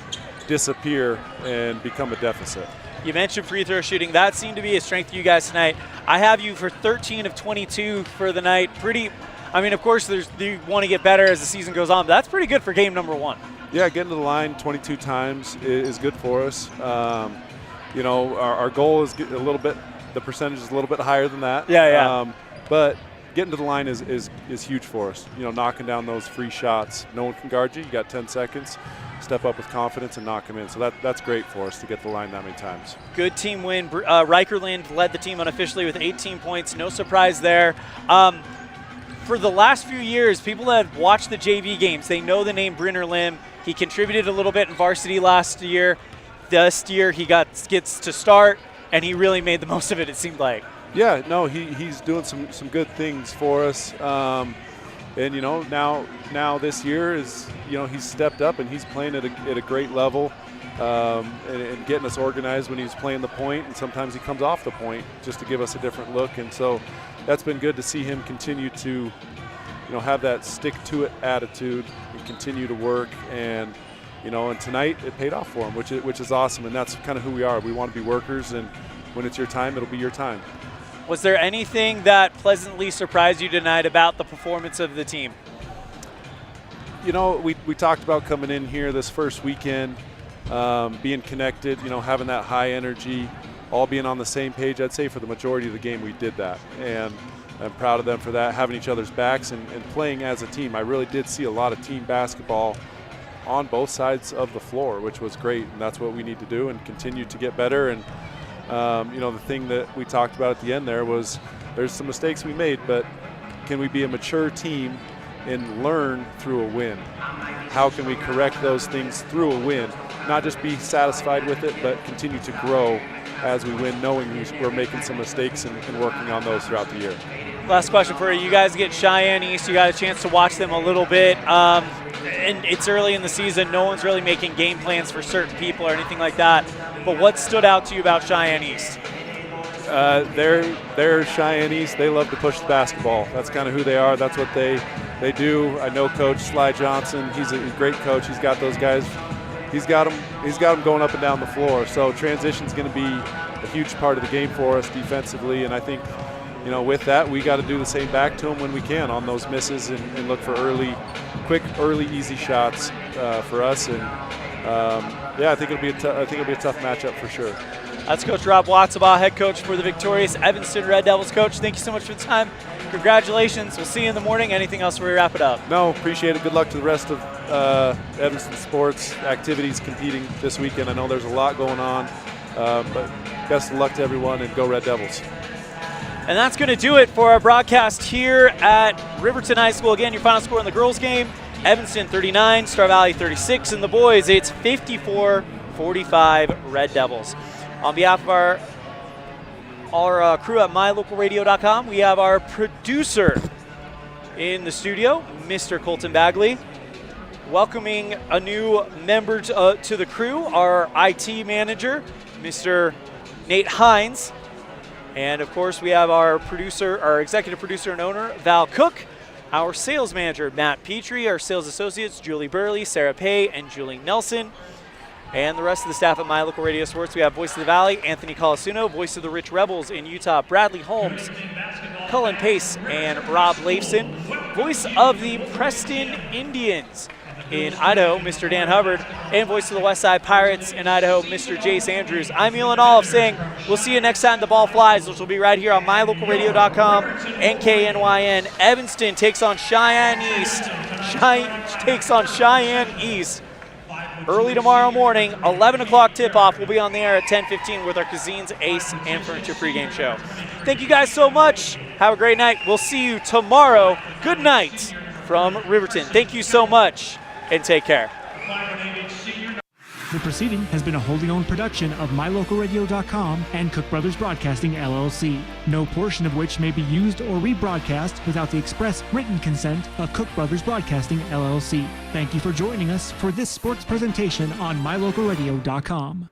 disappear and become a deficit. You mentioned free throw shooting. That seemed to be a strength of you guys tonight. I have you for 13 of 22 for the night. I mean, of course, you want to get better as the season goes on, but that's pretty good for game number one. Yeah, getting to the line 22 times is good for us. You know, our goal is a little bit, the percentage is a little bit higher than that. Yeah. But getting to the line is huge for us. You know, knocking down those free shots. No one can guard you. You got 10 seconds. Step up with confidence and knock them in. So that's great for us to get to the line that many times. Good team win. Rikerland led the team unofficially with 18 points. No surprise there. For the last few years, people that have watched the JV games, they know the name Brynner Lim. He contributed a little bit in varsity last year. This year he gets to start, and he really made the most of it, it seemed like. Yeah, no, he's doing some good things for us. And, you know, now this year is, you know, he's stepped up and he's playing at a great level, and getting us organized when he's playing the point, and sometimes he comes off the point just to give us a different look. And so that's been good to see him continue to, you know, have that stick-to-it attitude and continue to work. And, you know, and tonight it paid off for him, which is awesome. And that's kind of who we are. We want to be workers, and when it's your time, it'll be your time. Was there anything that pleasantly surprised you tonight about the performance of the team? You know, we talked about coming in here this first weekend, being connected, you know, having that high energy, all being on the same page. I'd say for the majority of the game we did that, and I'm proud of them for that, having each other's backs and playing as a team. I really did see a lot of team basketball on both sides of the floor, which was great, and that's what we need to do and continue to get better. And you know, the thing that we talked about at the end there was there's some mistakes we made, but can we be a mature team and learn through a win? How can we correct those things through a win? Not just be satisfied with it, but continue to grow as we win, knowing we're making some mistakes and working on those throughout the year. Last question for you. You guys get Cheyenne East. You got a chance to watch them a little bit. And it's early in the season. No one's really making game plans for certain people or anything like that. But what stood out to you about Cheyenne East? They're Cheyenne East. They love to push the basketball. That's kind of who they are. That's what they do. I know Coach Sly Johnson. He's a great coach. He's got those guys. He's got them going up and down the floor. So transition's going to be a huge part of the game for us defensively. And I think, you know, with that, we got to do the same back to them when we can on those misses and look for quick, easy shots for us. And yeah, I think it'll be a tough matchup for sure. That's Coach Rob Watsabaugh, head coach for the victorious Evanston Red Devils. Coach, thank you so much for the time. Congratulations. We'll see you in the morning. Anything else before we wrap it up? No, appreciate it. Good luck to the rest of Evanston sports activities competing this weekend. I know there's a lot going on, but best of luck to everyone, and go Red Devils. And that's going to do it for our broadcast here at Riverton High School. Again, your final score in the girls' game, Evanston 39, Star Valley 36. In the boys, it's 54-45 Red Devils. On behalf of our crew at mylocalradio.com, we have our producer in the studio, Mr. Colton Bagley. Welcoming a new member to the crew, our IT manager, Mr. Nate Hines. And of course, we have our executive producer and owner, Val Cook, our sales manager, Matt Petrie, our sales associates, Julie Burley, Sarah Pay, and Julie Nelson. And the rest of the staff at My Local Radio Sports, we have Voice of the Valley, Anthony Colasuno, Voice of the Rich Rebels in Utah, Bradley Holmes, Cullen Pace, and Rob Leifson. Voice of the Preston Indians in Idaho, Mr. Dan Hubbard, and Voice of the Westside Pirates in Idaho, Mr. Jace Andrews. I'm Elan Olliff saying we'll see you next time the ball flies, which will be right here on mylocalradio.com and KNYN. Evanston takes on Cheyenne East. Early tomorrow morning, 11 o'clock tip-off. We'll be on the air at 10:15 with our Cazin's Ace and Furniture pregame show. Thank you guys so much. Have a great night. We'll see you tomorrow. Good night from Riverton. Thank you so much, and take care. The proceeding has been a wholly owned production of mylocalradio.com and Cook Brothers Broadcasting, LLC, no portion of which may be used or rebroadcast without the express written consent of Cook Brothers Broadcasting, LLC. Thank you for joining us for this sports presentation on mylocalradio.com.